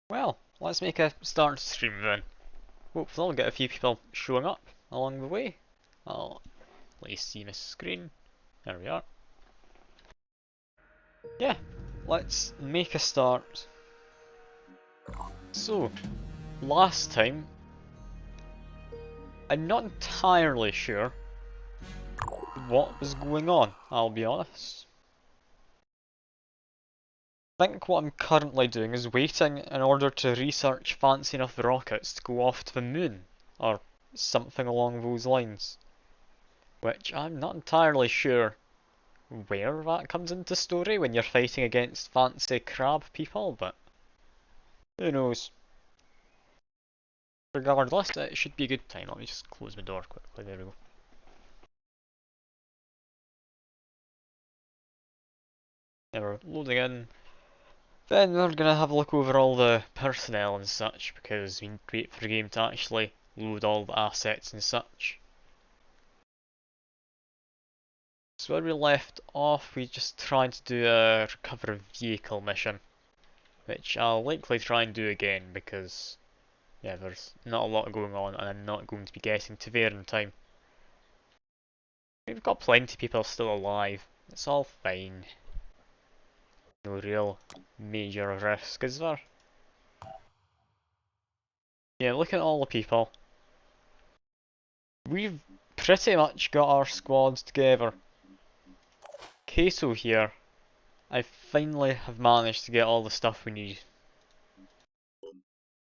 Well, let's make a start stream then. Hopefully I'll get a few people showing up along the way. I'll let you see my screen. There we are. Yeah, let's make a start. So, last time, I'm not entirely sure what was going on, I'll be honest. I think what I'm currently doing is waiting in order to research fancy enough rockets to go off to the moon, or something along those lines. Which I'm not entirely sure where that comes into story when you're fighting against fancy crab people, but who knows. Regardless, it should be a good time. Let me just close my door quickly, there we go. Yeah, we're loading in. Then we're gonna have a look over all the personnel and such, because we need to wait for the game to actually load all the assets and such. So where we left off, we just tried to do a recover a vehicle mission, which I'll likely try and do again because yeah, there's not a lot going on and I'm not going to be getting to there in time. We've got plenty of people still alive. It's all fine. No real major risk, is there? Yeah, look at all the people. We've pretty much got our squad together. Kato here. I finally have managed to get all the stuff we need.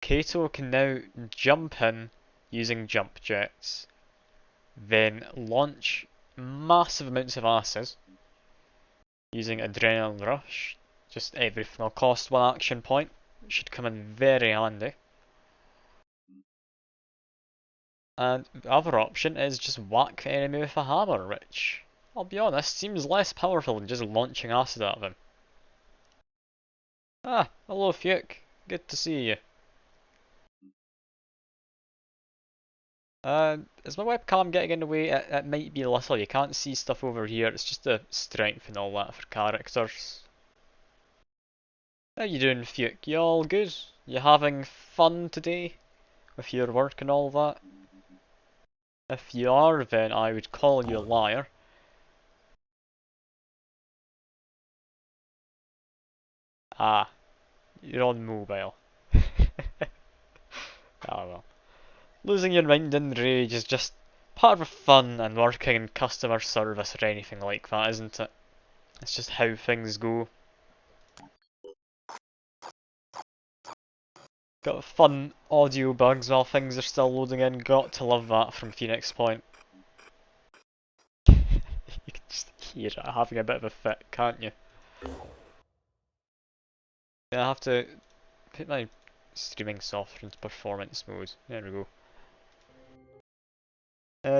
Kato can now jump in using jump jets, then launch massive amounts of asses using Adrenaline Rush. Just everything will cost one action point. It should come in very handy. And the other option is just whack the enemy with a hammer, which, I'll be honest, seems less powerful than just launching acid at them. Ah, hello Fuke. Good to see you. Is my webcam getting in the way? It might be a little. You can't see stuff over here. It's just the strength and all that for characters. How you doing, Fuke? You all good? You having fun today with your work and all that? If you are, then I would call you a liar. Ah, you're on mobile. Ah well. Losing your mind in rage is just part of the fun and working in customer service or anything like that, isn't it? It's just how things go. Got fun audio bugs while things are still loading in. Got to love that from Phoenix Point. You can just hear it having a bit of a fit, can't you? Yeah, I have to put my streaming software into performance mode. There we go.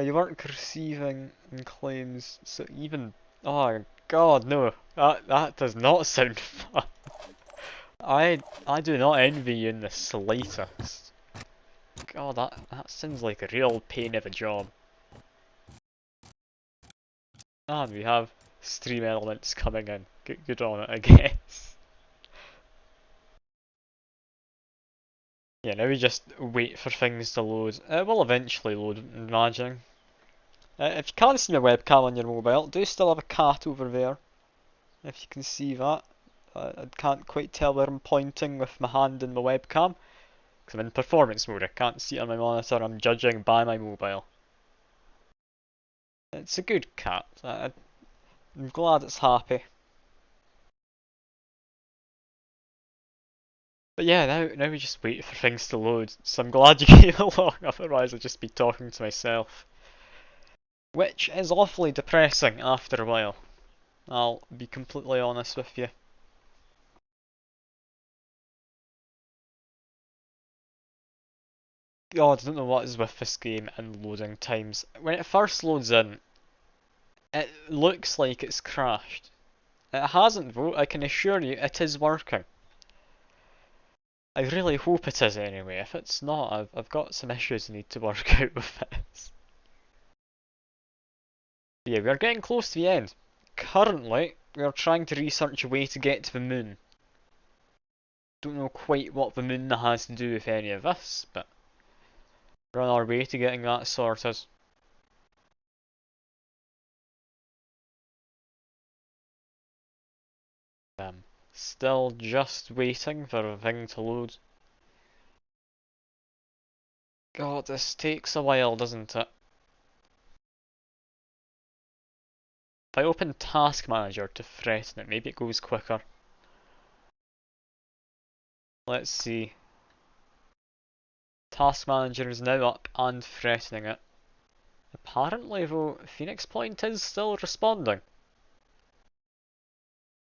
You weren't receiving claims, so even... Oh god, no. That does not sound fun. I do not envy you in the slightest. God, that sounds like a real pain of a job. And we have stream elements coming in. Good on it, I guess. Yeah, now we just wait for things to load. It will eventually load, I'm imagining. If you can't see my webcam on your mobile, do still have a cat over there. If you can see that. I can't quite tell where I'm pointing with my hand in my webcam. Because I'm in performance mode, I can't see it on my monitor, I'm judging by my mobile. It's a good cat. I'm glad it's happy. But yeah, now we just wait for things to load. So I'm glad you came along, otherwise I'd just be talking to myself. Which is awfully depressing after a while. I'll be completely honest with you. God, I don't know what is with this game and loading times. When it first loads in, it looks like it's crashed. It hasn't though, I can assure you it is working. I really hope it is anyway. If it's not, I've got some issues I need to work out with this. But yeah, we are getting close to the end. Currently, we are trying to research a way to get to the moon. Don't know quite what the moon has to do with any of this, but we're on our way to getting that sorted. Still just waiting for the thing to load. God, this takes a while, doesn't it? If I open Task Manager to threaten it, maybe it goes quicker. Let's see. Task Manager is now up and threatening it. Apparently though, Phoenix Point is still responding.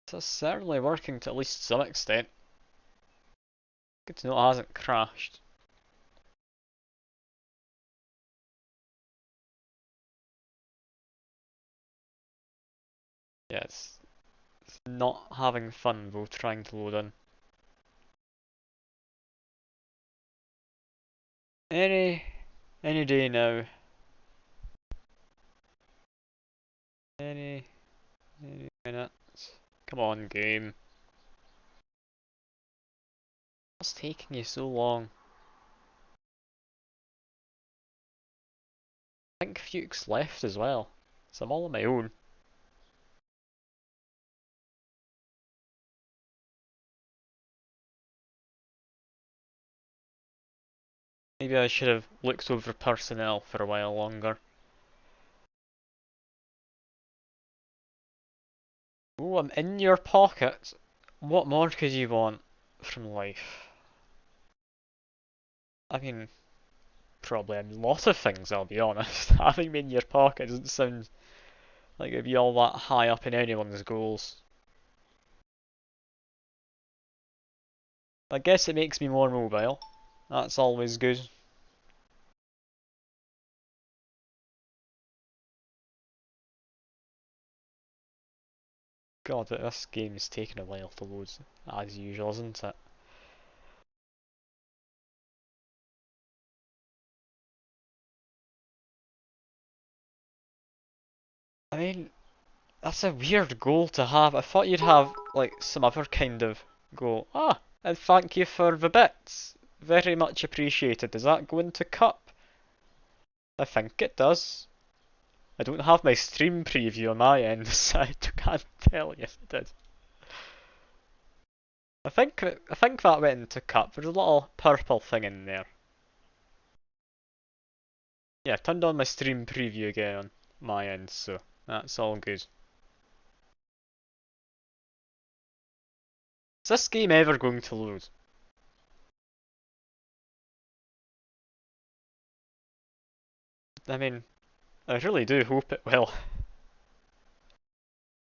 So it's certainly working to at least some extent. Good to know it hasn't crashed. Yeah, it's not having fun though trying to load in. Any day now. Any minute. Come on, game. What's taking you so long? I think Fuchs left as well, so I'm all on my own. Maybe I should have looked over personnel for a while longer. Oh, I'm in your pocket. What more could you want from life? I mean, probably a lot of things, I'll be honest. Having me in your pocket doesn't sound like it'd be all that high up in anyone's goals. I guess it makes me more mobile. That's always good. God, this game's taking a while to load, as usual, isn't it? I mean, that's a weird goal to have. I thought you'd have, like, some other kind of goal. Ah, and thank you for the bits. Very much appreciated. Does that go into cup? I think it does. I don't have my stream preview on my end, so I can't tell you if it did. I think that went into cup. There's a little purple thing in there. Yeah, I turned on my stream preview again on my end, so that's all good. Is this game ever going to load? I mean, I really do hope it will.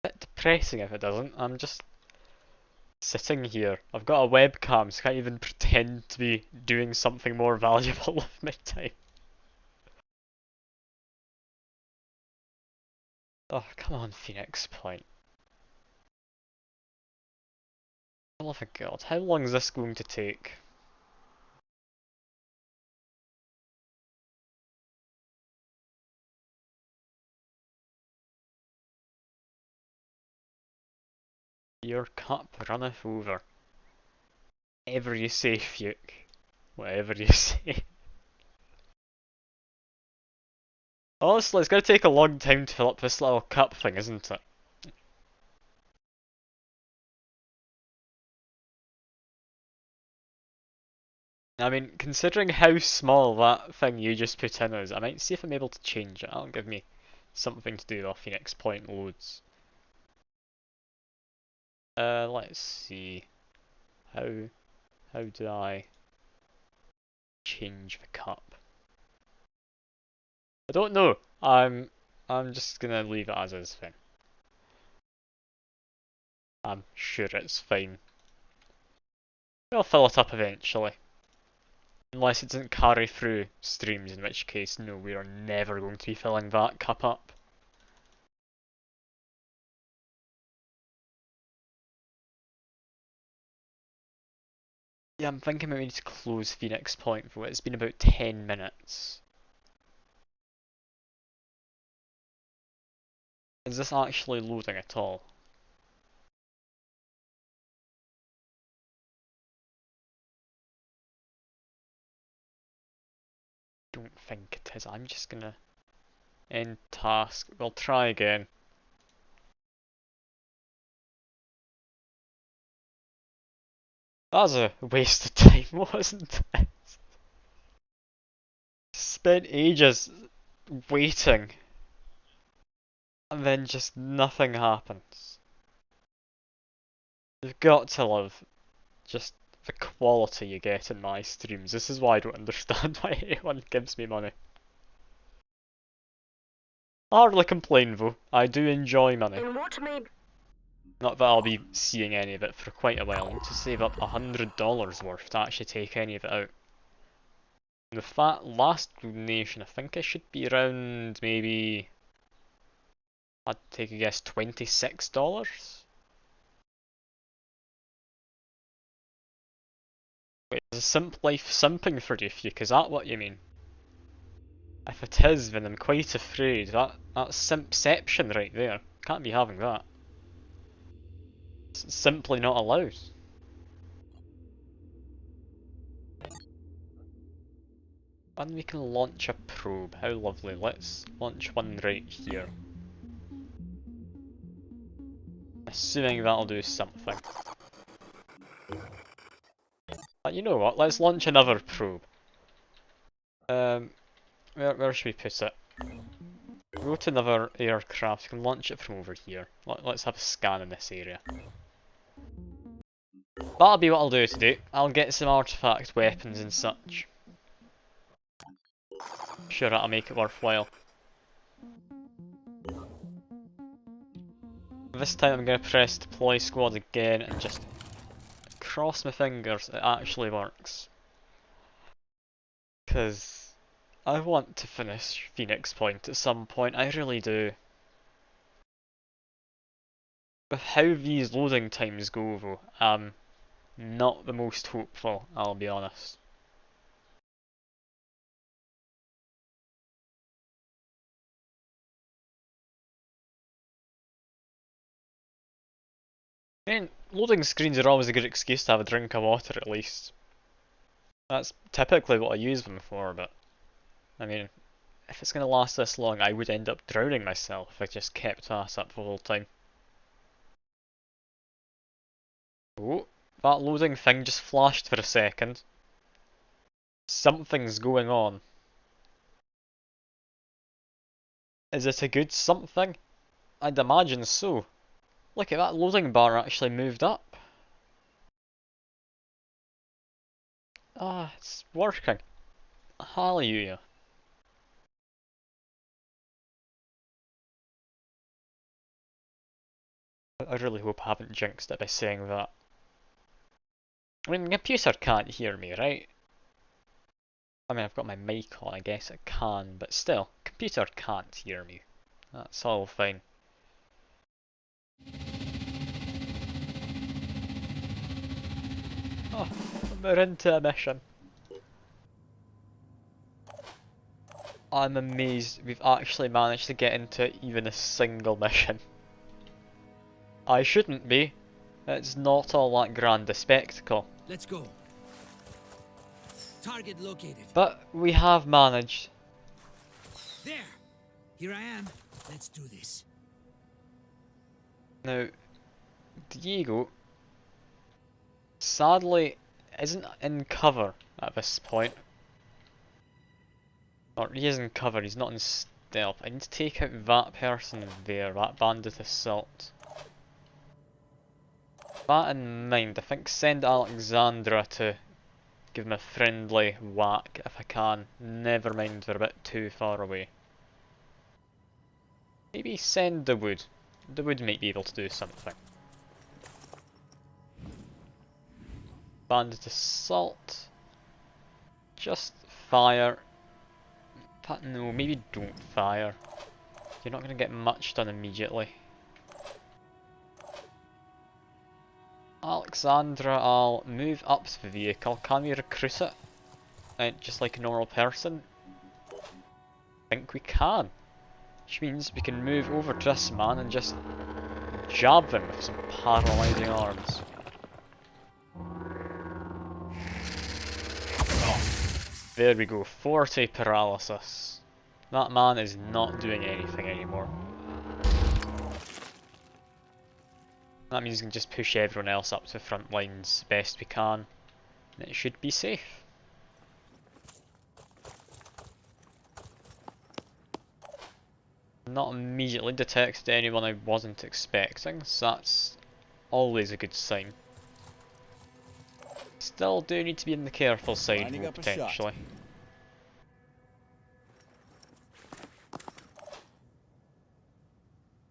A bit depressing if it doesn't. I'm just sitting here. I've got a webcam, so I can't even pretend to be doing something more valuable with my time. Oh, come on, Phoenix Point. For the love of God, how long is this going to take? Your cup runneth over. Ever you say, Fuke. Whatever you say. Honestly, it's going to take a long time to fill up this little cup thing, isn't it? I mean, considering how small that thing you just put in is, I might see if I'm able to change it. That'll give me something to do while Phoenix Point loads. Let's see. How how do I change the cup? I don't know. I'm just gonna leave it as is then. I'm sure it's fine. We'll fill it up eventually. Unless it doesn't carry through streams, in which case, no, we are never going to be filling that cup up. Yeah, I'm thinking we need to close Phoenix Point for it. It's been about 10 minutes. Is this actually loading at all? think it is. I'm just gonna end task. We'll try again. That was a waste of time, wasn't it? Spent ages waiting, and then just nothing happens. You've got to love just the quality you get in my streams. This is why I don't understand why anyone gives me money. I hardly complain though. I do enjoy money. Not that I'll be seeing any of it for quite a while. I need to save up $100 worth to actually take any of it out. The last donation, I think it should be around maybe, I'd take a guess, $26? Wait, is a simp life simping for you, Fuke? Is that what you mean? If it is, then I'm quite afraid. That's simpception right there. Can't be having that. It's simply not allowed. And we can launch a probe. How lovely. Let's launch one right here. Assuming that'll do something. But you know what? Let's launch another probe. Where should we put it? Go to another aircraft. You can launch it from over here. Let's have a scan in this area. That'll be what I'll do today. I'll get some artifact weapons and such. Sure, that'll make it worthwhile. This time I'm going to press deploy squad again and just cross my fingers it actually works. Because I want to finish Phoenix Point at some point, I really do. With how these loading times go though, I'm not the most hopeful, I'll be honest. I mean, loading screens are always a good excuse to have a drink of water at least. That's typically what I use them for, but I mean, if it's going to last this long, I would end up drowning myself if I just kept that up the whole time. Oh, that loading thing just flashed for a second. Something's going on. Is it a good something? I'd imagine so. Look at that loading bar actually moved up. Ah, it's working. Hallelujah. I really hope I haven't jinxed it by saying that. I mean, the computer can't hear me, right? I mean, I've got my mic on, I guess it can, but still, computer can't hear me. That's all fine. Oh, we're into a mission. I'm amazed we've actually managed to get into even a single mission. I shouldn't be. It's not all that grand a spectacle. Let's go. Target located. But we have managed. There! Here I am. Let's do this. Now, Diego sadly isn't in cover at this point. Or he is in cover, he's not in stealth. I need to take out that person there, that bandit assault. That in mind, I think send Alexandra to give him a friendly whack if I can. Never mind they're a bit too far away. Maybe send the wood. The wood might be able to do something. Bandit assault. Just fire. But no, maybe don't fire. You're not going to get much done immediately. Alexandra, I'll move up to the vehicle. Can we recruit it? Just like a normal person? I think we can. Which means we can move over to this man and just jab them with some paralysing arms. There we go, 40 paralysis. That man is not doing anything anymore. That means we can just push everyone else up to the front lines best we can, and it should be safe. Not immediately detected anyone I wasn't expecting, so that's always a good sign. Still do need to be on the careful side though, potentially.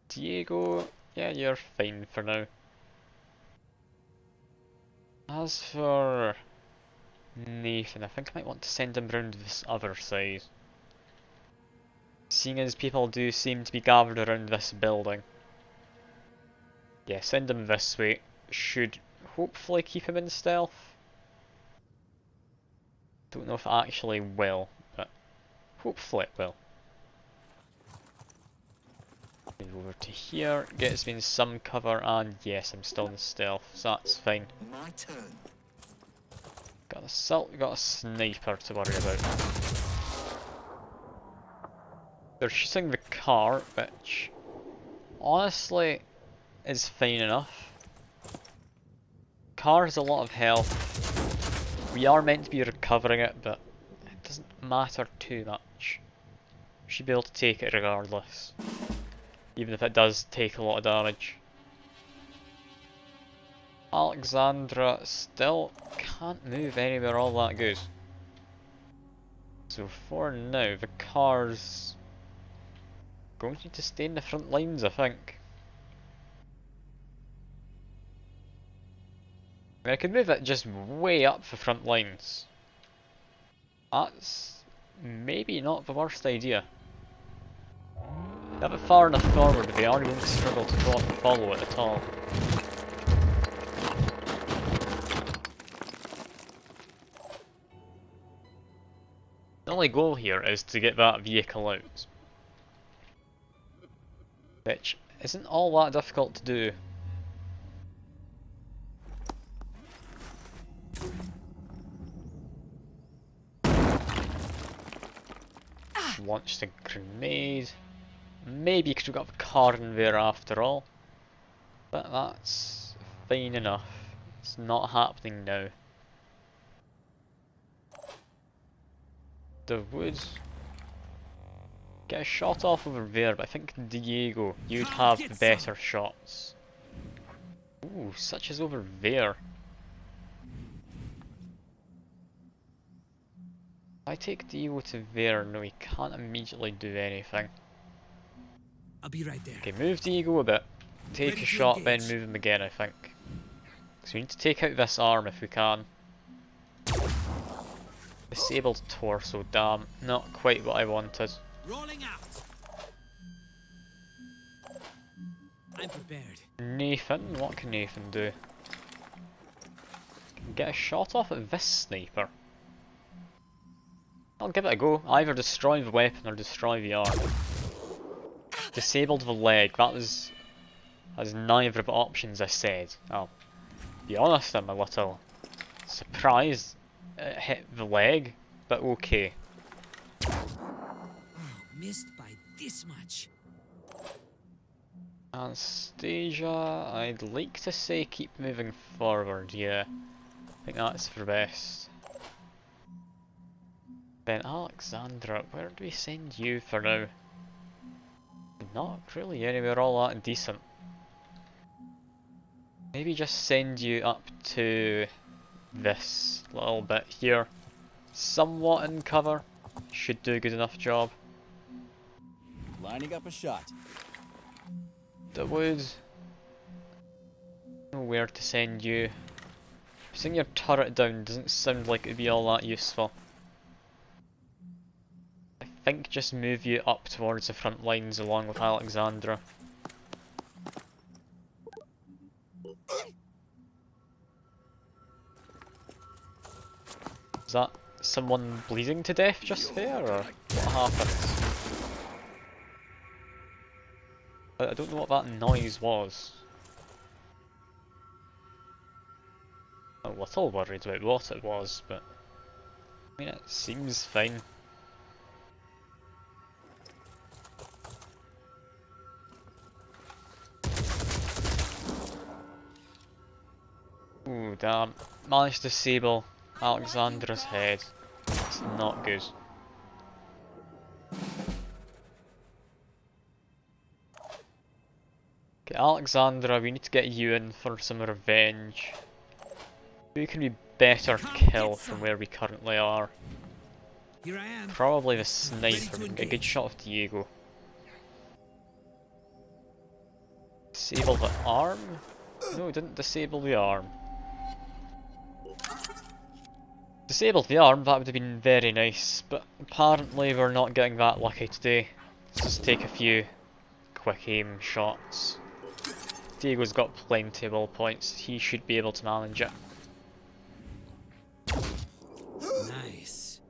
Diego, yeah, you're fine for now. As for Nathan, I think I might want to send him round this other side. Seeing as people do seem to be gathered around this building. Yeah, send him this way. Should hopefully keep him in stealth. Don't know if it actually will, but hopefully it will. Move over to here, gets me in some cover, and yes, I'm still in stealth, so that's fine. My turn. Got an assault, got a sniper to worry about. They're shooting the car, which honestly is fine enough. Car has a lot of health. We are meant to be recovering it, but it doesn't matter too much. We should be able to take it regardless. Even if it does take a lot of damage. Alexandra still can't move anywhere all that good. So for now, the car's going to need to stay in the front lines, I think. I mean, I could move it just way up the front lines. That's maybe not the worst idea. Have it far enough forward, they are going to struggle to follow it at all. The only goal here is to get that vehicle out. Which isn't all that difficult to do. Launched a grenade. Maybe because we've got the car in there after all. But that's fine enough. It's not happening now. The woods. Get a shot off over there, but I think Diego, you'd have the better shots. Ooh, such as over there. I take Diego to there, no, he can't immediately do anything. I'll be right there. Okay, move Diego a bit. Take a shot, then move him again, I think. So we need to take out this arm if we can. Disabled torso, damn. Not quite what I wanted. Rolling out. I'm prepared. Nathan, what can Nathan do? Can get a shot off at this sniper. I'll give it a go. Either destroy the weapon or destroy the arm. Disabled the leg, that was neither of the options I said. I'll be honest, I'm a little surprised it hit the leg, but okay. Oh, missed by this much. Anastasia, I'd like to say keep moving forward, yeah. I think that's for best. Then Alexandra, where do we send you for now? Not really anywhere all that decent. Maybe just send you up to this little bit here. Somewhat in cover. Should do a good enough job. Lining up a shot. The woods. Know where to send you. Putting your turret down doesn't sound like it'd be all that useful. I think just move you up towards the front lines along with Alexandra. Is that someone bleeding to death just there, or what happened? I don't know what that noise was. I'm a little worried about what it was, but mean, it seems fine. Ooh, damn. Managed to disable Alexandra's head. It's not good. Okay, Alexandra, we need to get you in for some revenge. Who can we better kill from where we currently are? Here I am. Probably the sniper. We can get a good shot of Diego. Disable the arm? No, we didn't disable the arm. Disabled the arm, that would have been very nice, but apparently we're not getting that lucky today. Let's just take a few quick aim shots. Diego's got plenty of will points, he should be able to manage it. Nice.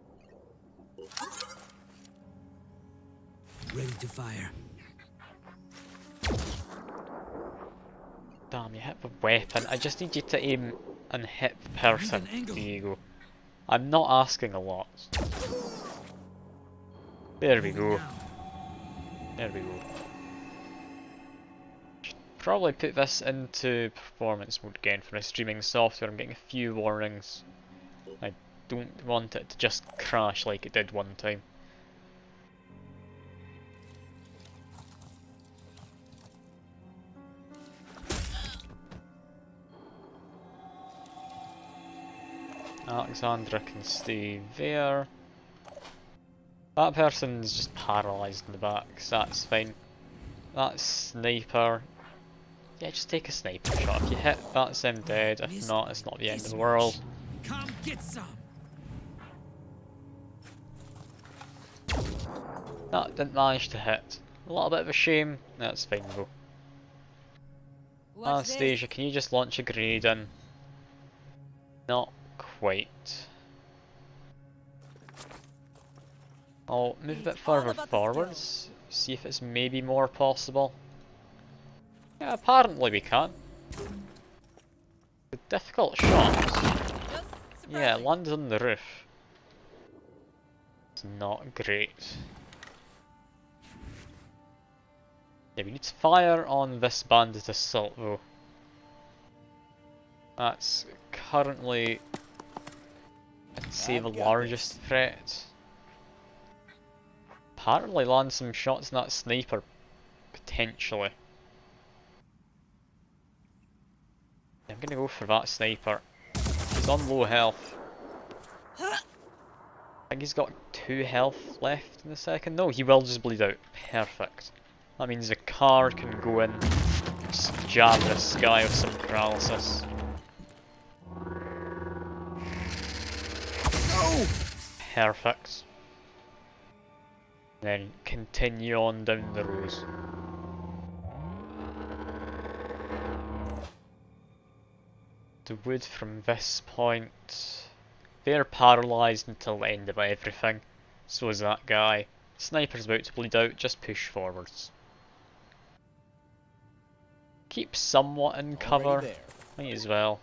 Ready to fire. Damn, you hit the weapon. I just need you to aim and hit the person, Diego. I'm not asking a lot. There we go. There we go. Should probably put this into performance mode again for my streaming software. I'm getting a few warnings. I don't want it to just crash like it did one time. Alexandra can stay there. That person's just paralysed in the back, so that's fine. That sniper, yeah, just take a sniper shot. If you hit, that's them dead. If not, it's not the end of the world. Come get some. That didn't manage to hit. A little bit of a shame. That's fine though. Anastasia, can you just launch a grenade in? Not quite. I'll move a bit further forwards, see if it's maybe more possible. Yeah, apparently we can. The difficult shots. Yeah, it landed on the roof. It's not great. Yeah, we need to fire on this bandit assault though. That's currently, I'd say, the largest threat. Apparently land some shots in that sniper, potentially. I'm gonna go for that sniper. He's on low health. I think he's got 2 health left in the second. No, he will just bleed out. Perfect. That means the car can go in, just jab this guy with some paralysis. Perfect. Then continue on down the road. The wood from this point, they're paralysed until the end of everything. So is that guy. Sniper's about to bleed out, just push forwards. Keep somewhat in cover, might as well.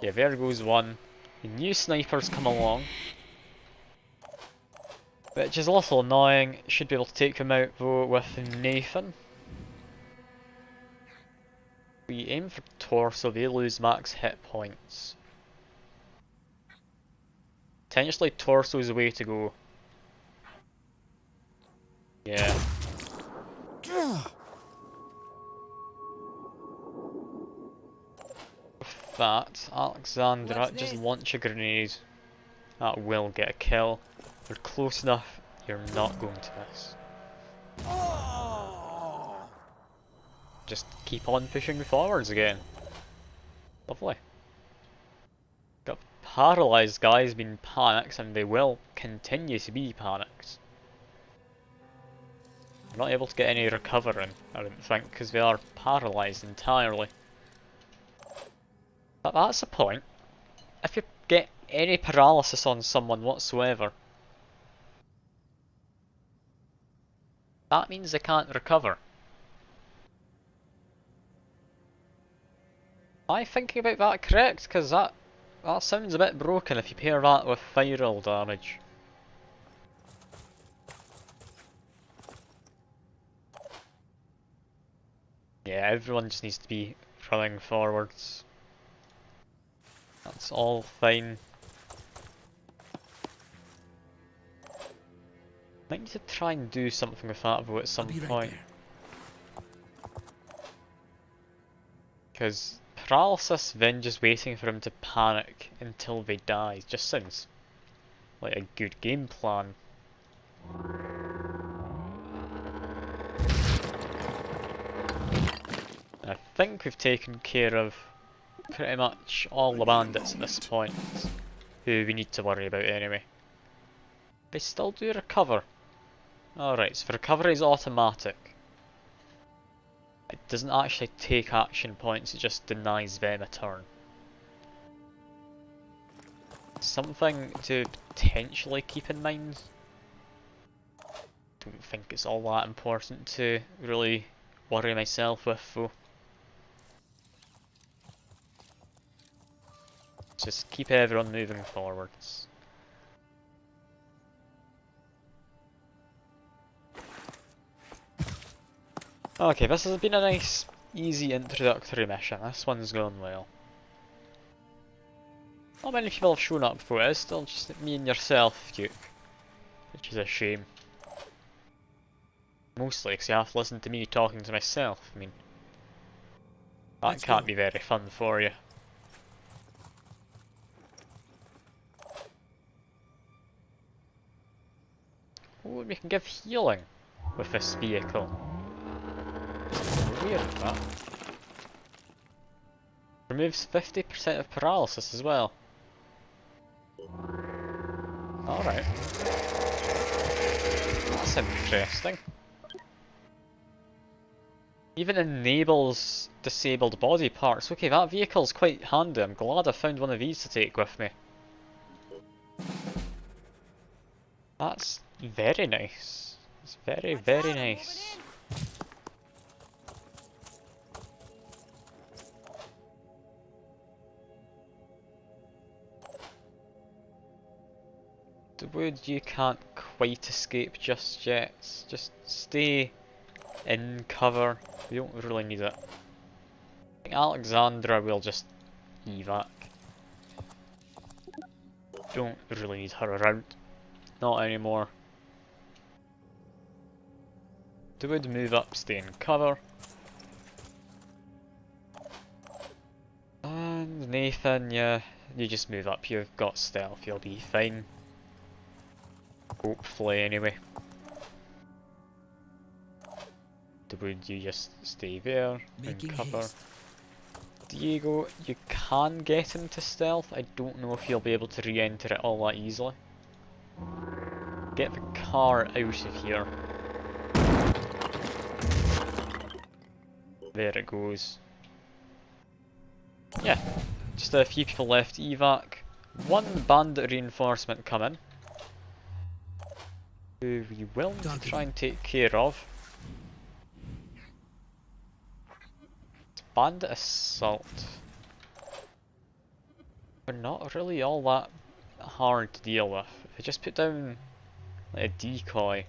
Yeah, there goes one. The new snipers come along, which is a little annoying. Should be able to take them out though with Nathan. We aim for torso, they lose max hit points. Potentially torso is the way to go. Yeah. With that, Alexandra, just launch a grenade. That will get a kill. You're close enough, you're not going to miss. Just keep on pushing forwards again. Lovely. Got paralysed guys being panicked, and they will continue to be panicked. I'm not able to get any recovering, I don't think, because they are paralysed entirely. But that's the point. If you get any paralysis on someone whatsoever, that means they can't recover. Am I thinking about that correct? Because that that sounds a bit broken if you pair that with viral damage. Yeah, everyone just needs to be running forwards. That's all fine. Might need to try and do something with that vote at some point. Because paralysis, then just waiting for him to panic until they die, just sounds like a good game plan. I think we've taken care of pretty much all the bandits at this point, who we need to worry about anyway. They still do recover. Alright, so the recovery is automatic. It doesn't actually take action points, it just denies them a turn. Something to potentially keep in mind. Don't think it's all that important to really worry myself with though. Just keep everyone moving forwards. Okay, this has been a nice, easy introductory mission. This one's gone well. Not many people have shown up before, it's still just me and yourself, Duke. Which is a shame. Mostly because you have to listen to me talking to myself. I mean, that can't be very fun for you. Oh, we can give healing with this vehicle. Weird, that. Removes 50% of paralysis as well. Alright. That's interesting. Even enables disabled body parts. Okay, that vehicle's quite handy. I'm glad I found one of these to take with me. That's very nice. It's very, very nice. The wood, you can't quite escape just yet. Just stay in cover. We don't really need it. I think Alexandra will just evac. Don't really need her around. Not anymore. The wood, move up, stay in cover. And Nathan, yeah, you just move up. You've got stealth, you'll be fine. Hopefully, anyway. The wood, you just stay there, in cover. Diego, you can get into stealth. I don't know if you'll be able to re-enter it all that easily. Get the car out of here. There it goes. Yeah, just a few people left evac. One bandit reinforcement coming, who we will need to try and take care of. It's bandit assault. They're not really all that hard to deal with. If I just put down like a decoy,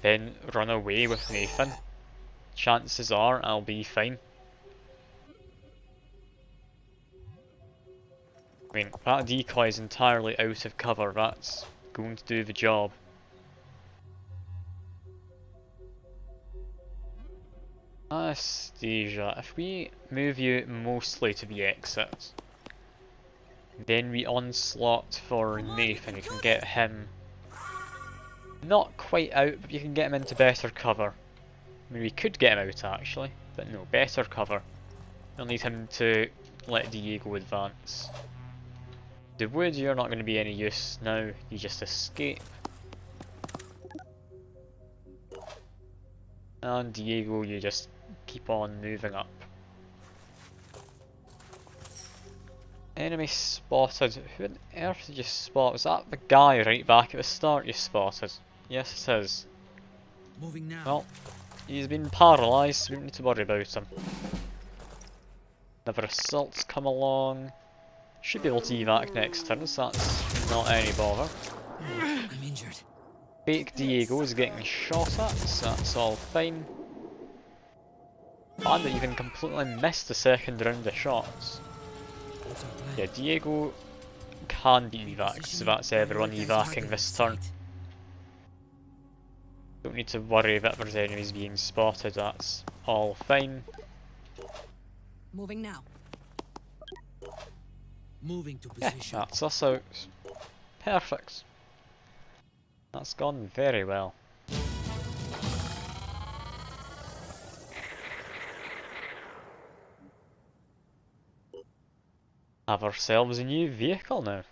then run away with Nathan, chances are I'll be fine. I mean, that decoy is entirely out of cover, that's going to do the job. Anastasia, if we move you mostly to the exit, then we onslaught for Nathan, you can get him not quite out, but you can get him into better cover. I mean, we could get him out actually, but no, better cover. We'll need him to let Diego advance. The wood, you're not going to be any use now, you just escape. And Diego, you just keep on moving up. Enemy spotted. Who on earth did you spot? Was that the guy right back at the start you spotted? Yes, it is. Moving now. Well, he's been paralysed, so we don't need to worry about him. Another assault's come along. Should be able to evac next turn, so that's not any bother. I'm injured. Fake Diego is getting shot at, so that's all fine. Bandit even completely missed the second round of shots. What's our plan? Yeah, Diego can be evac, so that's everyone evacing this turn. Don't need to worry if there's enemies being spotted, that's all fine. Moving now. Moving to Yeah, position. that's us out. Perfect. That's gone very well. Have ourselves a new vehicle now.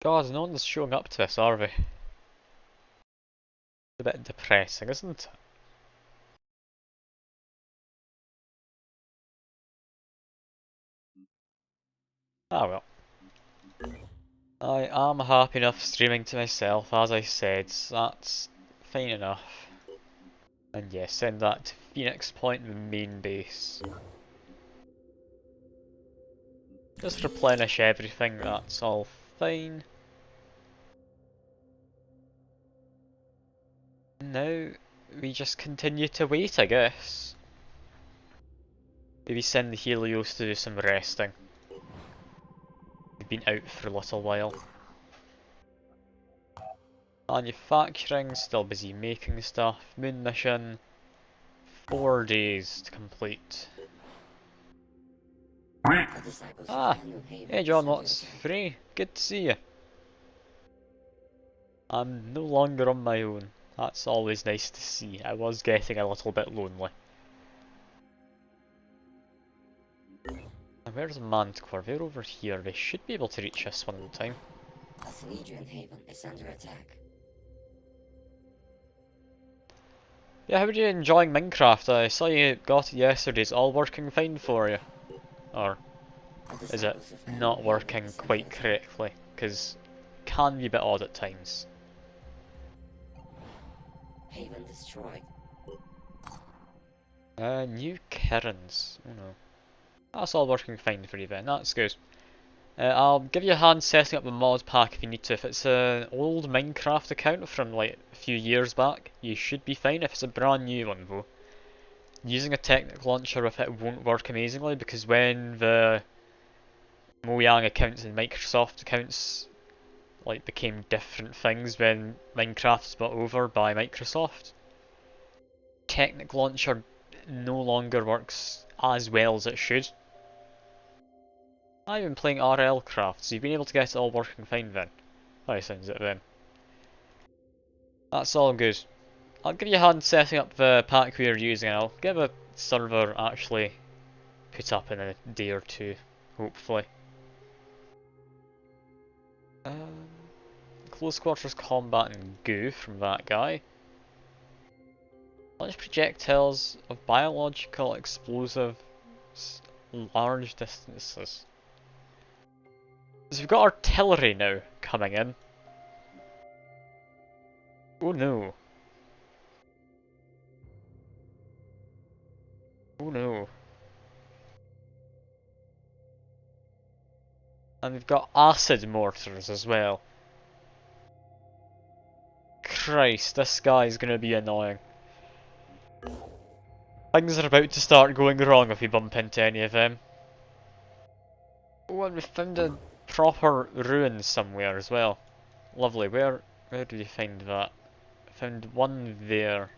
God, no one's showing up to this, are we? It's a bit depressing, isn't it? Ah well. I am happy enough streaming to myself, as I said, so that's fine enough. And yeah, send that to Phoenix Point, the main base. Just replenish everything, that's all fine. Now, we just continue to wait, I guess. Maybe send the Helios to do some resting. We've been out for a little while. Manufacturing, still busy making stuff. Moon mission, 4 days to complete. Ah, hey John, what's free? Good to see you. I'm no longer on my own. That's always nice to see. I was getting a little bit lonely. And where's Manticore? They're over here. They should be able to reach us one time. Legion Haven is under attack. Yeah, how are you enjoying Minecraft? I saw you got it yesterday. Is it all working fine for you? Or is it not working quite correctly? Because it can be a bit odd at times. Haven destroyed. New Kirins. Oh no. That's all working fine for you then, that's good. I'll give you a hand setting up the mod pack if you need to. If it's an old Minecraft account from like a few years back, you should be fine. If it's a brand new one though, using a Technic launcher with it won't work amazingly because when the Mojang accounts and Microsoft accounts like became different things when Minecraft was bought over by Microsoft, Technic launcher no longer works as well as it should. I've been playing RL Craft, so you've been able to get it all working fine then. How sounds it then. That's all good. I'll give you a hand setting up the pack we're using and I'll get a server actually put up in a day or two, hopefully. Close quarters combat and goo from that guy. Launch projectiles of biological explosives large distances. So we've got artillery now coming in. Oh no. Oh no. And we've got acid mortars as well. Christ, this guy's gonna be annoying. Things are about to start going wrong if we bump into any of them. Oh, and we found a proper ruin somewhere as well. Lovely. Where did we find that? Found one there.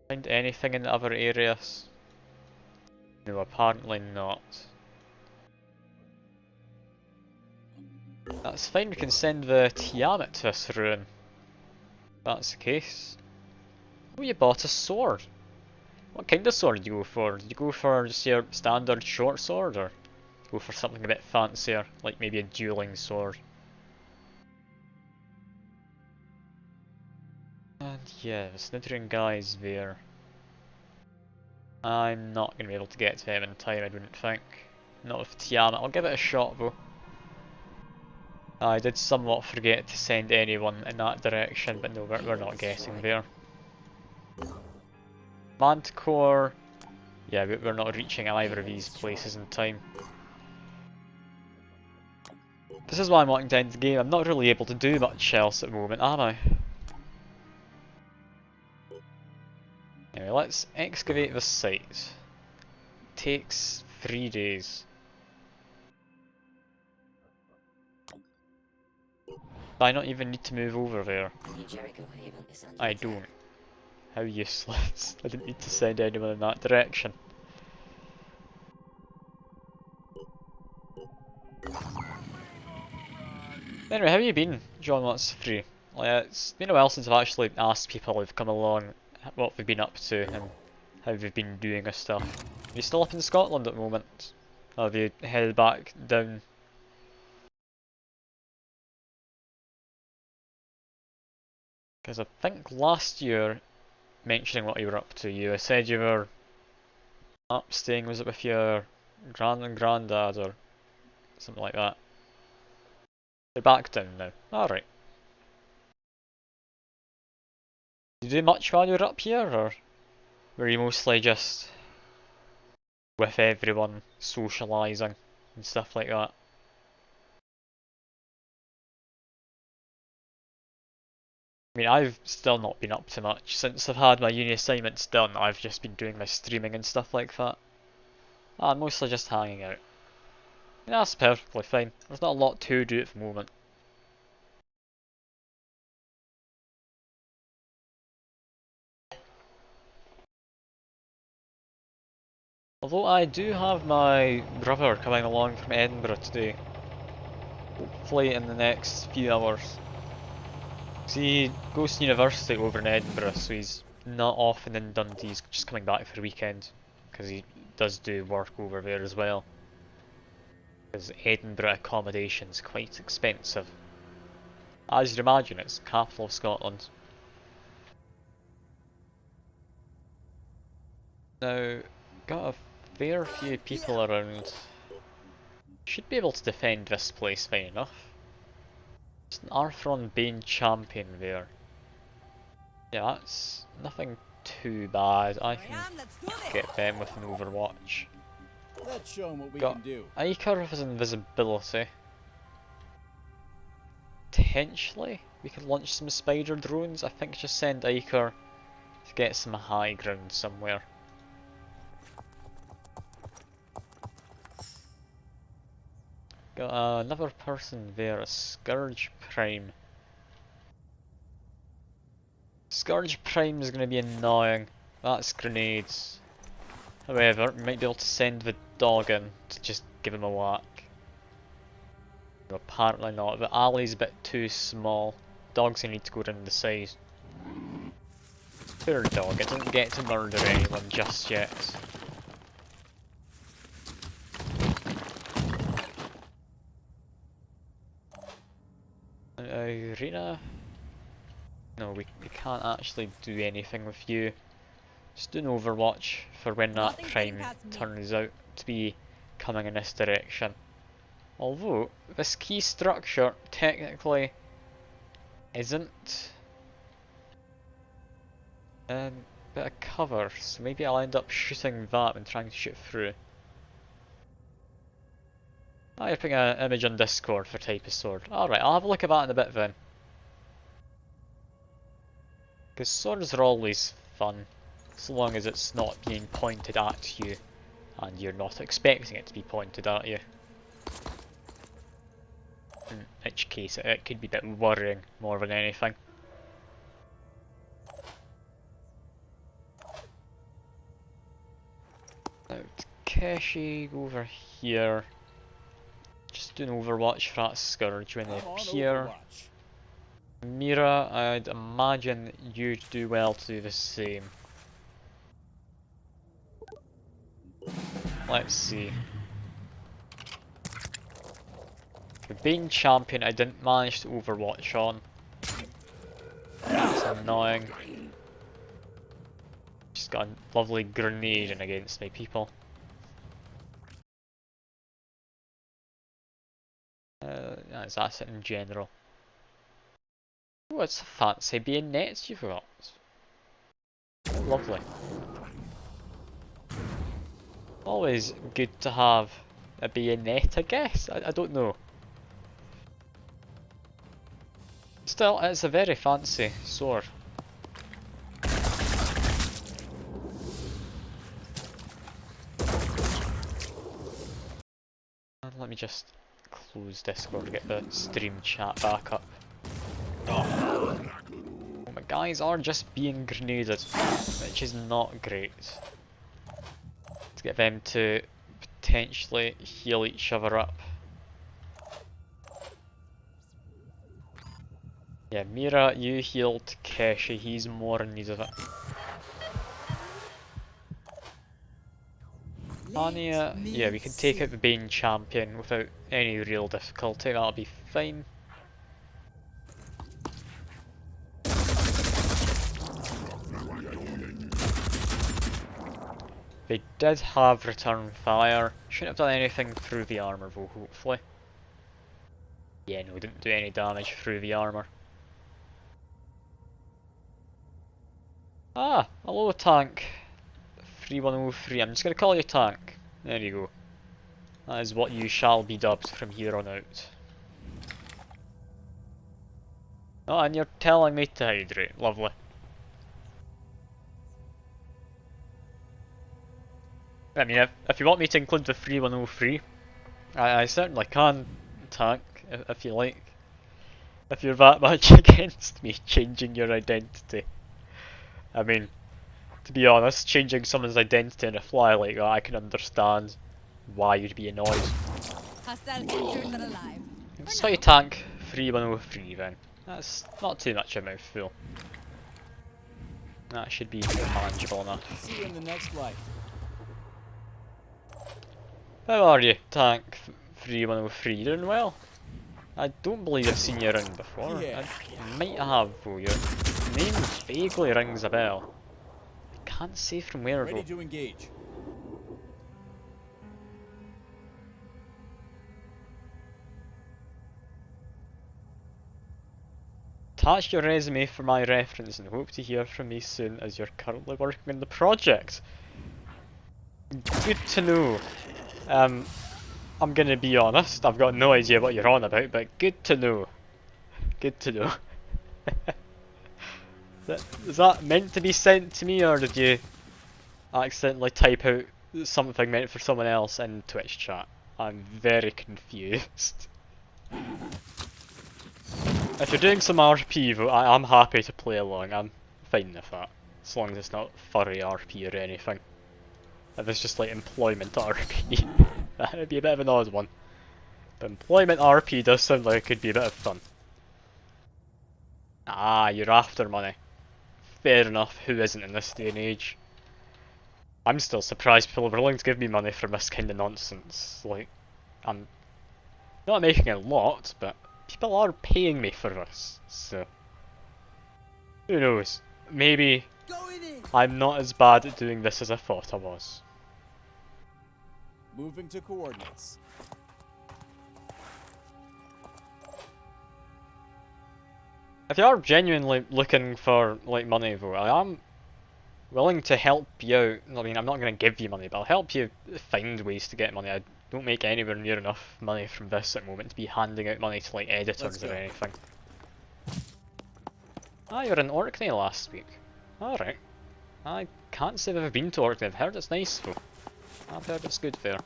Find anything in the other areas? No, apparently not. That's fine, we can send the Tiamat to this ruin. If that's the case. Oh, you bought a sword. What kind of sword did you go for? Did you go for just your standard short sword, or go for something a bit fancier, like maybe a dueling sword? And yeah, the Snithering guy's there. I'm not going to be able to get to him in time, I wouldn't think. not with Tiamat. I'll give it a shot though. I did somewhat forget to send anyone in that direction, but no, we're not getting there. Manticore, yeah, we're not reaching either of these places in time. This is why I'm wanting to end the game. I'm not really able to do much else at the moment, am I? Anyway, let's excavate this site. Takes 3 days. Do I not even need to move over there? The Jericho Haven is under I attack. don't. How useless. I didn't need to send anyone in that direction. Anyway, how have you been, John Wants Free? Like, it's been a while since I've actually asked people who've come along what they've been up to and how they've been doing this stuff. Are you still up in Scotland at the moment? Or have you headed back down? Because I think last year, mentioning what you were up to, you said you were up staying, was it with your grand and granddad or something like that? You're back down now. Alright. Did you do much while you were up here, or were you mostly just with everyone, socialising and stuff like that? I mean, I've still not been up to much. Since I've had my uni assignments done, I've just been doing my streaming and stuff like that. Mostly just hanging out. Yeah, that's perfectly fine. There's not a lot to do at the moment. Although I do have my brother coming along from Edinburgh today. Hopefully in the next few hours. He goes to university over in Edinburgh, so he's not often in Dundee, he's just coming back for the weekend. Because he does do work over there as well. Because Edinburgh accommodation's quite expensive. As you'd imagine, it's the capital of Scotland. Now, got a fair few people around. Should be able to defend this place fine enough. There's an Arthron Bane champion there. Yeah, that's nothing too bad. I can Let's do this. get them with an Overwatch. Let's show 'em what we Got can do. Iker with his invisibility. Potentially, we could launch some spider drones. I think just send Iker to get some high ground somewhere. Got another person there, a Scourge Prime. Scourge Prime is going to be annoying. That's grenades. However, we might be able to send the dog in to just give him a whack. No, apparently not. The alley's a bit too small. Dog's gonna need to go around the side. Poor dog, it doesn't get to murder anyone just yet. Arena? No, we can't actually do anything with you. Just do an Overwatch for when that Nothing's getting Prime past me. turns out to be coming in this direction. Although, this key structure technically isn't a bit of cover, so maybe I'll end up shooting that and trying to shoot through. You're putting an image on Discord for Type of Sword. Alright, I'll have a look at that in a bit then. Because swords are always fun, so long as it's not being pointed at you, and you're not expecting it to be pointed at you. In which case it could be a bit worrying more than anything. Now, Takeshi, go over here. Just do an Overwatch for that Scourge when they I'm on appear. Overwatch. Mira, I'd imagine you'd do well to do the same. Let's see. The Bane champion I didn't manage to Overwatch on. That's annoying. Just got a lovely grenade in against my people. that's it in general. Oh, it's fancy bayonets you've got. Oh, lovely. Always good to have a bayonet, I guess. I don't know. Still, it's a very fancy sword. And let me just close Discord to get the stream chat back up. Oh, my guys are just being grenaded, which is not great. To get them to potentially heal each other up. Yeah, Mira, you heal Takeshi, he's more in need of it. Anya, yeah, we can take out the Bane champion without any real difficulty, that'll be fine. They did have return fire, shouldn't have done anything through the armour though, hopefully. Yeah, no, didn't do any damage through the armour. Ah, hello tank. 3103, I'm just gonna call you tank. There you go. That is what you shall be dubbed from here on out. Oh, and you're telling me to hydrate, lovely. I mean, if you want me to include the 3103, I certainly can, tank, if you like. If you're that much against me changing your identity. I mean, to be honest, changing someone's identity in a fly like that, I can understand why you'd be annoyed. Hostile injured but alive. So you tank 3103 then. That's not too much of a mouthful. That should be manageable enough. See you in the next life. How are you, tank 3103? Doing well? I don't believe I've seen you around before. Yeah. I might have though. Your name vaguely rings a bell. I can't say from where Ready though. to engage. Attach your resume for my reference and hope to hear from me soon as you're currently working on the project. Good to know. I'm gonna be honest, I've got no idea what you're on about, but good to know. Good to know. Is that meant to be sent to me, or did you accidentally type out something meant for someone else in Twitch chat? I'm very confused. If you're doing some RP though, I'm happy to play along, I'm fine with that. As long as it's not furry RP or anything. If it's just like employment RP, that'd be a bit of an odd one. But employment RP does sound like it could be a bit of fun. Ah, you're after money. Fair enough, who isn't in this day and age? I'm still surprised people are willing to give me money for this kind of nonsense. Like, I'm not making a lot, but people are paying me for this, so... Who knows? Maybe I'm not as bad at doing this as I thought I was. Moving to coordinates. If you are genuinely looking for like money though, I am willing to help you out. I mean, I'm not going to give you money, but I'll help you find ways to get money. I don't make anywhere near enough money from this at the moment to be handing out money to like editors or anything. Ah, you were in Orkney last week. Alright. I can't say I've ever been to Orkney. I've heard it's nice though. I've heard it's good there.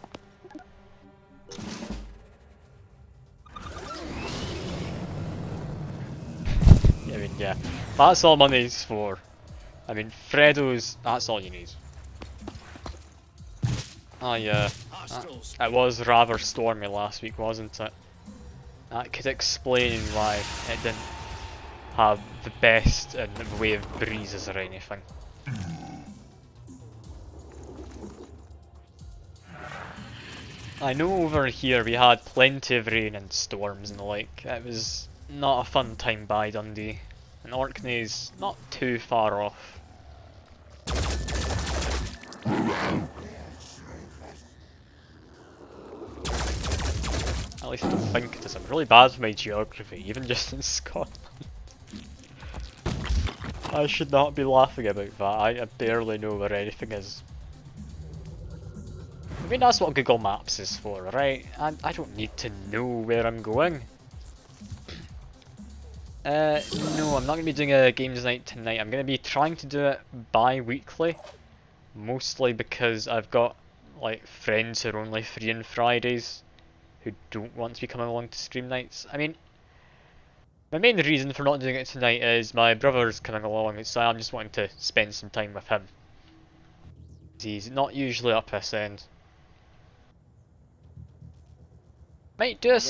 I mean, yeah. That's all money's for. I mean, Freddo's, that's all you need. Oh yeah. It was rather stormy last week, wasn't it? That could explain why it didn't have the best in the way of breezes or anything. I know over here we had plenty of rain and storms and the like. It was not a fun time by Dundee. And Orkney's not too far off. At least I don't think it is. I'm really bad with my geography, even just in Scotland. I should not be laughing about that. I barely know where anything is. I mean, that's what Google Maps is for, right? I don't need to know where I'm going. No, I'm not going to be doing a games night tonight. I'm going to be trying to do it bi-weekly. Mostly because I've got, like, friends who are only free on Fridays who don't want to be coming along to stream nights. I mean, my main reason for not doing it tonight is my brother's coming along, so I'm just wanting to spend some time with him. He's not usually up this end. Might do a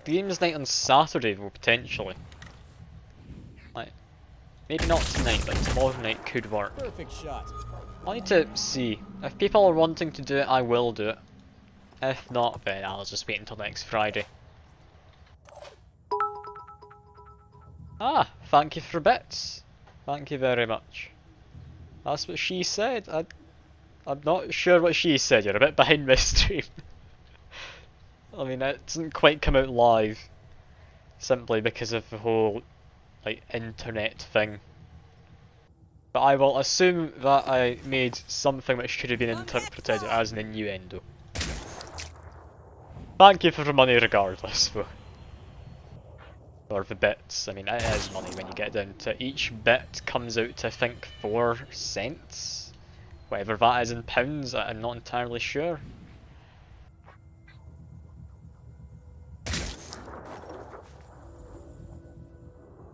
games night on Saturday though, potentially. Like, maybe not tonight, but tomorrow night could work. Perfect shot. I need to see. If people are wanting to do it, I will do it. If not, then I'll just wait until next Friday. Ah, thank you for bits. Thank you very much. That's what she said. I'm not sure what she said. You're a bit behind my stream. I mean, it doesn't quite come out live, simply because of the whole, like, internet thing. But I will assume that I made something which should have been interpreted as an innuendo. Thank you for the money regardless, though. Or the bits. I mean, it is money when you get down to each bit comes out to, I think, 4 cents? Whatever that is in pounds, I'm not entirely sure.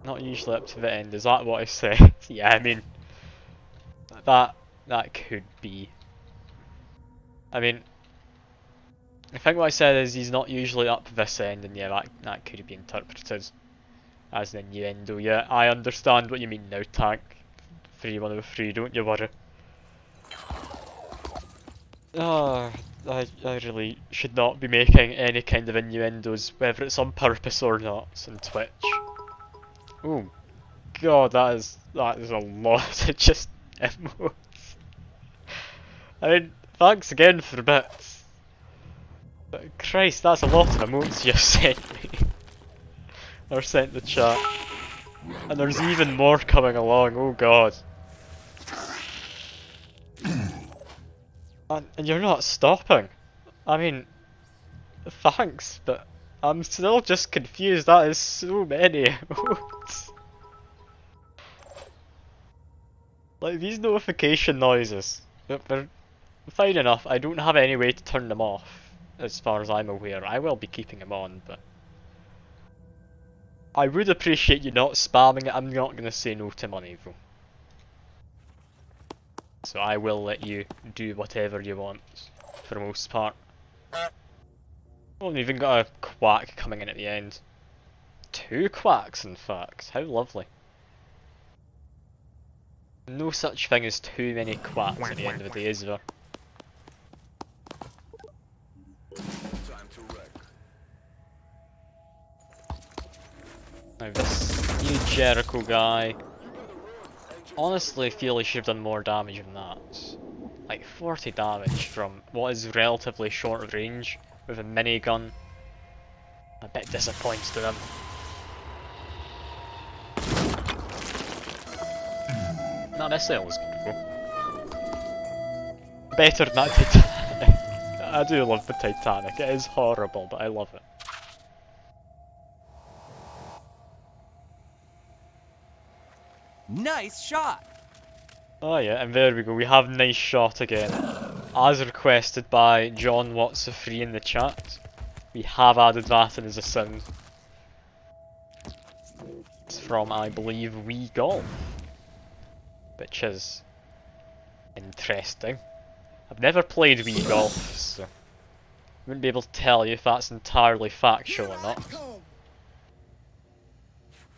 Not usually up to the end, is that what I said? Yeah, I mean, that could be. I mean, I think what I said is he's not usually up this end, and yeah, that could be interpreted as an innuendo. Yeah, I understand what you mean now, Tank. 3103, don't you worry. Oh, I really should not be making any kind of innuendos, whether it's on purpose or not, on Twitch. Oh god, that is a lot of just emotes. I mean, thanks again for the bits. But Christ, that's a lot of emotes you sent me. Or sent the chat. And there's even more coming along, oh god. And you're not stopping. I mean, thanks, but I'm still just confused. That is so many emotes. Like, these notification noises, they're fine enough. I don't have any way to turn them off, as far as I'm aware. I will be keeping them on, but I would appreciate you not spamming it. I'm not going to say no to money, though. So I will let you do whatever you want, for the most part. Oh, we've even got a quack coming in at the end. 2 quacks, in fact. How lovely. No such thing as too many quacks at the end of the day, is there? Now this new Jericho guy, honestly feel he should have done more damage than that. Like 40 damage from what is relatively short range with a minigun. A bit disappointed in him. Not necessarily as good though. Better than that Titanic. I do love the Titanic. It is horrible, but I love it. Nice shot. Oh yeah, and there we go. We have nice shot again. As requested by John Watts of Free in the chat. We have added that in as a sound. It's from, I believe, Wii Golf. Which is interesting. I've never played Wii Golf, so I wouldn't be able to tell you if that's entirely factual or not.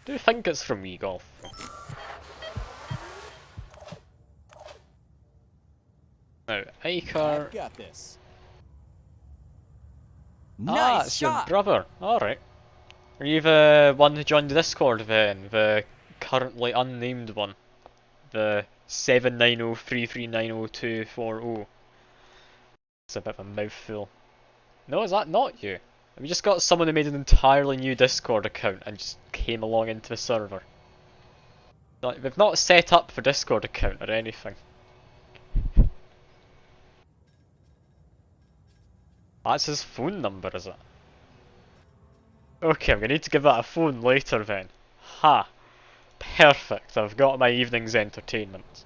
Do you think it's from Wii Golf? Now, Icar. Got this. It's your brother. Alright. Are you the one who joined the Discord then? The currently unnamed one? The 79033902440. It's a bit of a mouthful. No, is that not you? We just got someone who made an entirely new Discord account and just came along into the server. Like, we've not set up for Discord account or anything. That's his phone number, is it? Okay, I'm gonna need to give that a phone later then. Ha! Perfect, I've got my evening's entertainment.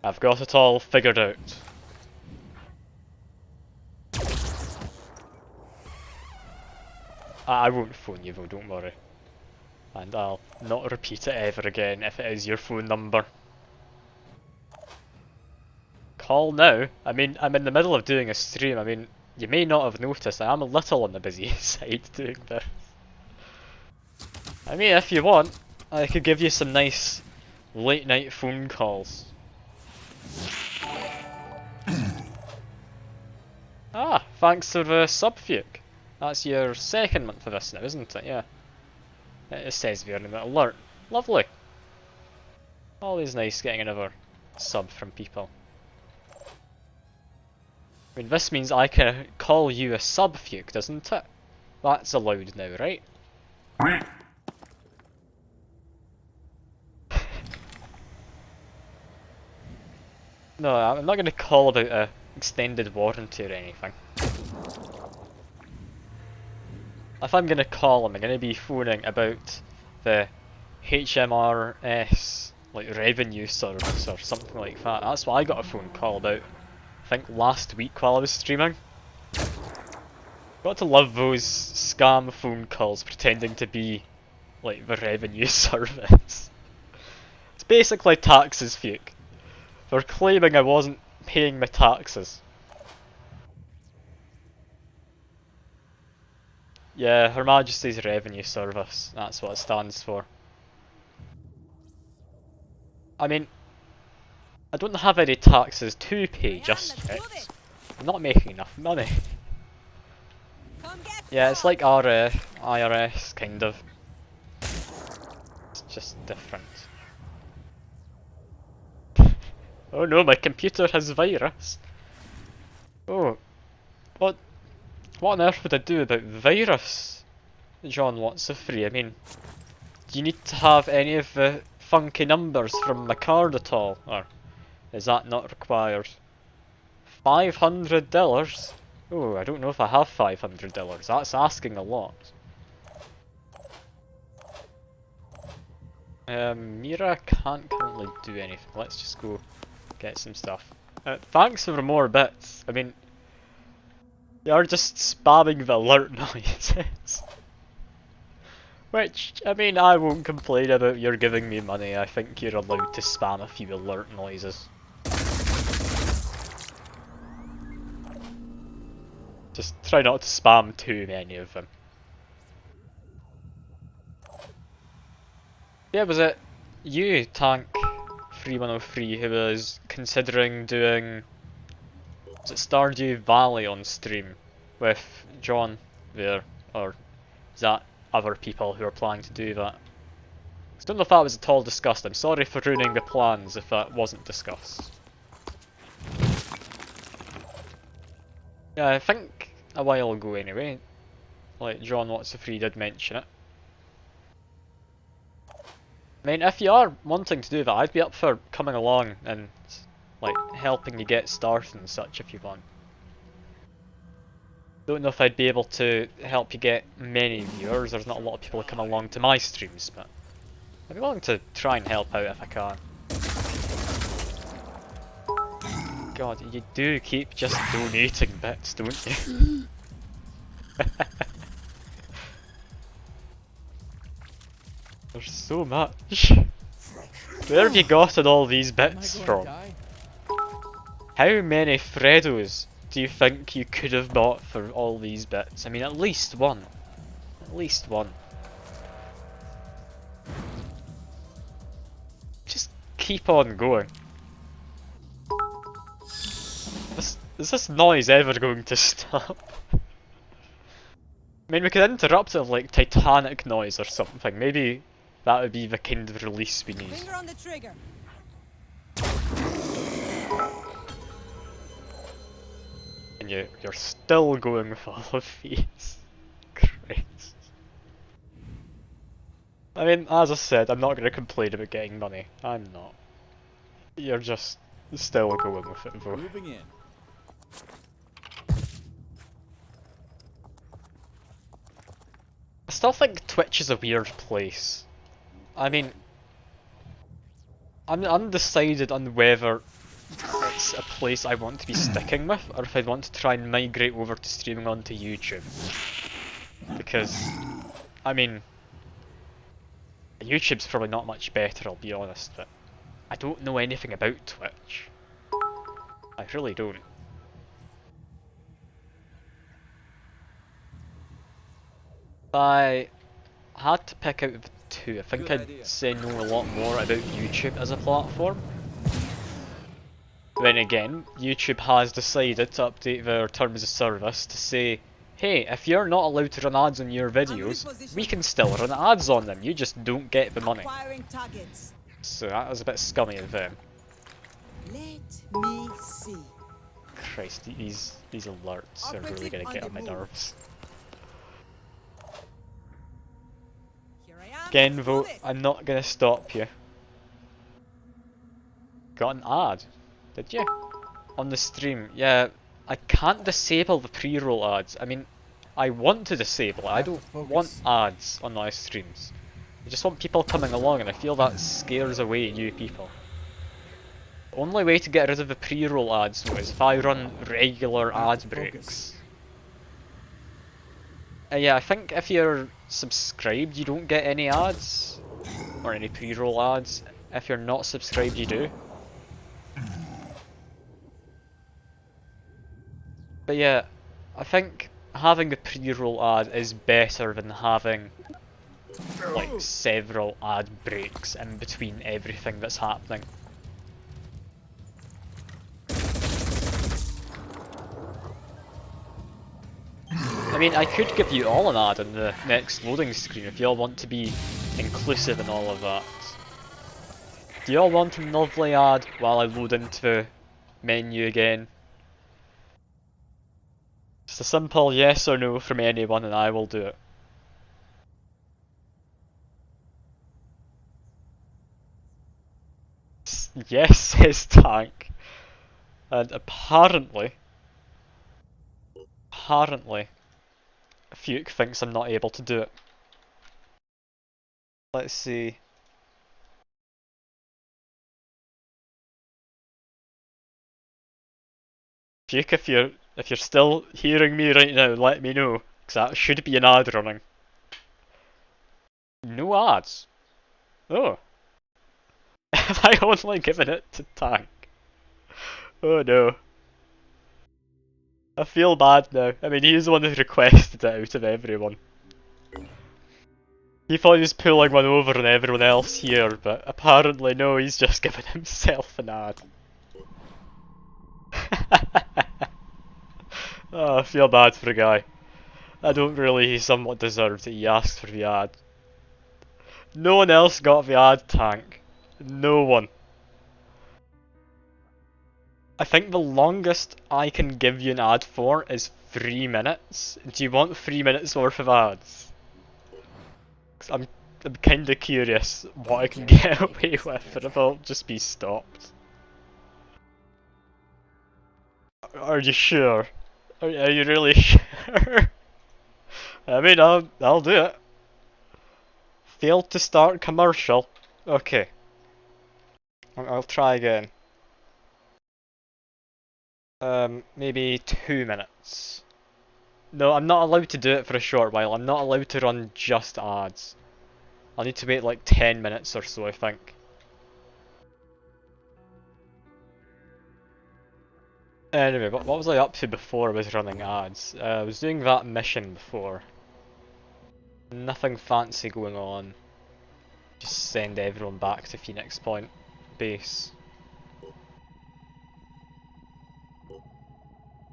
I've got it all figured out. I won't phone you though, don't worry. And I'll not repeat it ever again if it is your phone number. Call now? I mean, I'm in the middle of doing a stream. I mean, you may not have noticed, I am a little on the busy side doing this. I mean, if you want, I could give you some nice late night phone calls. Ah, thanks for the sub, Fuke. That's your second month of this now, isn't it? Yeah. It says there in the alert. Lovely. Always nice getting another sub from people. I mean, this means I can call you a sub, Fuke, doesn't it? That's allowed now, right? No, I'm not going to call about a extended warranty or anything. If I'm going to call, I'm going to be phoning about the HMRS like revenue service or something like that. That's what I got a phone call about. I think last week while I was streaming. Got to love those scam phone calls pretending to be like the revenue service. It's basically taxes, Fuke. They're claiming I wasn't paying my taxes. Yeah, Her Majesty's Revenue Service, that's what it stands for. I mean, I don't have any taxes to pay just yet. I'm not making enough money. Yeah, it's like our IRS, kind of. It's just different. Oh no, my computer has virus. Oh, what on earth would I do about virus, John Watsofree? I mean, do you need to have any of the funky numbers from my card at all, or is that not required? $500? Oh, I don't know if I have $500. That's asking a lot. Mira can't currently do anything. Let's just go get some stuff. Thanks for more bits. I mean, you're just spamming the alert noises. Which, I mean, I won't complain about. You're giving me money. I think you're allowed to spam a few alert noises. Just try not to spam too many of them. Yeah, was it you, Tank 3103, who was considering doing, was it Stardew Valley on stream with John there, or is that other people who are planning to do that? I don't know if that was at all discussed. I'm sorry for ruining the plans if that wasn't discussed. Yeah, I think a while ago anyway, like John Watsofree did mention it. I mean, if you are wanting to do that, I'd be up for coming along and like helping you get started and such if you want. Don't know if I'd be able to help you get many viewers. There's not a lot of people who come along to my streams, but I'd be willing to try and help out if I can. God, you do keep just donating bits, don't you? There's so much. Where have you gotten all these bits from? How many Freddos do you think you could have bought for all these bits? I mean, at least one. At least one. Just keep on going. Is this noise ever going to stop? I mean, we could interrupt it with like Titanic noise or something. Maybe that would be the kind of release we need. Finger on the trigger. Can you? You're still going with all of these. Christ. I mean, as I said, I'm not going to complain about getting money. I'm not. You're just still going with it though. Moving in. I still think Twitch is a weird place. I mean, I'm undecided on whether it's a place I want to be sticking with, or if I'd want to try and migrate over to streaming onto YouTube. Because, I mean, YouTube's probably not much better, I'll be honest, but I don't know anything about Twitch. I really don't. If I had to pick out the two, I think Good I'd idea. say know a lot more about YouTube as a platform. Then again, YouTube has decided to update their terms of service to say, hey, if you're not allowed to run ads on your videos, we can still run ads on them, you just don't get the money. Acquiring targets. So that was a bit scummy of them. Let me see. Christ, these alerts are really gonna get on my nerves. Here I am. Again Let's do though, this. I'm not gonna stop you. Got an ad, did you? On the stream, yeah, I can't disable the pre-roll ads. I mean, I want to disable it, I don't want ads on my streams. I just want people coming along, and I feel that scares away new people. The only way to get rid of the pre-roll ads though is if I run regular ad breaks. Yeah, I think if you're subscribed you don't get any ads, or any pre-roll ads. If you're not subscribed you do. But yeah, I think having the pre-roll ad is better than having like several ad breaks in between everything that's happening. I mean, I could give you all an ad on the next loading screen if you all want to be inclusive in all of that. Do you all want a lovely ad while I load into the menu again? Just a simple yes or no from anyone and I will do it. Yes, says Tank. And apparently, Fuke thinks I'm not able to do it. Let's see. Fuke, if you're still hearing me right now, let me know, because that should be an ad running. No ads. Oh. Have I only given it to Tank? Oh no. I feel bad now. I mean, he's the one who requested it out of everyone. He thought he was pulling one over on everyone else here, but apparently no, he's just given himself an ad. Oh, I feel bad for the guy. I don't really, he somewhat deserved it, he asked for the ad. No one else got the ad, Tank. No one. I think the longest I can give you an ad for is 3 minutes. Do you want 3 minutes worth of ads? 'Cause I'm kinda curious what I can get away with, and if I'll just be stopped. Are you sure? Are you really sure? I mean, I'll do it. Failed to start commercial. Okay. I'll try again. Maybe 2 minutes. No, I'm not allowed to do it for a short while. I'm not allowed to run just ads. I'll need to wait like 10 minutes or so, I think. Anyway, what was I up to before I was running ads? I was doing that mission before. Nothing fancy going on. Just send everyone back to Phoenix Point base.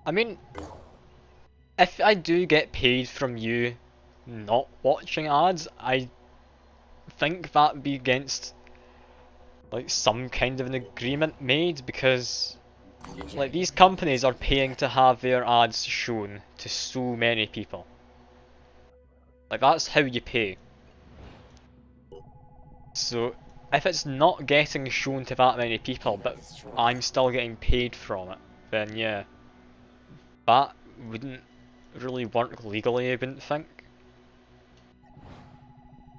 I mean, if I do get paid from you not watching ads, I think that'd be against like some kind of an agreement made, because Like, these companies are paying to have their ads shown to so many people. Like, that's how you pay. So, if it's not getting shown to that many people, but I'm still getting paid from it, then yeah. That wouldn't really work legally, I wouldn't think.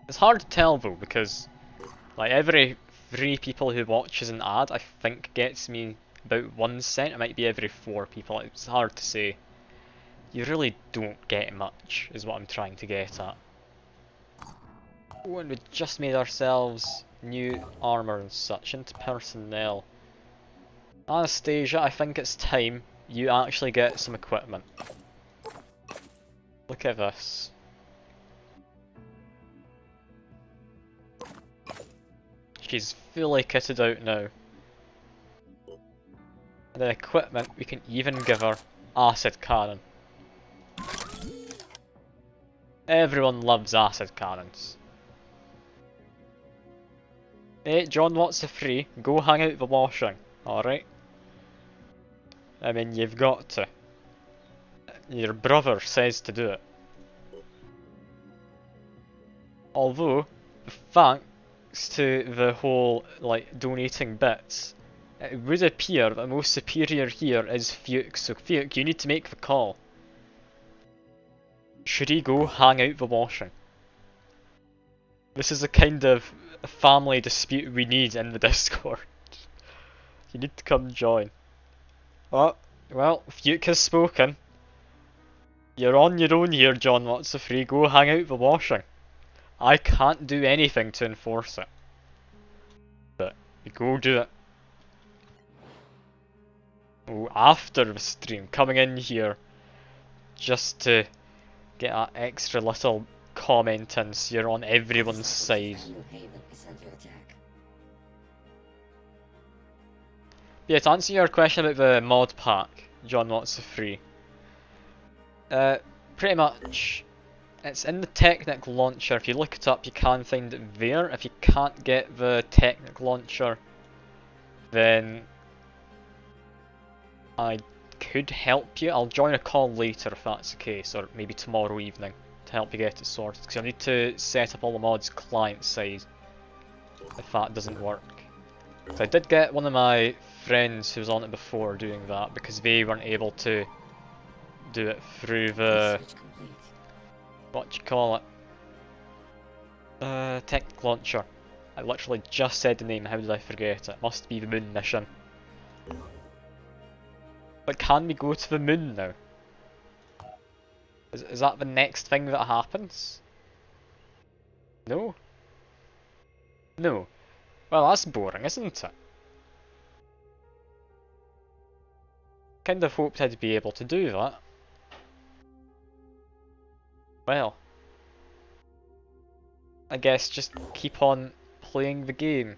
It's hard to tell though, because like every 3 people who watches an ad, I think gets me about 1 cent. It might be every 4 people, it's hard to say. You really don't get much, is what I'm trying to get at. Oh, and we just made ourselves new armour and such into personnel. Anastasia, I think it's time you actually get some equipment. Look at this. She's fully kitted out now. And then equipment, we can even give her acid cannon. Everyone loves acid cannons. Hey, John Watts is free. Go hang out the washing, alright? I mean, you've got to. Your brother says to do it. Although, thanks to the whole, like, donating bits, it would appear that most superior here is Fuke, so Fuke, you need to make the call. Should he go hang out the washing? This is a kind of family dispute we need in the Discord. You need to come join. Oh, well, Fuke has spoken. You're on your own here, John Watts of Free. Go hang out the washing. I can't do anything to enforce it. But, go do it. Oh, after the stream, coming in here just to get that extra little comment in so you're on everyone's side. New Haven is under attack. Yeah, to answer your question about the mod pack, John Watts of Free. Pretty much, it's in the Technic launcher. If you look it up, you can find it there. If you can't get the Technic launcher, then I could help you. I'll join a call later if that's the case, or maybe tomorrow evening to help you get it sorted. Because I need to set up all the mods client side if that doesn't work. So I did get one of my friends who was on it before doing that because they weren't able to do it through the Research complete. what you call it? Technic launcher. I literally just said the name, how did I forget it? Must be the moon mission. But can we go to the moon now? Is that the next thing that happens? No? No. Well, that's boring, isn't it? Kind of hoped I'd be able to do that. Well, I guess just keep on playing the game.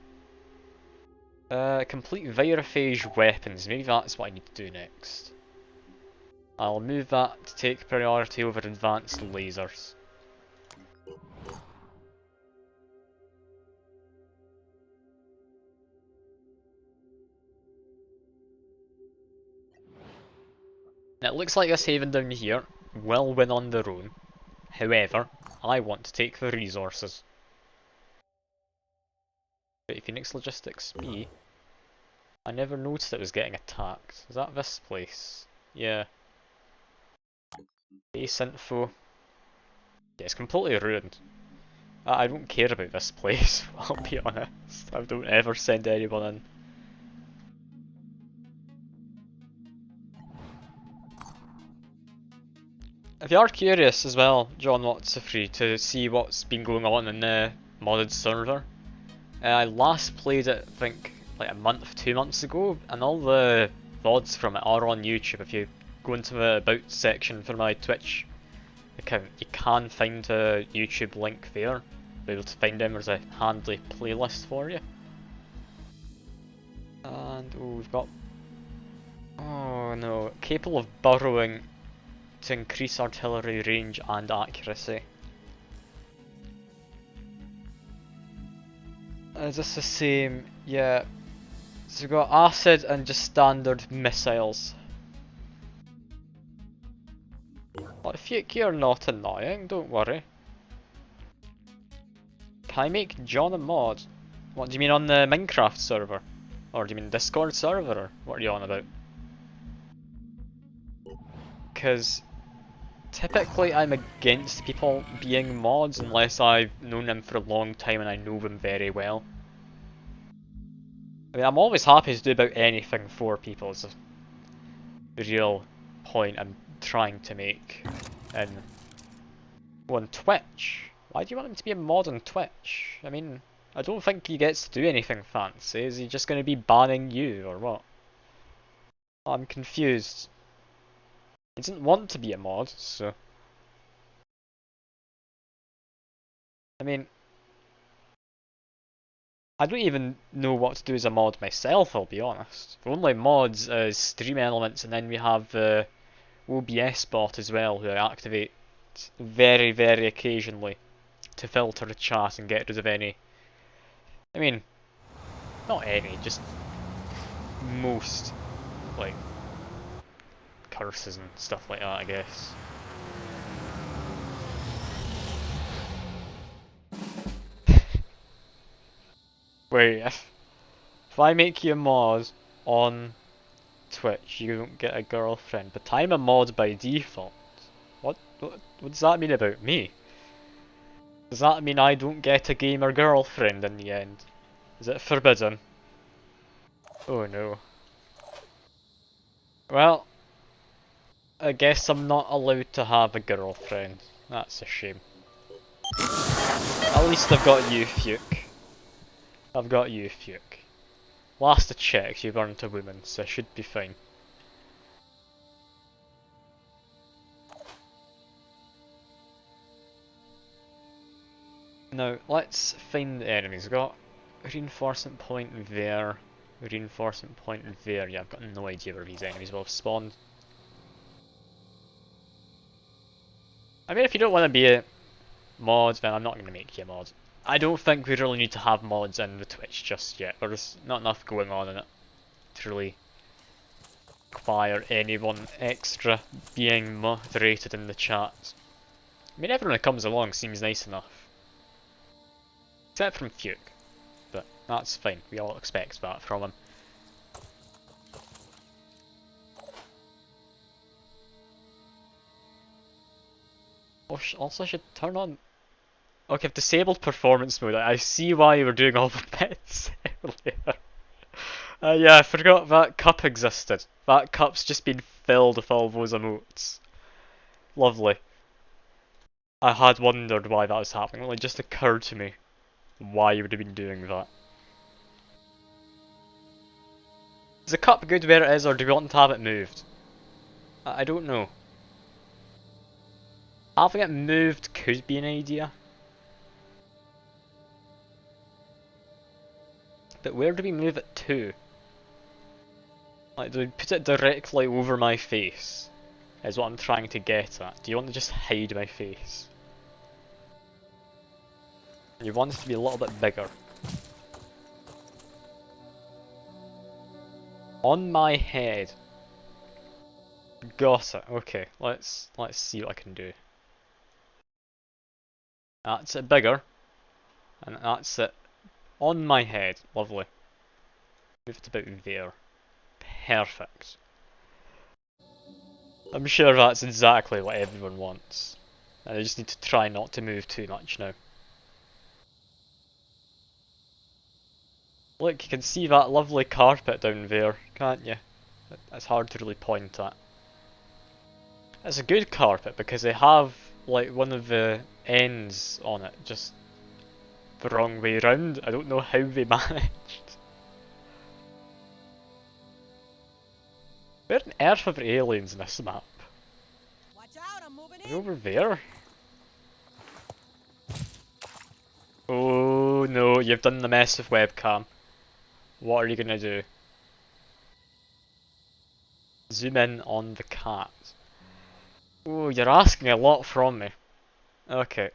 Complete Virophage weapons, maybe that's what I need to do next. I'll move that to take priority over advanced lasers. Now it looks like this haven down here will win on their own. However, I want to take the resources. Wait, Phoenix Logistics B? I never noticed it was getting attacked. Is that this place? Yeah. Base info. Yeah, it's completely ruined. I don't care about this place, I'll be honest. I don't ever send anyone in. If you are curious as well, John Watts is free to see what's been going on in the modded server. I last played it, I think, like a month, 2 months ago, and all the VODs from it are on YouTube. If you go into the About section for my Twitch account, you can find a YouTube link there. Be able to find them, there's a handy playlist for you. And, oh, we've got... Oh no, capable of burrowing to increase artillery range and accuracy. Is this the same? Yeah. So we've got acid and just standard missiles. Well, Fuke, you're not annoying, don't worry. Can I make John a mod? What do you mean, on the Minecraft server? Or do you mean Discord server, or what are you on about? Because typically I'm against people being mods unless I've known them for a long time and I know them very well. I mean, I'm always happy to do about anything for people, is the real point I'm trying to make. And on Twitch, why do you want him to be a mod on Twitch? I mean, I don't think he gets to do anything fancy. Is he just going to be banning you, or what? I'm confused. He doesn't want to be a mod, so... I mean... I don't even know what to do as a mod myself, I'll be honest. The only mods is Stream Elements, and then we have the OBS bot as well, who I activate very, very occasionally to filter the chat and get rid of any... I mean, not any, just most, like, curses and stuff like that, I guess. Wait, if I make you a mod on Twitch, you don't get a girlfriend, but I'm a mod by default. What does that mean about me? Does that mean I don't get a gamer girlfriend in the end? Is it forbidden? Oh no. Well, I guess I'm not allowed to have a girlfriend. That's a shame. At least I've got you, Fuke. I've got you, Fuke. Last I checked, you weren't a woman, so I should be fine. Now, let's find the enemies. We've got a reinforcement point there, a reinforcement point there. Yeah, I've got no idea where these enemies will have spawned. I mean, if you don't want to be a mod, then I'm not going to make you a mod. I don't think we really need to have mods in the Twitch just yet. There's not enough going on in it to really require anyone extra being moderated in the chat. I mean, everyone that comes along seems nice enough. Except from Fuke. But that's fine, we all expect that from him. Also, I should turn on... Okay, I've disabled performance mode. I see why you were doing all the bits earlier. Yeah, I forgot that cup existed. That cup's just been filled with all those emotes. Lovely. I had wondered why that was happening. It just occurred to me why you would have been doing that. Is the cup good where it is, or do we want to have it moved? I don't know. Having it moved could be an idea. But where do we move it to? Like, do we put it directly over my face? Is what I'm trying to get at. Do you want to just hide my face? You want it to be a little bit bigger. On my head. Got it. Okay, let's see what I can do. That's it bigger. And that's it on my head. Lovely. Move it about there. Perfect. I'm sure that's exactly what everyone wants. And I just need to try not to move too much now. Look, you can see that lovely carpet down there, can't you? It's hard to really point at. It's a good carpet because they have like one of the ends on it just the wrong way round. I don't know how they managed. Where on earth are the aliens in this map? Watch out, I'm moving Are they in. over there? Oh no, you've done the mess with webcam. What are you gonna do? Zoom in on the cat. Oh, you're asking a lot from me. Okay.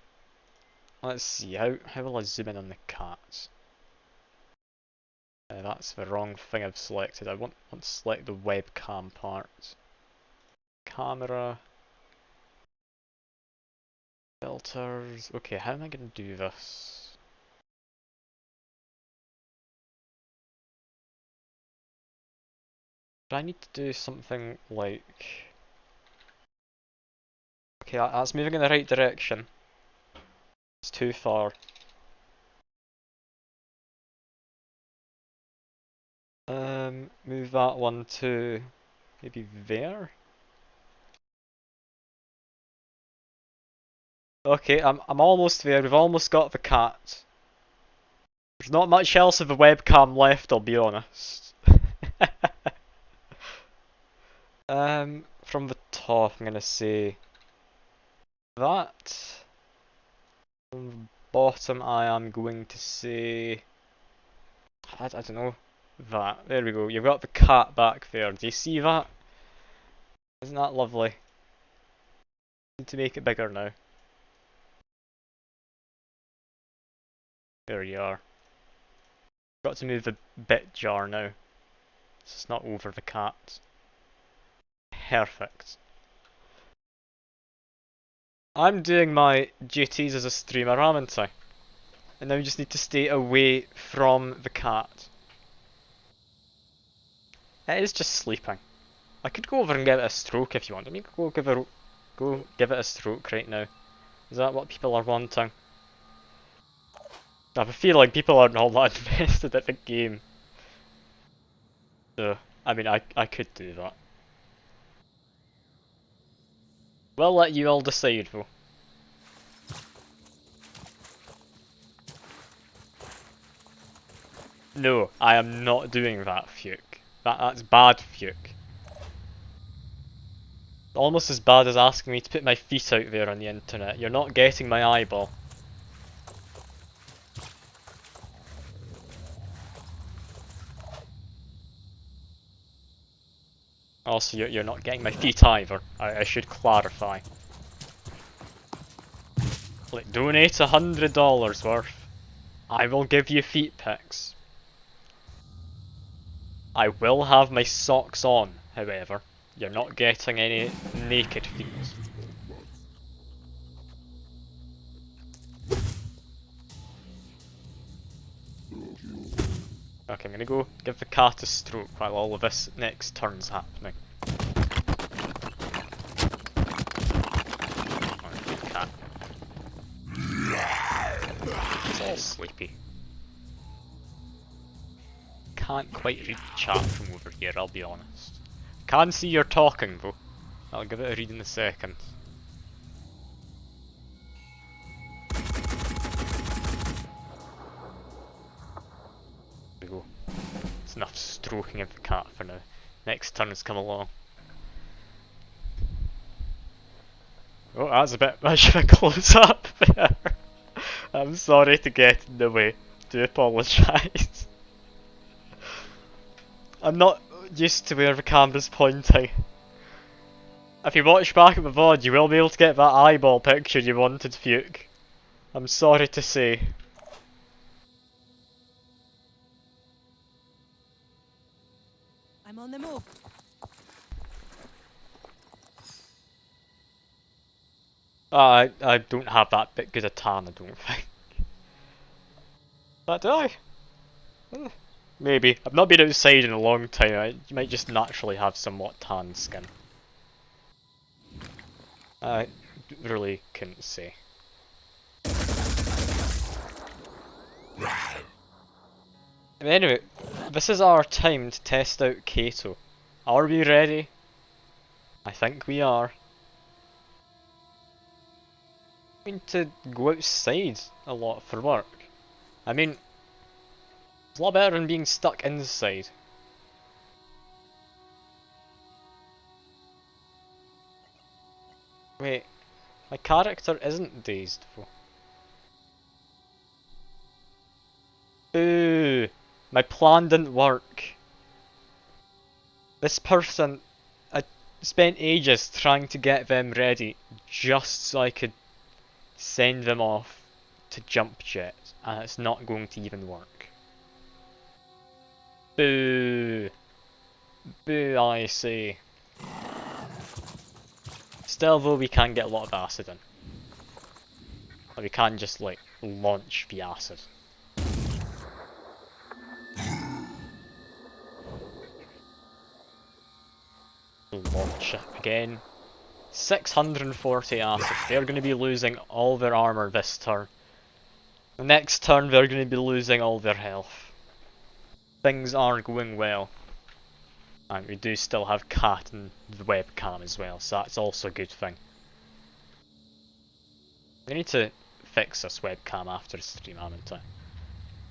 Let's see, how will I zoom in on the cat? That's the wrong thing I've selected. I want to select the webcam part. Camera. Filters. Okay, how am I going to do this? Do I need to do something like... Okay, that's moving in the right direction. It's too far. Move that one to maybe there? Okay, I'm almost there. We've almost got the cat. There's not much else of the webcam left, I'll be honest. From the top, I'm gonna say that. From the bottom, I am going to say I don't know that. There we go. You've got the cat back there. Do you see that? Isn't that lovely? Need to make it bigger now. There you are. Got to move the bit jar now, so it's not over the cat. Perfect. I'm doing my duties as a streamer, haven't I? And now we just need to stay away from the cat. It is just sleeping. I could go over and give it a stroke if you want. I mean, go give it a stroke right now. Is that what people are wanting? I feel like people aren't all that invested at the game. So, I mean, I could do that. We'll let you all decide though. No, I am not doing that, Fuke. That's bad, Fuke. Almost as bad as asking me to put my feet out there on the internet. You're not getting my eyeball. Also, you're not getting my feet either. I should clarify. Like, donate $100 worth. I will give you feet pics. I will have my socks on, however. You're not getting any naked feet. Okay, I'm gonna go give the cat a stroke while all of this next turn's happening. Oh, good cat. It's all sleepy. Can't quite read the chat from over here, I'll be honest. Can see you're talking though. I'll give it a read in a second. There we go. It's enough stroking of the cat for now. Next turn has come along. Oh, that's a bit much of a close up there. I'm sorry to get in the way. Do apologise. I'm not used to where the camera's pointing. If you watch back at the VOD, you will be able to get that eyeball picture you wanted, Fuke. I'm sorry to say. I'm on the move. I don't have that bit good a tan, I don't think. But do I? Maybe. I've not been outside in a long time. I might just naturally have somewhat tan skin. I really couldn't say. Anyway, this is our time to test out Kato. Are we ready? I think we are. I mean, to go outside a lot for work. I mean, it's a lot better than being stuck inside. Wait, my character isn't dazed though. Ooh, my plan didn't work. This person, I spent ages trying to get them ready just so I could send them off to jump jet, and it's not going to even work. Boo! Boo, I say. Still though, we can get a lot of acid in. Like, we can just like launch the acid. Launch it again. 640 acid. They're going to be losing all their armor this turn. The next turn they're going to be losing all their health. Things are going well. And we do still have Cat and the webcam as well, so that's also a good thing. We need to fix this webcam after the stream, haven't I?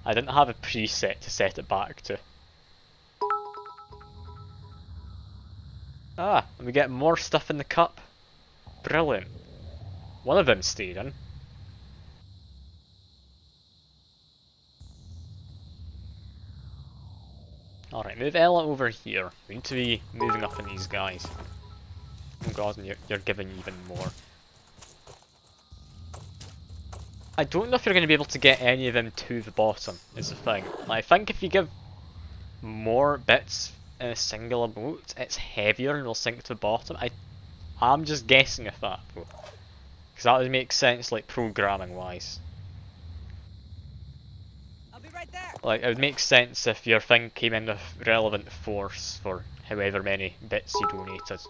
I didn't have a preset to set it back to. Ah, and we get more stuff in the cup. Brilliant. One of them stayed in. Alright, move Ella over here. We need to be moving up on these guys. Oh god, and you're giving even more. I don't know if you're going to be able to get any of them to the bottom, is the thing. I think if you give more bits in a single emote, it's heavier and will sink to the bottom. I'm just guessing at that though. Because that would make sense, like, programming wise. I'll be right there. Like, it would make sense if your thing came in with relevant force for however many bits you donated.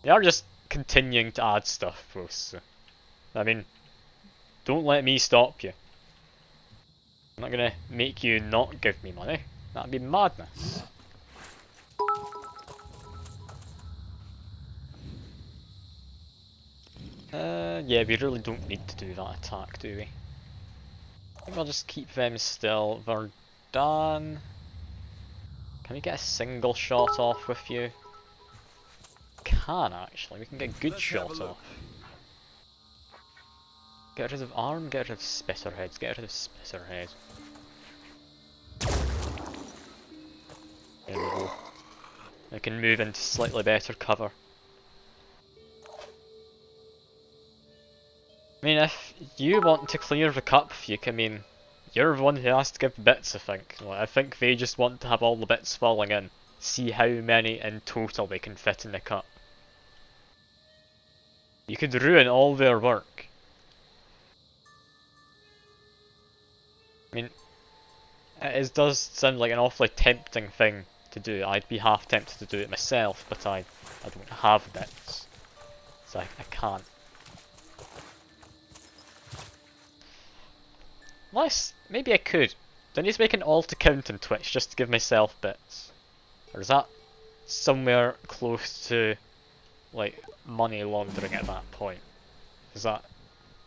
They are just continuing to add stuff though, so. I mean, don't let me stop you. I'm not gonna make you not give me money. That'd be madness. Yeah, we really don't need to do that attack, do we? I think I'll just keep them still. Verdun. Can we get a single shot off with you? Can actually, we can get a good shot off. Get rid of arm, get rid of spitterheads, get rid of spitterhead. There we go. I can move into slightly better cover. I mean, if you want to clear the cup, you can, I mean, you're the one who has to give bits, I think. Like, I think they just want to have all the bits falling in. See how many in total they can fit in the cup. You could ruin all their work. I mean, does sound like an awfully tempting thing to do. I'd be half tempted to do it myself, but I don't have bits, so I can't. Unless, maybe I could. Do I need to make an alt account on Twitch just to give myself bits? Or is that somewhere close to, like, money laundering at that point? Is that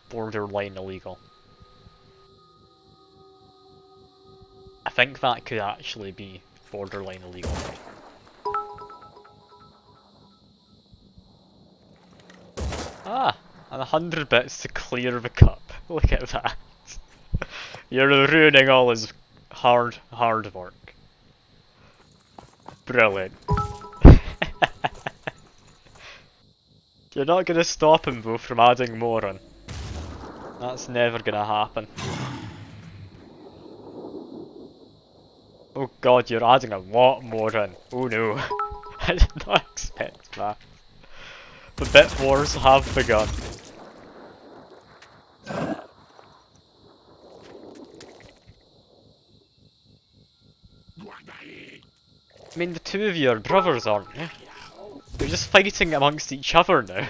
borderline illegal? I think that could actually be borderline illegal. Ah, and 100 bits to clear the cup. Look at that. You're ruining all his hard work. Brilliant. You're not gonna stop him though from adding more on. That's never gonna happen. Oh god, you're adding a lot more in. Oh no. I did not expect that. The bit wars have begun. I mean, the two of you are brothers, aren't you? You're just fighting amongst each other now.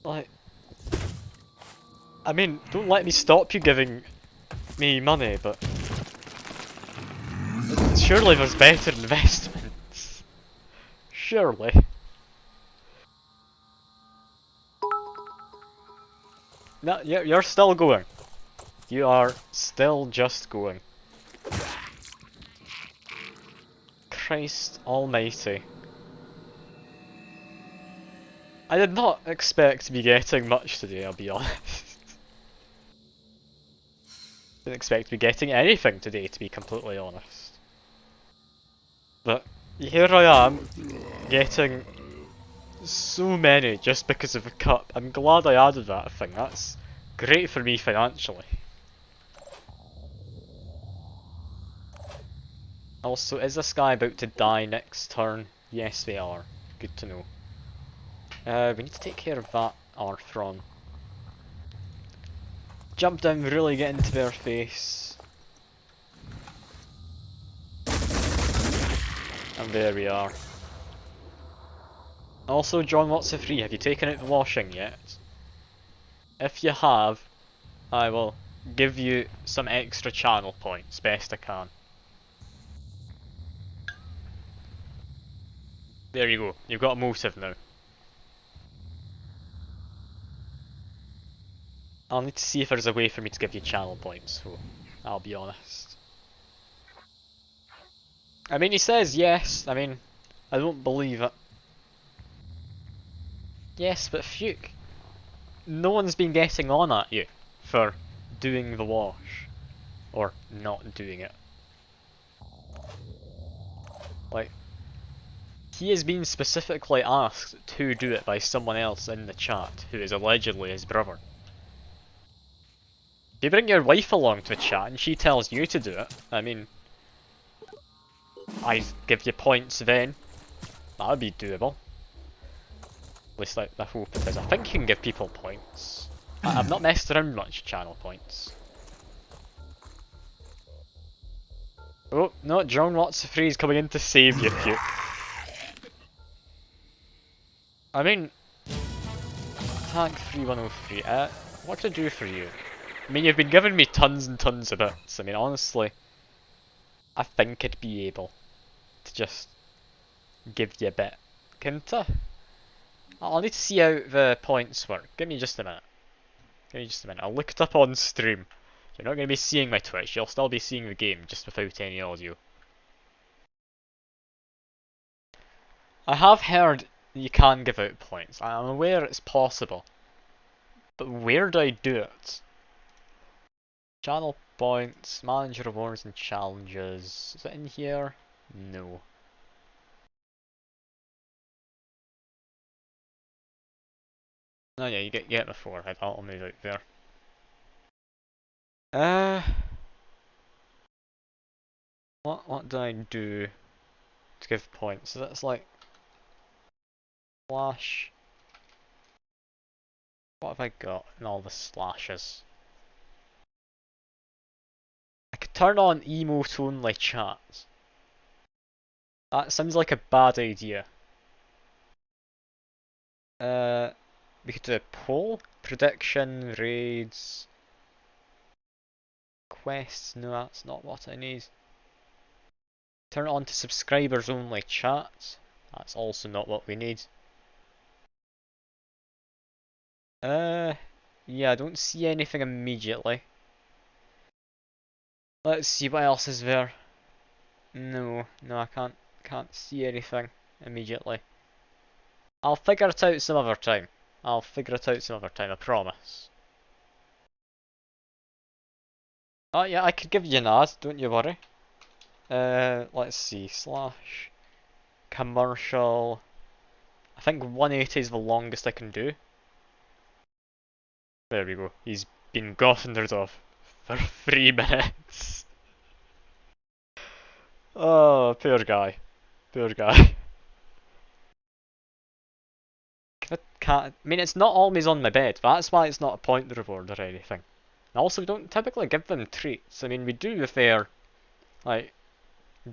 Like, I mean, don't let me stop you giving me money, but surely there's better investments. Surely. No, you're still going. You are still just going. Christ almighty. I did not expect to be getting much today, I'll be honest. Didn't expect to be getting anything today, to be completely honest. But here I am, getting so many just because of a cup. I'm glad I added that thing, that's great for me financially. Also, is this guy about to die next turn? Yes, they are. Good to know. We need to take care of that Arthron. Jump down, really get into their face. And there we are. Also, John, what's the free? Have you taken out the washing yet? If you have, I will give you some extra channel points, best I can. There you go, you've got a motive now. I'll need to see if there's a way for me to give you channel points, so I'll be honest. I mean, he says yes, I mean, I don't believe it. Yes, but Fuke, no one's been getting on at you for doing the wash, or not doing it. Like, he has been specifically asked to do it by someone else in the chat, who is allegedly his brother. If you bring your wife along to the chat and she tells you to do it, I mean, I give you points then. That would be doable. At least I hope it is. I think you can give people points. I've not messed around much with channel points. Oh, no, John Watts the Free is coming in to save you, Puke. I mean, Tag 3103, what can I do for you? I mean, you've been giving me tons and tons of bits. I mean, honestly, I think I'd be able to just give you a bit, can't I? I'll need to see how the points work. Give me just a minute. Give me just a minute. I'll look it up on stream. You're not going to be seeing my Twitch, you'll still be seeing the game, just without any audio. I have heard you can give out points. I'm aware it's possible. But where do I do it? Channel points, manage rewards and challenges. Is it in here? No. Oh yeah, you get my forehead. I'll move out there. What do I do to give points? So that's like slash. What have I got in all the slashes? I could turn on emote only chat. That sounds like a bad idea. We could do a poll, prediction, raids, quests. No, that's not what I need. Turn it on to subscribers only chat. That's also not what we need. Yeah, I don't see anything immediately. Let's see what else is there. No, I can't see anything immediately. I'll figure it out some other time. I promise. Oh yeah, I could give you an ad, don't you worry. Let's see, slash commercial. I think 180 is the longest I can do. There we go. He's been gotten rid of for 3 minutes. Oh, poor guy. Poor guy. I mean, it's not always on my bed. That's why it's not a point reward or anything. And also, we don't typically give them treats. I mean, we do if they're, like,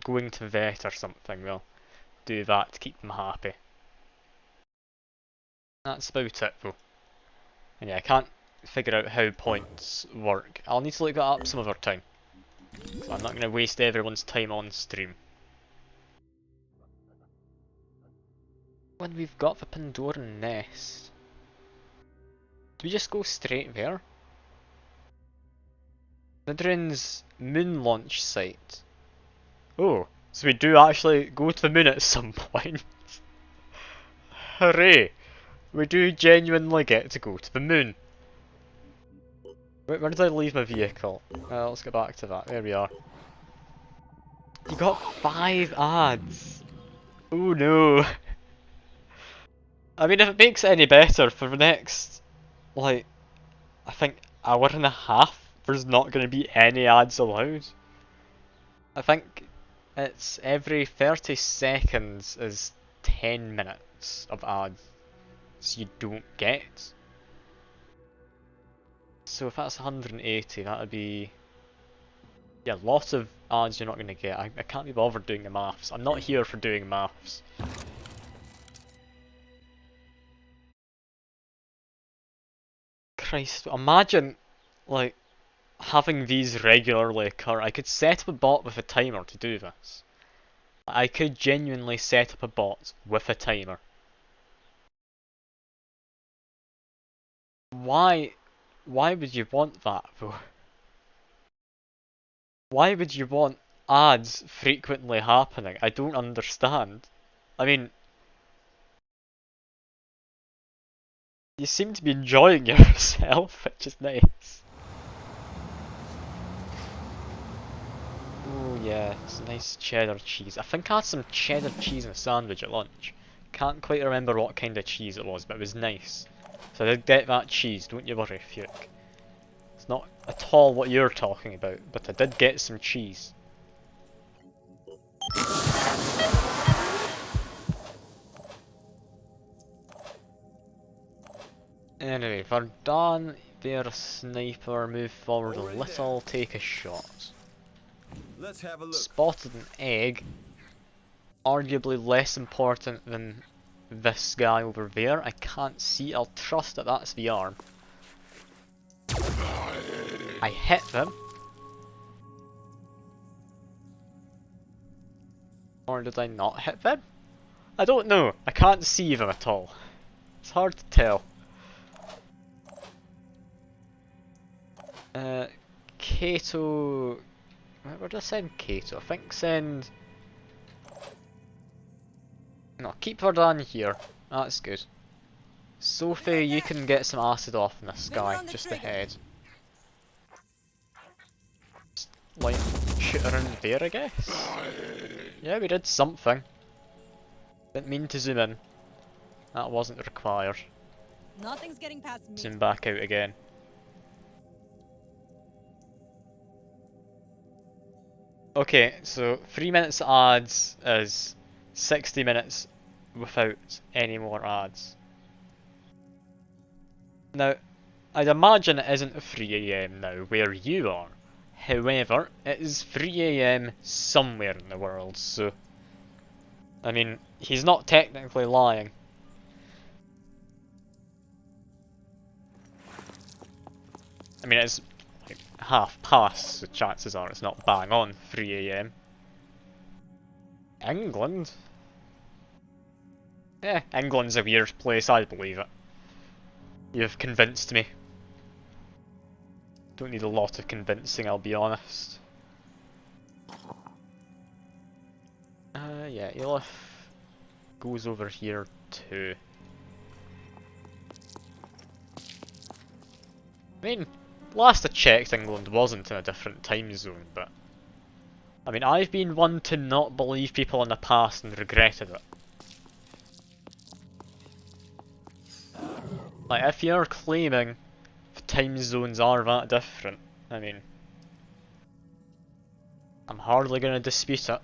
going to vet or something. We'll do that to keep them happy. That's about it, though. And yeah, I can't figure out how points work. I'll need to look that up some other time. So I'm not going to waste everyone's time on stream. When we've got the Pandoran Nest, do we just go straight there? Midrin's moon launch site. Oh, so we do actually go to the moon at some point. Hooray! We do genuinely get to go to the moon. Where did I leave my vehicle? Let's get back to that. There we are. You got 5 ads! Oh no! I mean, if it makes it any better, for the next, like, I think hour and a half, there's not going to be any ads allowed. I think it's every 30 seconds is 10 minutes of ads you don't get. So if that's 180, that would be... yeah, lots of ads you're not going to get. I can't be bothered doing the maths. I'm not here for doing maths. Christ, imagine, like, having these regularly occur. I could set up a bot with a timer to do this. I could genuinely set up a bot with a timer. Why would you want that though? Why would you want ads frequently happening? I don't understand. I mean, you seem to be enjoying yourself, which is nice. Oh yeah, it's nice cheddar cheese. I think I had some cheddar cheese in a sandwich at lunch. Can't quite remember what kind of cheese it was, but it was nice. So I did get that cheese, don't you worry, Fuke. It's not at all what you're talking about, but I did get some cheese. Anyway, we're done. They're a sniper. Move forward a little. Take a shot. Let's have a look. Spotted an egg. Arguably less important than this guy over there. I can't see. I'll trust that that's the arm. I hit them. Or did I not hit them? I don't know. I can't see them at all. It's hard to tell. Kato... where did I send Kato? I think send... no, keep her down here. That's good. Sophie, you can get some acid off in this guy, just ahead. Just, like, shoot her in there, I guess? Yeah, we did something. Didn't mean to zoom in. That wasn't required. Nothing's getting past me. Zoom back out again. Okay, so 3 minutes ads is 60 minutes without any more ads. Now, I'd imagine it isn't 3 AM now where you are. However, it is 3 AM somewhere in the world, so... I mean, he's not technically lying. I mean, it's like half past, so chances are it's not bang on 3 AM. England? Eh, England's a weird place, I believe it. You've convinced me. Don't need a lot of convincing, I'll be honest. Yeah, Elif goes over here too. I mean, last I checked, England wasn't in a different time zone, but... I mean, I've been one to not believe people in the past and regretted it. Like, if you're claiming the time zones are that different, I mean... I'm hardly gonna dispute it.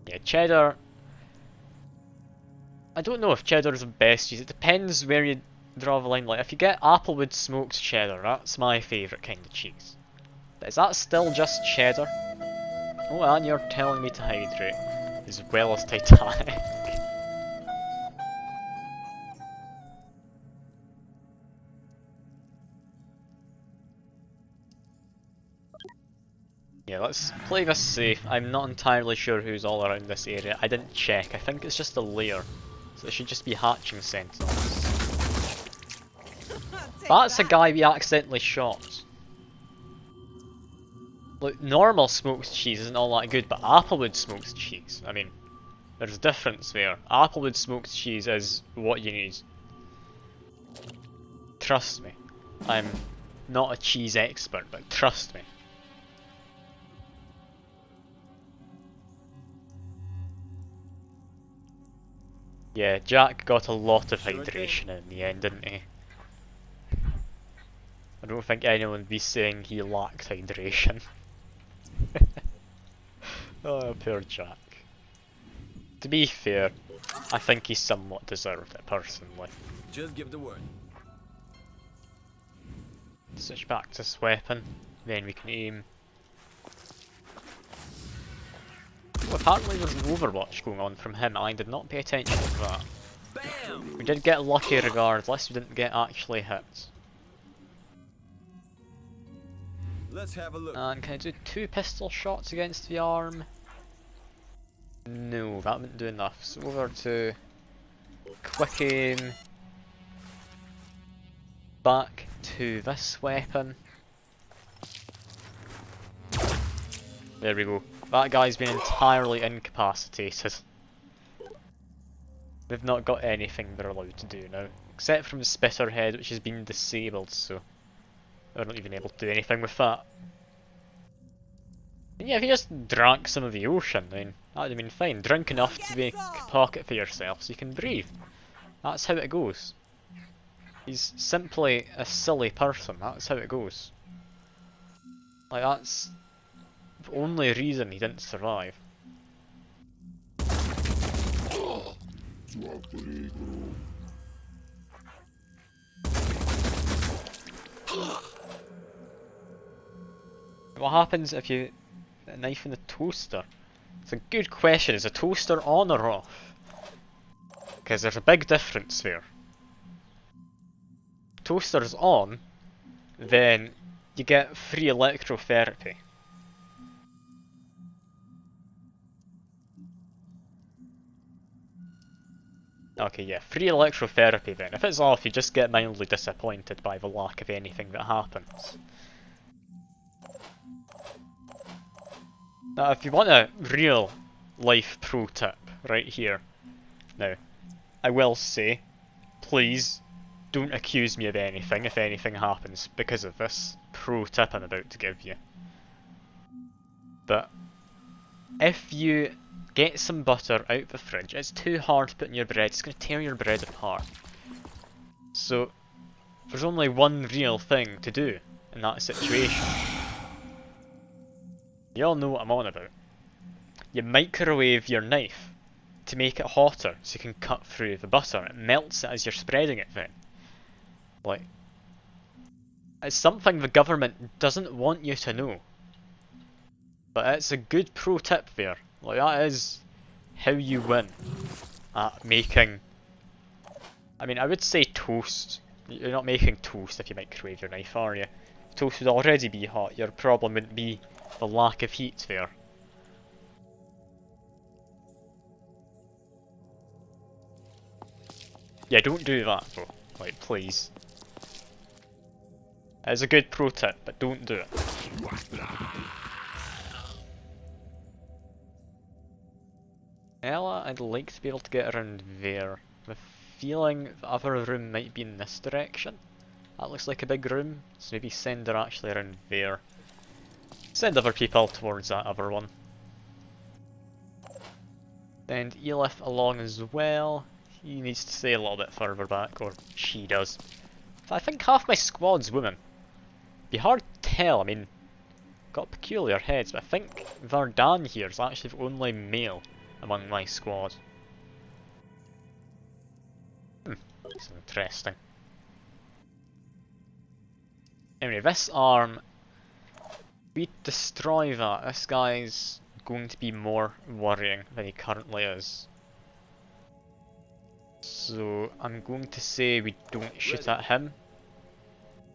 Yeah, cheddar... I don't know if cheddar is the best cheese, it depends where you draw the line. Like, if you get Applewood smoked cheddar, that's my favourite kind of cheese. But is that still just cheddar? Oh, and you're telling me to hydrate, as well as Titanic. Yeah, let's play this safe. I'm not entirely sure who's all around this area. I didn't check. I think it's just a lair. So it should just be hatching sentinels. That's a guy we accidentally shot. Look, normal smoked cheese isn't all that good, but Applewood smoked cheese, I mean, there's a difference there. Applewood smoked cheese is what you need. Trust me. I'm not a cheese expert, but trust me. Yeah, Jack got a lot of hydration in the end, didn't he? I don't think anyone would be saying he lacked hydration. Oh, poor Jack. To be fair, I think he somewhat deserved it personally. Just give the word. Switch back to this weapon, then we can aim. Oh, apparently there's an Overwatch going on from him, I did not pay attention to that. Bam! We did get lucky regardless, we didn't get actually hit. Let's have a look. And can I do 2 pistol shots against the arm? No, that wouldn't do enough. So over to quick aim. Back to this weapon. There we go. That guy's been entirely incapacitated. They've not got anything they're allowed to do now. Except from the Spitterhead, which has been disabled, so they're not even able to do anything with that. And yeah, if you just drank some of the ocean, then that would have been fine. Drink enough to make a pocket for yourself so you can breathe. That's how it goes. He's simply a silly person, that's how it goes. Like, that's the only reason he didn't survive. What happens if you knife in the toaster? It's a good question. Is a toaster on or off? Because there's a big difference there. Toaster's on, then you get free electrotherapy. Okay, yeah, free electrotherapy then. If it's off, you just get mildly disappointed by the lack of anything that happens. Now, if you want a real life pro tip right here, now, I will say, please don't accuse me of anything if anything happens because of this pro tip I'm about to give you. But if you get some butter out of the fridge, it's too hard to put in your bread, it's going to tear your bread apart. So there's only one real thing to do in that situation. You all know what I'm on about. You microwave your knife to make it hotter so you can cut through the butter. It melts it as you're spreading it then. Like, it's something the government doesn't want you to know. But it's a good pro tip there. Like, that is how you win at making... I mean, I would say toast. You're not making toast if you microwave your knife, are you? Toast would already be hot. Your problem wouldn't be the lack of heat there. Yeah, don't do that though. Like, please. It's a good pro tip, but don't do it. Ella, I'd like to be able to get around there. The feeling the other room might be in this direction. That looks like a big room, so maybe send her actually around there. Send other people towards that other one. Send Elif along as well. He needs to stay a little bit further back, or she does. I think half my squad's women. Be hard to tell, I mean, got peculiar heads, but I think Vardan here is actually the only male among my squad. It's interesting. Anyway, this arm, we destroy that. This guy's going to be more worrying than he currently is. So I'm going to say we don't shoot at him.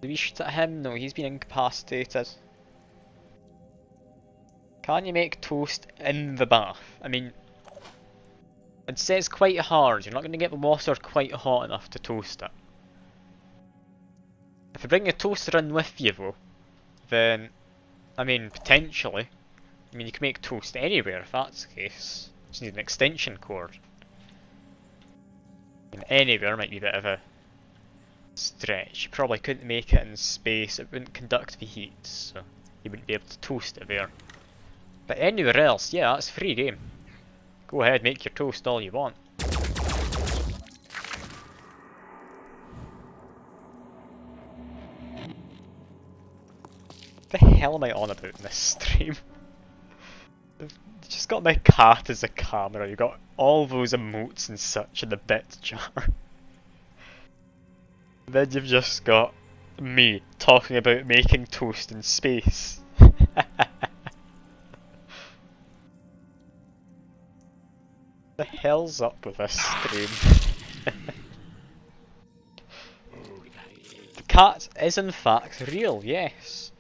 Do we shoot at him? No, he's been incapacitated. Can you make toast in the bath? I mean, I'd say it's quite hard. You're not going to get the water quite hot enough to toast it. If you bring a toaster in with you though, then, I mean, potentially. I mean, you can make toast anywhere if that's the case. Just need an extension cord. I mean, anywhere might be a bit of a stretch. You probably couldn't make it in space, it wouldn't conduct the heat, so you wouldn't be able to toast it there. But anywhere else, yeah, that's free game. Go ahead, make your toast all you want. the hell am I on about in this stream? I've just got my cat as a camera, you got all those emotes and such in the bit jar. Then you've just got me talking about making toast in space. The hell's up with this stream? The cat is in fact real, yes.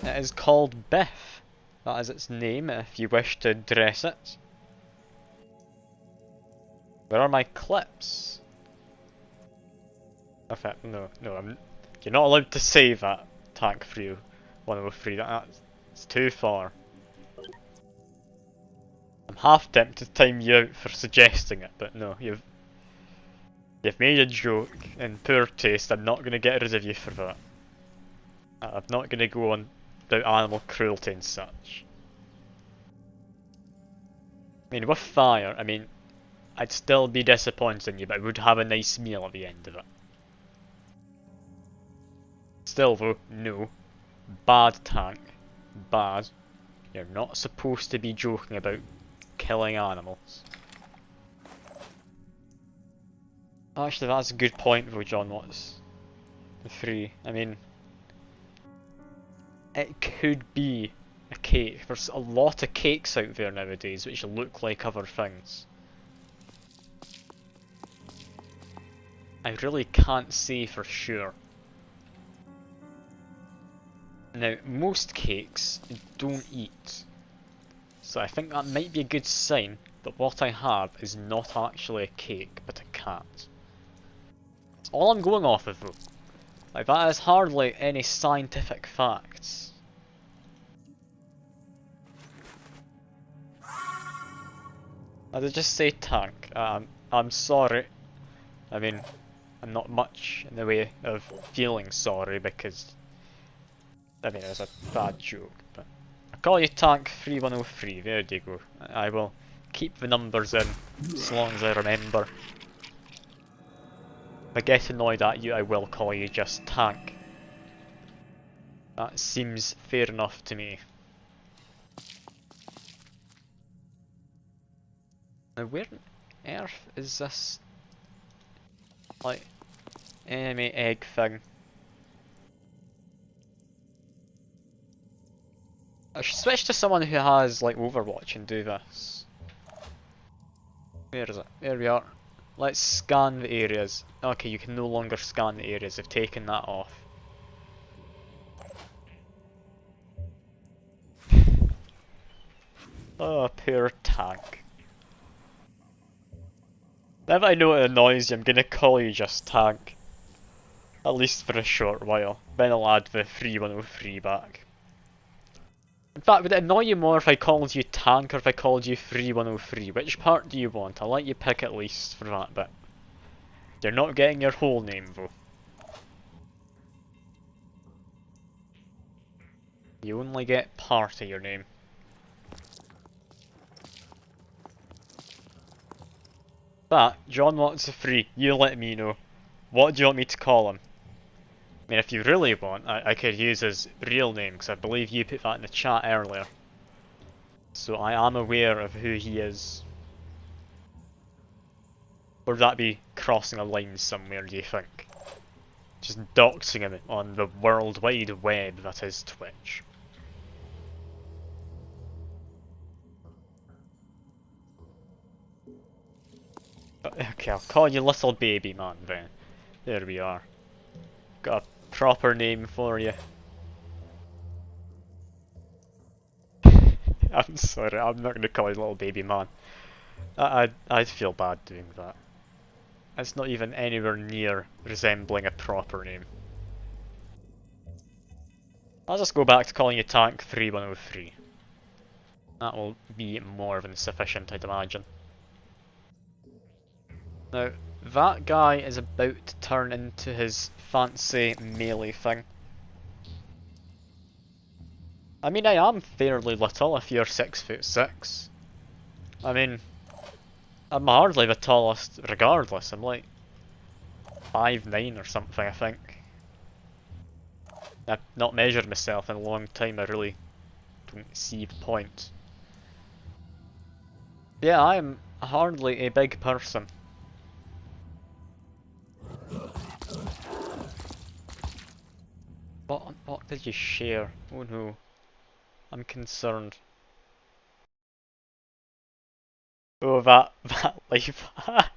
It is called Biff. That is its name if you wish to address it. Where are my clips? Okay, no, you're not allowed to say that, Tank Free 103, that's too far. I'm half tempted to time you out for suggesting it, but no, you've made a joke in poor taste. I'm not going to get rid of you for that. I'm not going to go on about animal cruelty and such. I mean, with fire, I mean, I'd still be disappointed in you, but I would have a nice meal at the end of it. Still though, no. Bad, Tank. Bad. You're not supposed to be joking about killing animals. Actually, that's a good point though, John Watts. The 3. I mean, it could be a cake. There's a lot of cakes out there nowadays which look like other things. I really can't say for sure. Now, most cakes don't eat, so I think that might be a good sign that what I have is not actually a cake, but a cat. That's all I'm going off of though. Like, that is hardly any scientific facts. I did just say Tank. I'm sorry. I mean, I'm not much in the way of feeling sorry because, I mean, it was a bad joke, but I call you Tank 3103, there you go. I will keep the numbers in as long as I remember. If I get annoyed at you, I will call you just Tank. That seems fair enough to me. Now where on earth is this, like, enemy egg thing? I should switch to someone who has, like, Overwatch and do this. Where is it? There we are. Let's scan the areas. Okay, you can no longer scan the areas, they've taken that off. Oh, poor Tank. Now that I know it annoys you, I'm gonna call you just Tank. At least for a short while. Then I'll add the 3103 back. In fact, would it annoy you more if I called you Tank or if I called you 3103? Which part do you want? I'll let you pick at least for that bit. You're not getting your whole name though. You only get part of your name. But, John Watts the 3, you let me know. What do you want me to call him? I mean, if you really want, I could use his real name, because I believe you put that in the chat earlier. So I am aware of who he is. Or would that be crossing a line somewhere, do you think? Just doxing him on the World Wide Web that is Twitch. Okay, I'll call you Little Baby Man then. There we are. Got a proper name for you. I'm sorry, I'm not going to call you Little Baby Man. I'd feel bad doing that. It's not even anywhere near resembling a proper name. I'll just go back to calling you Tank 3103. That will be more than sufficient, I'd imagine. Now, that guy is about to turn into his fancy melee thing. I mean, I am fairly little if you're 6'6". I mean, I'm hardly the tallest regardless, I'm like 5'9" or something, I think. I've not measured myself in a long time, I really don't see the point. Yeah, I'm hardly a big person. What did you share? Oh no, I'm concerned. Oh, that life hack.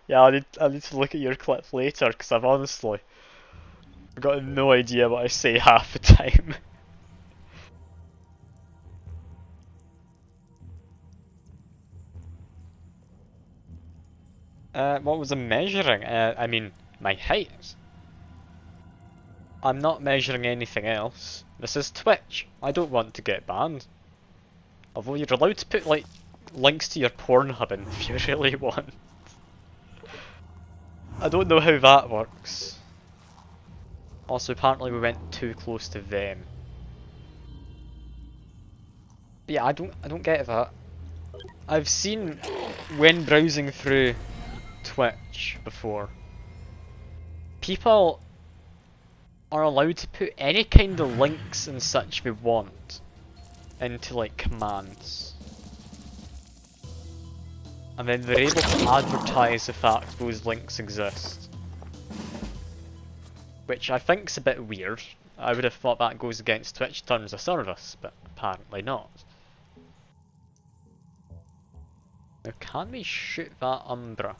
Yeah, I need to look at your clip later because I've honestly got no idea what I say half the time. What was I measuring? I mean, my height. I'm not measuring anything else. This is Twitch. I don't want to get banned. Although you're allowed to put, like, links to your Pornhub in if you really want. I don't know how that works. Also, apparently we went too close to them. But yeah, I don't get that. I've seen when browsing through Twitch before, people are allowed to put any kind of links and such they want into like commands. And then they're able to advertise the fact those links exist. Which I think's a bit weird. I would have thought that goes against Twitch terms of service, but apparently not. Now can we shoot that Umbra?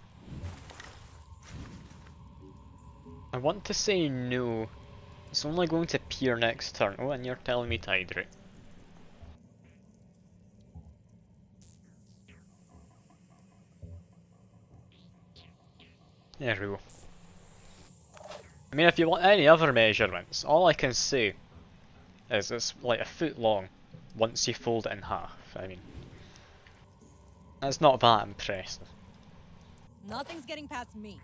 I want to say no. It's only going to appear next turn. Oh, and you're telling me to hydrate. There we go. I mean, if you want any other measurements, all I can say is it's like a foot long once you fold it in half. I mean, that's not that impressive. Nothing's getting past me.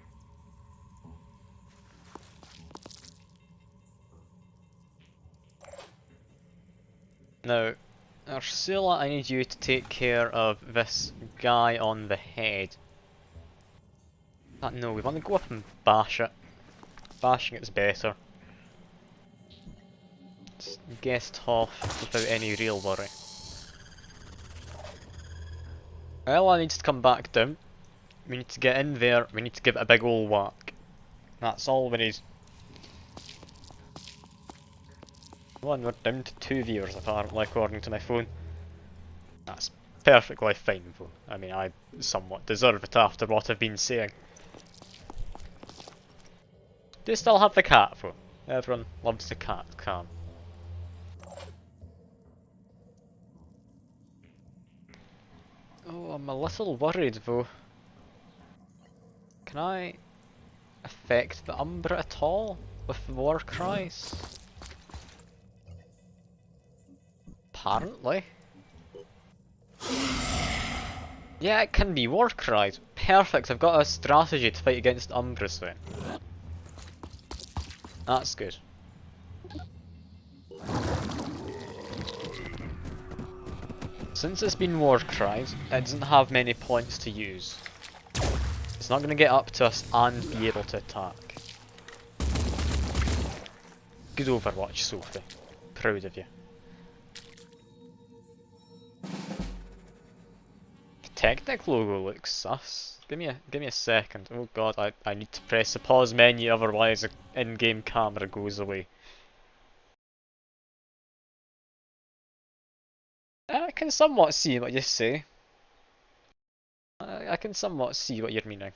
Now, Ursula, I need you to take care of this guy on the head. No, we want to go up and bash it. Bashing it's better. Just guest off without any real worry. Ella needs to come back down. We need to get in there, we need to give it a big ol' whack. That's all we need. Well, we're down to 2 viewers apparently, according to my phone. That's perfectly fine though. I mean, I somewhat deserve it after what I've been saying. Do you still have the cat though? Everyone loves the cat cam. Oh, I'm a little worried though. Can I affect the Umbra at all with the war cries? Apparently. Yeah, it can be war cries. Perfect, I've got a strategy to fight against Umbras then. That's good. Since it's been war cries, it doesn't have many points to use. It's not going to get up to us and be able to attack. Good Overwatch, Sophie. Proud of you. The Technic logo looks sus. Give me a second. Oh god, I need to press the pause menu, otherwise the in-game camera goes away. I can somewhat see what you say. I can somewhat see what you're meaning.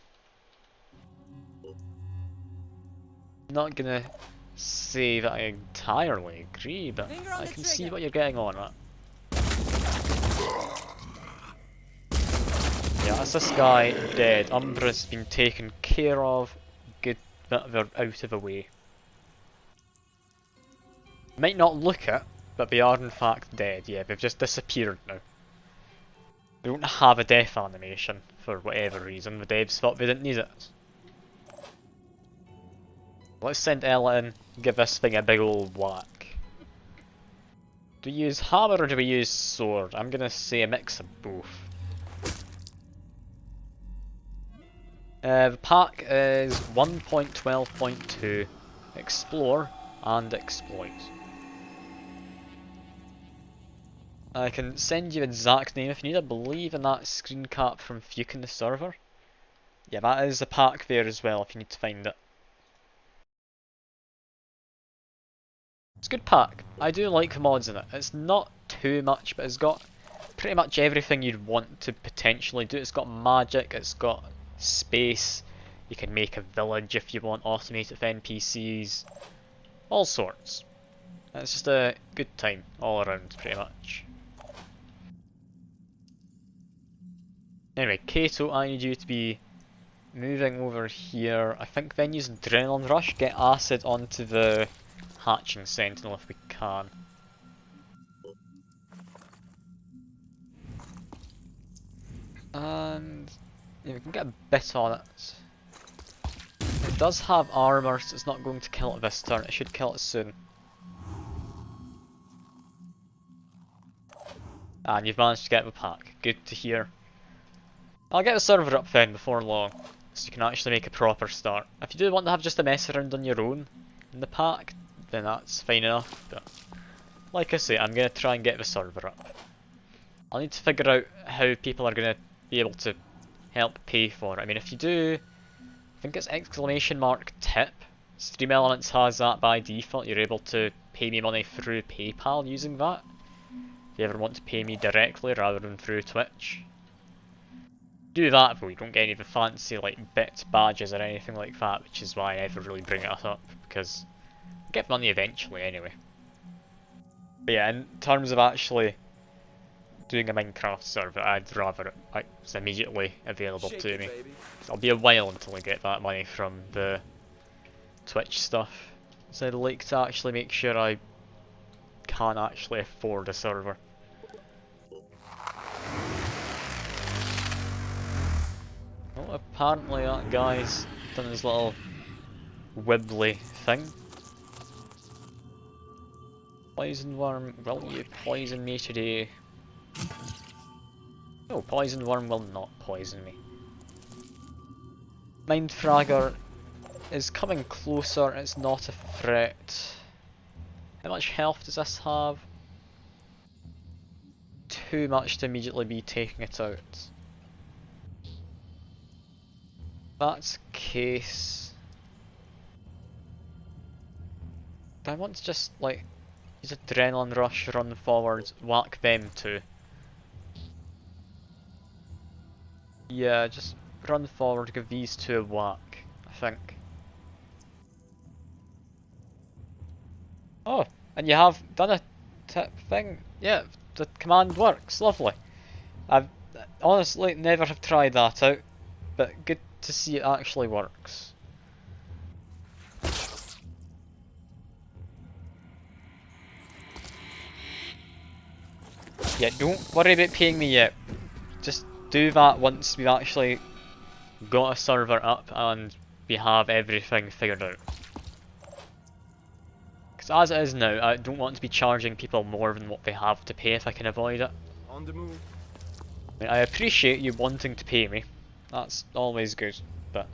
Not gonna say that I entirely agree, but I can see what you're getting on at. Yeah, that's this guy dead. Umbra's been taken care of. Good that they're out of the way. Might not look it, but they are in fact dead. Yeah, they've just disappeared now. They don't have a death animation for whatever reason. The devs thought they didn't need it. Let's send Ella in, give this thing a big old whack. Do we use hammer or do we use sword? I'm gonna say a mix of both. The pack is 1.12.2 explore, and exploit. I can send you exact name if you need. I believe in that screen cap from Fukin the server. Yeah, that is a pack there as well if you need to find it. It's a good pack. I do like the mods in it. It's not too much, but it's got pretty much everything you'd want to potentially do. It's got magic, it's got space, you can make a village if you want, automate it with NPCs, all sorts. It's just a good time all around pretty much. Anyway, Kato, I need you to be moving over here. I think then use Adrenaline Rush, get acid onto the hatching sentinel if we can. And yeah, we can get a bit on it. It does have armor, so it's not going to kill it this turn. It should kill it soon. And you've managed to get the pack. Good to hear. I'll get the server up then before long, so you can actually make a proper start. If you do want to have just a mess around on your own in the pack, then that's fine enough. But like I say, I'm going to try and get the server up. I'll need to figure out how people are going to be able to help pay for it. I mean, if you do, I think it's !tip. Stream Elements has that by default. You're able to pay me money through PayPal using that. If you ever want to pay me directly rather than through Twitch. Do that though, you don't get any of the fancy like bit badges or anything like that, which is why I never really bring it up, because I get money eventually anyway. But yeah, in terms of actually doing a Minecraft server, I'd rather it's immediately available Shake to it, me. baby. It'll be a while until I get that money from the Twitch stuff, so I'd like to actually make sure I can actually afford a server. Well, apparently that guy's done his little wibbly thing. Poison worm, will you poison me today? No, poison worm will not poison me. Mindfragger is coming closer, it's not a threat. How much health does this have? Too much to immediately be taking it out. That's the case. Do I want to just like use Adrenaline Rush, run forward, whack them too? Yeah, just run forward, give these two a whack, I think. Oh, and you have done a tip thing? Yeah, the command works, lovely. I've honestly never have tried that out, but good to see it actually works. Yeah, don't worry about paying me yet. Just do that once we've actually got a server up and we have everything figured out. Because as it is now, I don't want to be charging people more than what they have to pay if I can avoid it. On the move. I mean, I appreciate you wanting to pay me. That's always good, but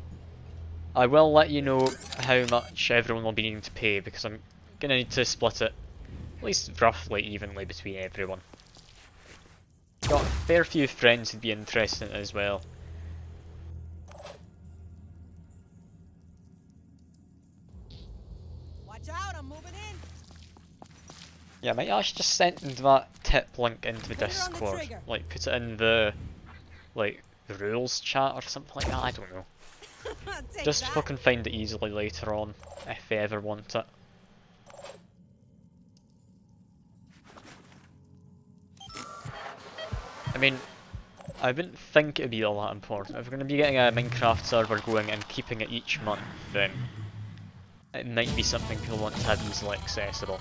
I will let you know how much everyone will be needing to pay because I'm gonna need to split it at least roughly evenly between everyone. Got a fair few friends who'd be interested in it as well. Watch out, I'm moving in. Yeah, I might actually just send that tip link into the Finger on the Discord. trigger. Like, put it in the, like, the rules chat or something like that, I don't know. Take Just that. so I can find it easily later on, if they ever want it. I mean, I wouldn't think it'd be all that important. If we're going to be getting a Minecraft server going and keeping it each month, then it might be something people want to have easily accessible.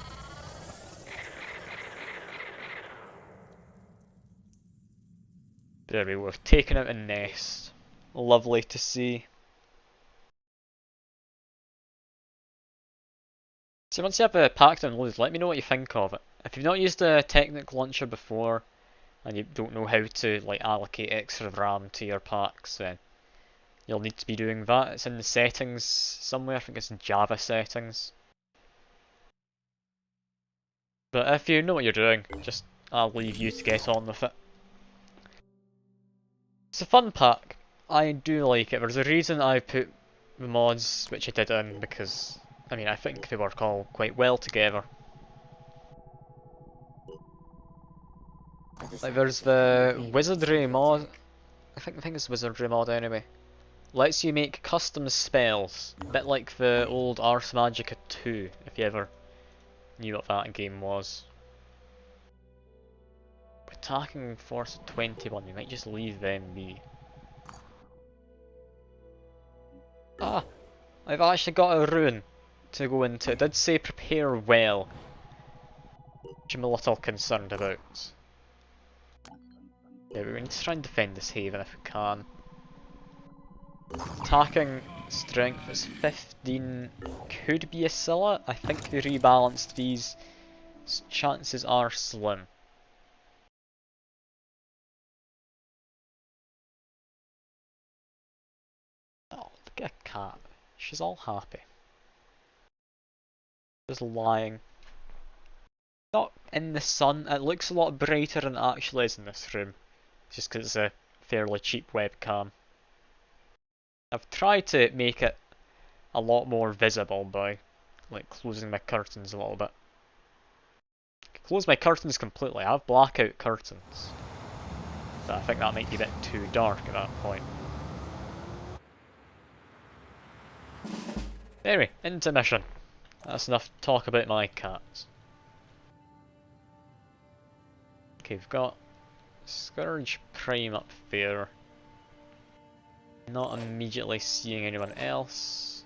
There we go, we've taken out a nest. Lovely to see. So once you have a pack downloaded, let me know what you think of it. If you've not used a Technic Launcher before, and you don't know how to like allocate extra RAM to your packs, then you'll need to be doing that. It's in the settings somewhere, I think it's in Java settings. But if you know what you're doing, just I'll leave you to get on with it. It's a fun pack. I do like it. There's a reason I put the mods which I did in, because I mean I think they work all quite well together. Like there's the wizardry mod. I think it's wizardry mod anyway. Lets you make custom spells, a bit like the old Ars Magica 2, if you ever knew what that game was. Attacking force 21, we might just leave them be. Ah! I've actually got a rune to go into. It did say prepare well, which I'm a little concerned about. Yeah, we need to try and defend this haven if we can. Attacking strength is 15, could be a Scylla. I think they rebalanced these, so chances are slim. Oh, look at a cat. She's all happy. Just lying. Not in the sun, it looks a lot brighter than it actually is in this room. Just because it's a fairly cheap webcam. I've tried to make it a lot more visible by like closing my curtains a little bit. Close my curtains completely, I have blackout curtains. But I think that might be a bit too dark at that point. Anyway, into mission. That's enough talk about my cats. Okay, we've got Scourge Prime up there. Not immediately seeing anyone else.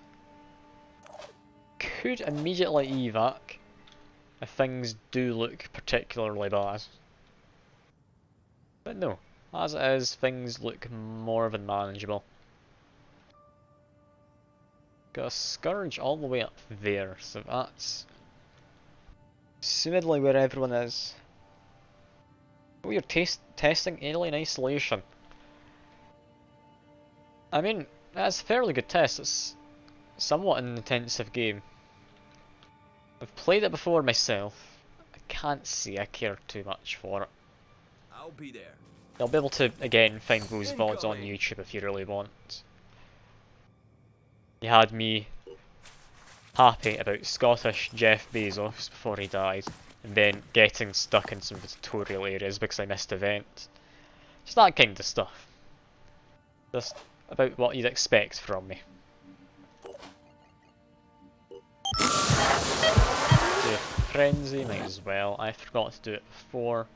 Could immediately evac if things do look particularly bad. But no, as it is, things look more than manageable. Got a Scourge all the way up there, so that's assumedly where everyone is. Oh, you're testing alien isolation. I mean, that's a fairly good test. It's somewhat an intensive game. I've played it before myself. I can't say I care too much for it. I'll be there. You'll be able to, again, find those VODs on YouTube if you really want. You had me happy about Scottish Jeff Bezos before he died, and then getting stuck in some of the tutorial areas because I missed events. Just that kind of stuff. Just about what you'd expect from me. Do a frenzy, might as well. I forgot to do it before.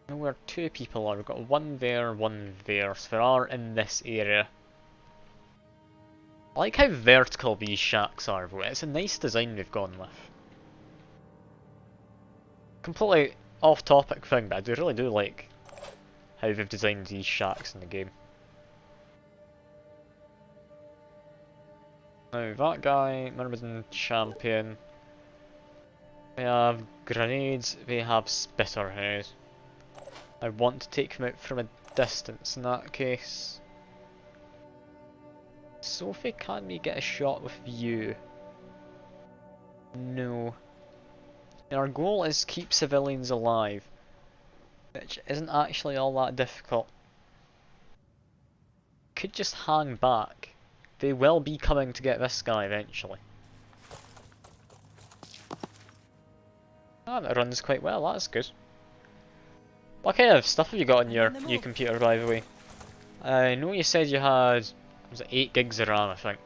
Know where two people are. We've got one there, so there are in this area. I like how vertical these shacks are though. It's a nice design they've gone with. Completely off topic thing, but I really do like how they've designed these shacks in the game. Now that guy, Myrmidon Champion. They have grenades, they have Spitterhead. I want to take him out from a distance in that case. Sophie, can we get a shot with you? No. And our goal is keep civilians alive, which isn't actually all that difficult. Could just hang back. They will be coming to get this guy eventually. Ah, that runs quite well, that's good. What kind of stuff have you got on your new computer, by the way? I know you said you had, was it 8 gigs of RAM, I think.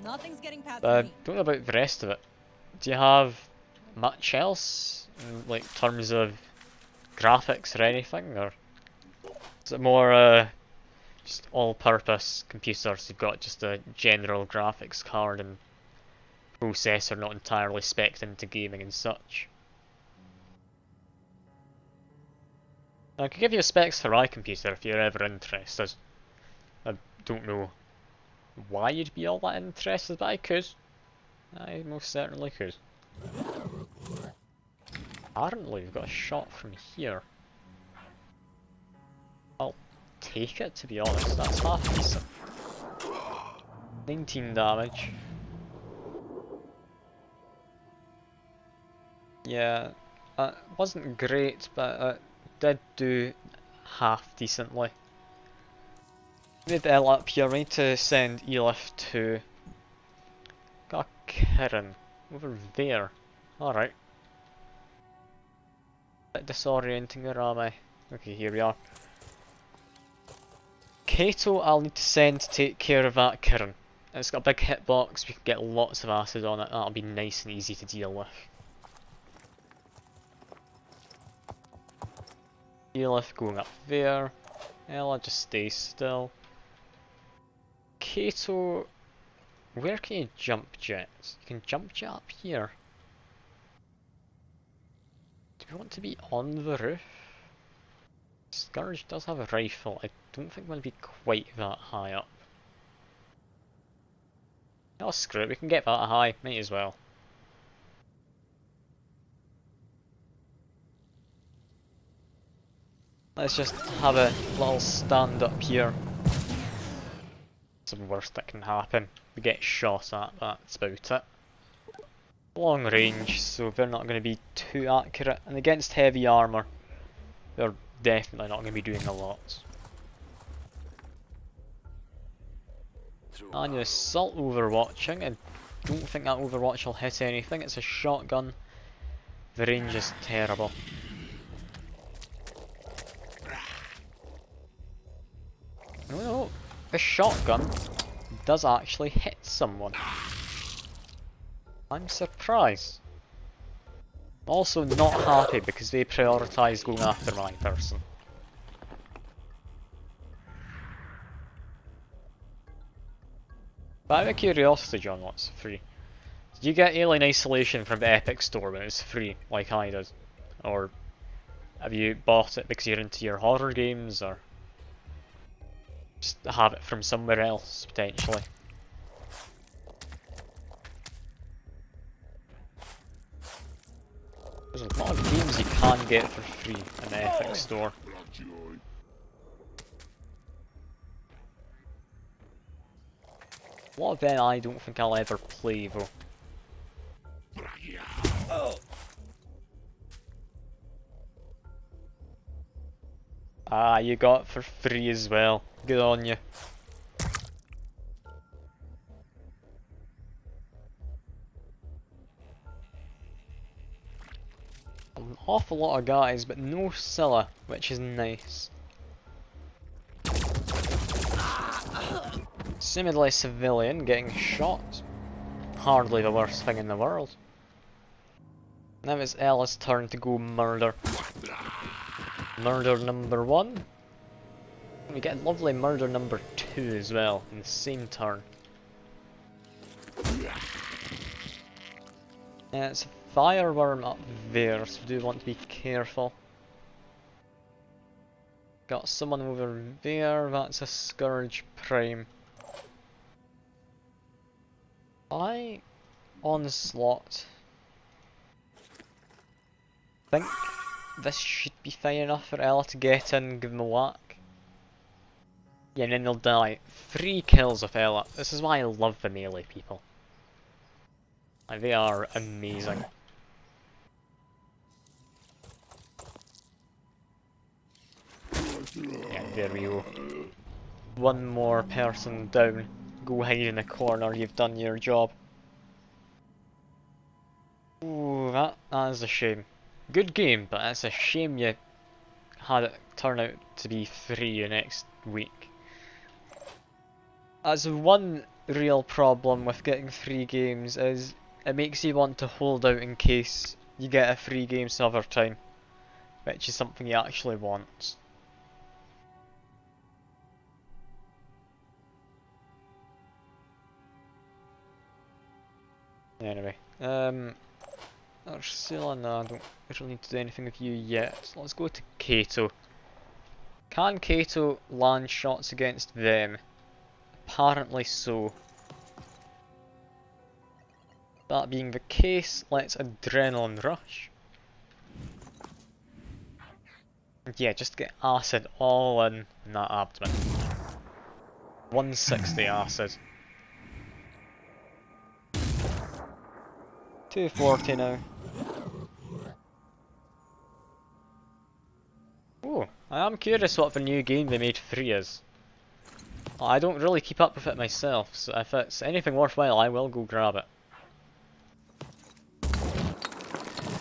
Nothing's getting past But I me. don't know about the rest of it. Do you have much else, in like terms of graphics or anything, or is it more just all-purpose computers? You've got just a general graphics card and processor, not entirely spec'd into gaming and such. I could give you specs for my computer if you're ever interested. I don't know why you'd be all that interested, but I could. I most certainly could. Apparently we've got a shot from here. Oh, take it, to be honest. That's half decent. 19 damage. Yeah, wasn't great, but it did do half decently. With Ella up here, we need to send Elif to... Got a Kirin over there. Alright. Bit disorienting, where am I? Okay, here we are. Kato I'll need to send to take care of that Kirin. It's got a big hitbox, we can get lots of acid on it, that'll be nice and easy to deal with. Elif going up there. Ella just stays still. Kato, where can you jump jets? You can jump jet up here. Do we want to be on the roof? Scourge does have a rifle. I don't think we'll be quite that high up. Oh screw it, we can get that high, might as well. Let's just have a little stand up here. It's the worst that can happen. We get shot at, that's about it. Long range, so they're not going to be too accurate. And against heavy armour, they're definitely not going to be doing a lot. And you assault overwatching. I don't think that overwatch will hit anything. It's a shotgun. The range is terrible. No, the shotgun does actually hit someone. I'm surprised. Also not happy because they prioritised going after my person. But out of curiosity, John, what's free? Did you get Alien Isolation from the Epic Store when it was free, like I did? Or have you bought it because you're into your horror games, or just have it from somewhere else, potentially? There's a lot of games you can get for free in the Epic Store. A lot of them I don't think I'll ever play though. Ah, you got it for free as well. Good on you. An awful lot of guys, but no Scylla, which is nice. Similarly, civilian getting shot. Hardly the worst thing in the world. Now it's Ella's turn to go murder. Murder number 1. We get lovely murder number 2 as well, in the same turn. Yeah, it's a fireworm up there, so we do want to be careful. Got someone over there, that's a Scourge Prime. Onslaught. Think this should be fine enough for Ella to get in, give him a whack. Yeah, and then they'll die. 3 kills with Ella. This is why I love the melee people. Like, they are amazing. Yeah, there we go. One more person down. Go hide in the corner, you've done your job. Ooh, that is a shame. Good game, but it's a shame you had it turn out to be free next week. As one real problem with getting free games is it makes you want to hold out in case you get a free game some other time, which is something you actually want. Anyway, Ursula, no, I don't really need to do anything with you yet. So let's go to Kato. Can Kato land shots against them? Apparently so. That being the case, let's Adrenaline Rush. Yeah, just get acid all in that abdomen. 160 acid. 240 now. Ooh, I am curious what the new game they made free is. I don't really keep up with it myself, so if it's anything worthwhile, I will go grab it.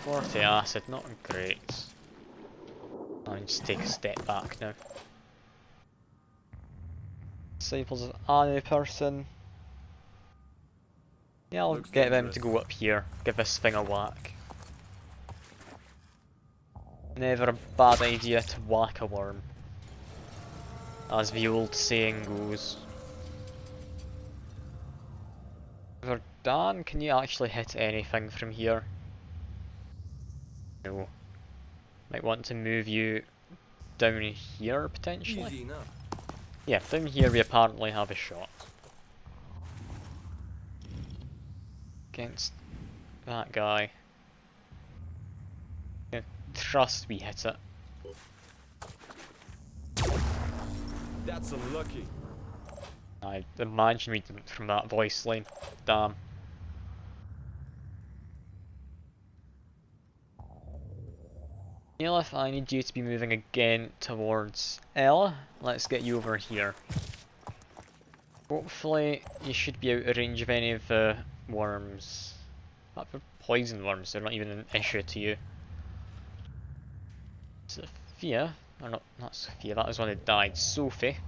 40 acid, not great. I'll just take a step back now. Disciples of Anu person. Yeah, I'll Looks get them dangerous. to go up here, give this thing a whack. Never a bad idea to whack a worm, as the old saying goes. Verdan, can you actually hit anything from here? No. Might want to move you down here potentially? Easy enough. Yeah, down here we apparently have a shot. Against that guy. Yeah, trust we hit it. That's unlucky. I imagine we didn't from that voice line. Damn. Neilith, I need you to be moving again towards Ella. Let's get you over here. Hopefully you should be out of range of any of the worms. But for poison worms, they're not even an issue to you. Sophia, or not Sophia, that was one that died. Sophie,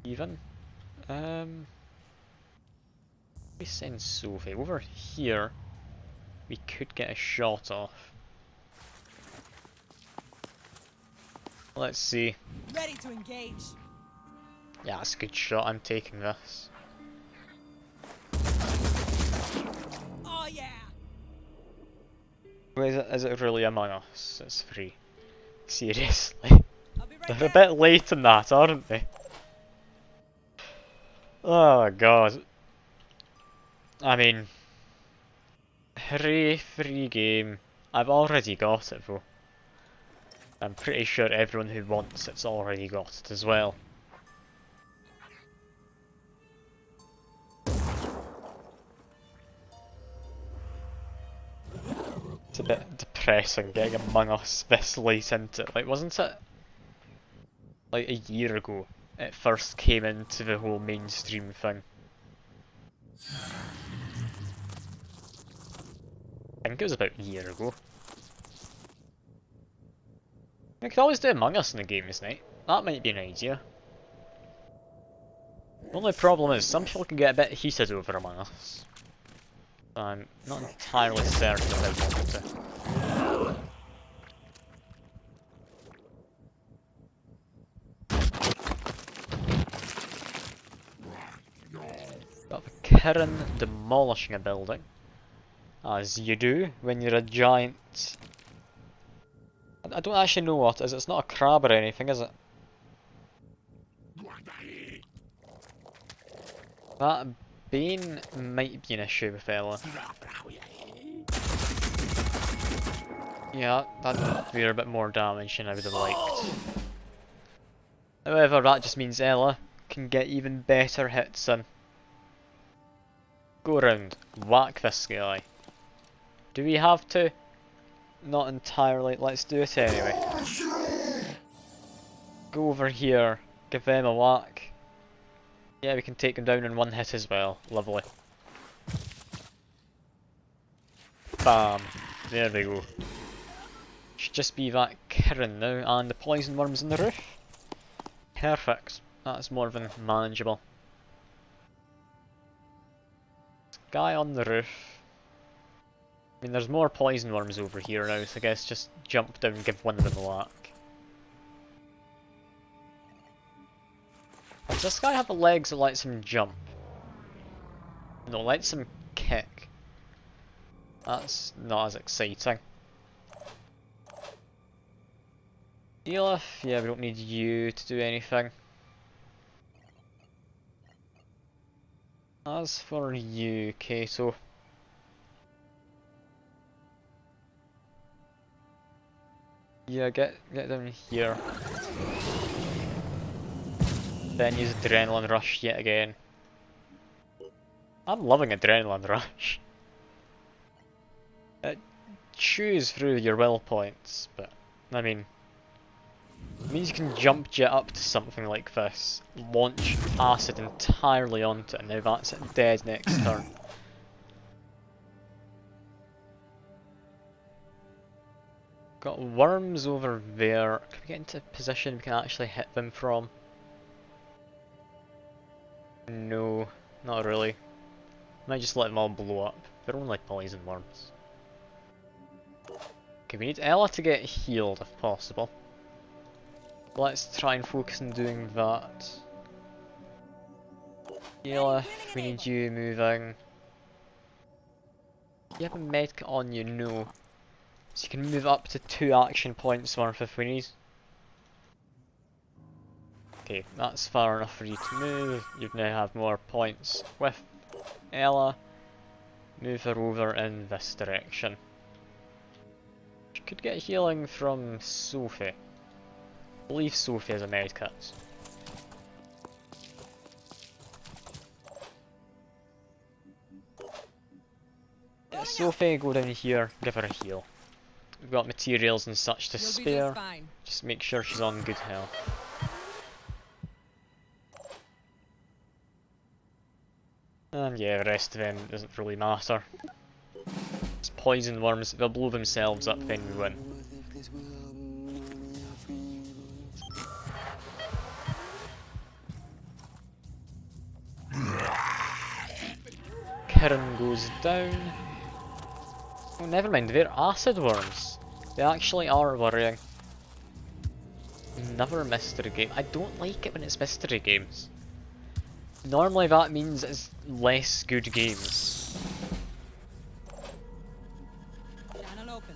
even. We send Sophie over here. We could get a shot off. Let's see. Ready to engage. Yeah, that's a good shot. I'm taking this. Oh yeah. Wait, is it really Among Us? It's free. Seriously. I'll be right They're a back. bit late in that, aren't they? Oh god. I mean, hooray, free game. I've already got it though. I'm pretty sure everyone who wants it's already got it as well. It's a bit depressing getting Among Us this late into it. Like, wasn't it like a year ago it first came into the whole mainstream thing? I think it was about a year ago. We could always do Among Us in the games night. That might be an idea. The only problem is some people can get a bit heated over Among Us. I'm not entirely certain if I want to. Got the Kirin demolishing a building. As you do when you're a giant. I don't actually know what it is. It's not a crab or anything, is it? That Bane might be an issue with Ella. Yeah, that did do a bit more damage than I would have liked. However, that just means Ella can get even better hits in. Go around, whack this guy. Do we have to? Not entirely, let's do it anyway. Go over here, give them a whack. Yeah, we can take them down in one hit as well, lovely. Bam, there we go. Should just be that Kirin now, and the poison worms in the roof. Perfect, that's more than manageable. Guy on the roof. I mean, there's more poison worms over here now, so I guess just jump down and give one of them a whack. Does this guy have the legs that lets him jump? No, lets him kick. That's not as exciting. Elif, yeah, we don't need you to do anything. As for you, Kato. Yeah, get down here. Then use Adrenaline Rush yet again. I'm loving Adrenaline Rush. It chews through your will points, but I mean, it means you can jump jet up to something like this, launch acid entirely onto it, and now that's it dead next turn. Got worms over there. Can we get into a position we can actually hit them from? No, not really. Might just let them all blow up. They're only poison worms. Okay, we need Ella to get healed if possible. Let's try and focus on doing that. Ella, we need you moving. You have a medkit on you? No. So you can move up to 2 action points worth if we need. Okay, that's far enough for you to move. You now have more points with Ella. Move her over in this direction. You could get healing from Sophie. I believe Sophie has a medkit. Yeah, Sophie, go down here, give her a heal. We've got materials and such to You'll be just spare. fine. Just make sure she's on good health. And yeah, the rest of them doesn't really matter. It's poison worms, they'll blow themselves up, then we win. Kirin goes down. Oh, never mind, they're acid worms. They actually are worrying. Another mystery game. I don't like it when it's mystery games. Normally that means it's less good games. Channel open.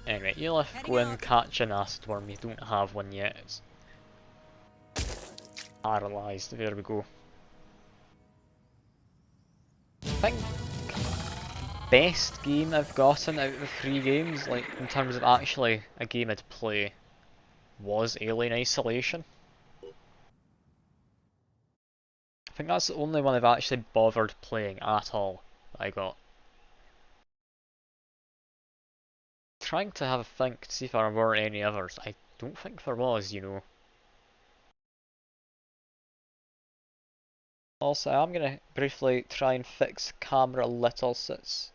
Anyway, Elif, go in, catch an acid worm. You don't have one yet. It's paralysed. There we go. I think best game I've gotten out of the 3 games, like in terms of actually a game I'd play, was Alien Isolation. I think that's the only one I've actually bothered playing at all that I got. Trying to have a think to see if there were any others. I don't think there was, you know. Also, I'm gonna briefly try and fix the camera a little so it's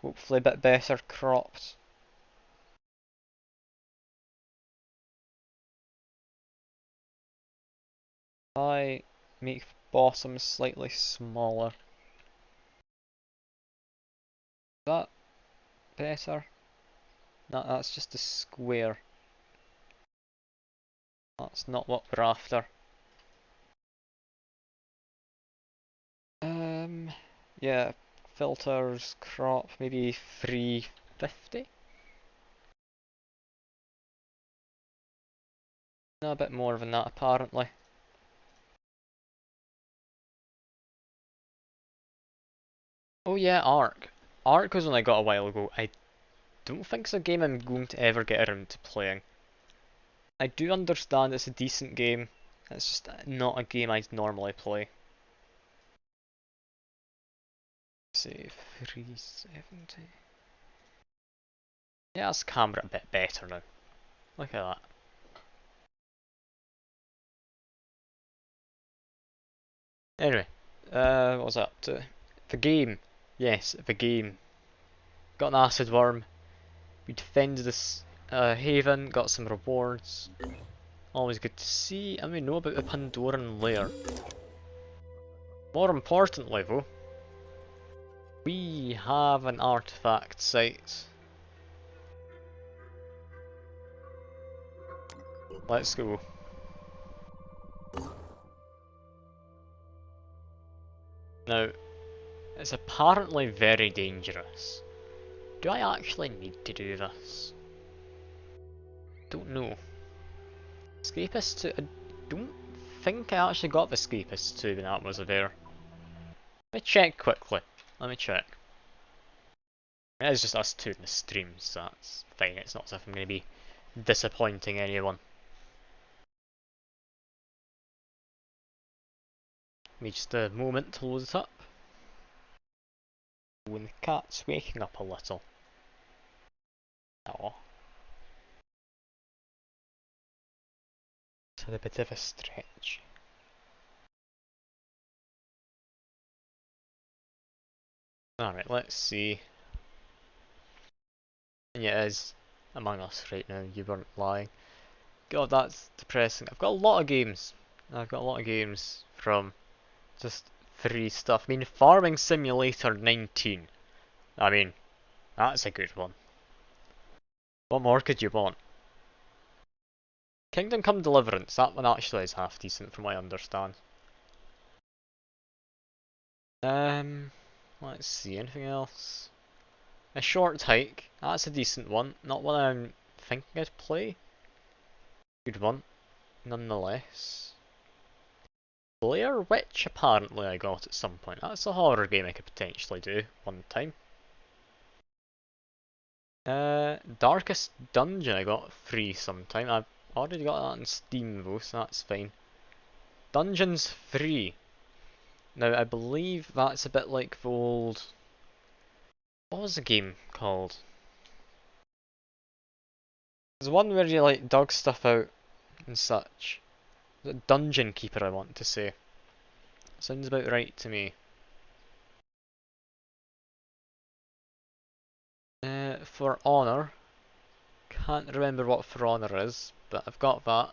hopefully a bit better cropped. I make bottom slightly smaller. Is that better? No, that's just a square. That's not what we're after. Yeah, filters, crop, maybe 350? No, a bit more than that apparently. Oh yeah, Ark. Ark was one I got a while ago. I don't think it's a game I'm going to ever get around to playing. I do understand it's a decent game, it's just not a game I'd normally play. Say 370. Yeah, that's camera a bit better now. Look at that. Anyway, what was I up to? The game. Yes, the game. Got an acid worm. We defended this haven, got some rewards. Always good to see, and we know about the Pandoran lair. More importantly though, we have an artifact site. Let's go. Now, it's apparently very dangerous. Do I actually need to do this? Don't know. Escapist 2, I don't think I actually got the Escapist 2 when that was there. Let me check quickly. Let me check. It's just us 2 in the stream, so that's fine. It's not as if I'm going to be disappointing anyone. Me just a moment to load it up. When the cat's waking up a little. Aww. It's had a bit of a stretch. Alright, let's see. And yeah, it is Among Us right now, you weren't lying. God, that's depressing. I've got a lot of games. From just free stuff. I mean, Farming Simulator 19. I mean, that's a good one. What more could you want? Kingdom Come Deliverance, that one actually is half decent from what I understand. Let's see, anything else? A Short Hike, that's a decent one. Not one I'm thinking I'd play. Good one, nonetheless. Blair Witch apparently I got at some point. That's a horror game I could potentially do one time. Darkest Dungeon I got free sometime. I've already got that on Steam though, so that's fine. Dungeons free. Now I believe that's a bit like the old... What was the game called? There's one where you like dug stuff out and such. Dungeon Keeper I want to say. Sounds about right to me. For Honor, can't remember what For Honor is, but I've got that.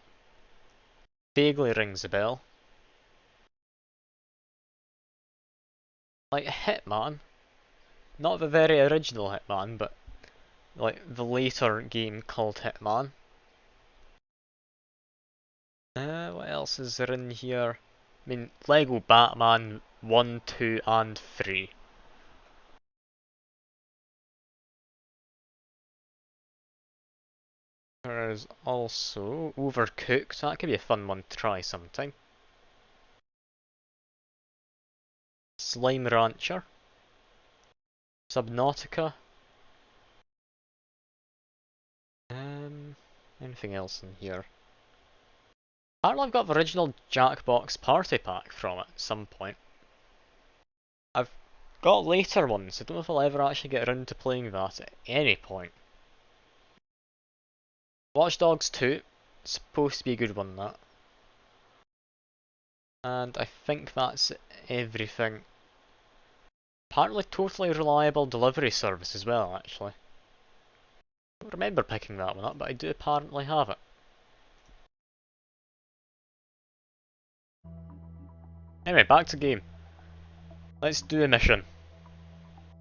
Vaguely rings a bell. Like Hitman, not the very original Hitman, but like the later game called Hitman. What else is there in here? I mean, Lego Batman 1, 2 and 3. There's also Overcooked, that could be a fun one to try sometime. Slime Rancher. Subnautica. Anything else in here? Apparently I've got the original Jackbox Party Pack from it at some point. I've got later ones, I don't know if I'll ever actually get around to playing that at any point. Watch Dogs 2, supposed to be a good one that. And I think that's everything. Apparently Totally Reliable Delivery Service as well actually. I don't remember picking that one up, but I do apparently have it. Anyway, back to game. Let's do a mission.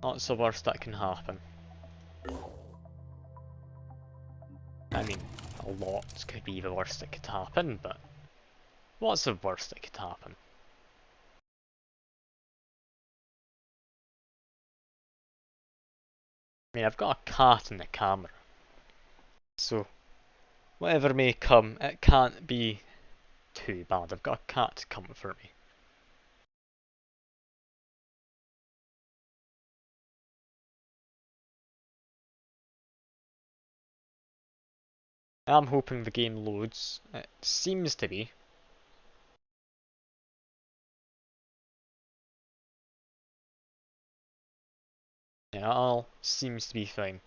That's the worst that can happen. I mean, a lot could be the worst that could happen, but what's the worst that could happen? I mean, I've got a cat in the camera, so whatever may come, it can't be too bad. I've got a cat to comfort me. I'm hoping the game loads. It seems to be. Yeah, all seems to be fine.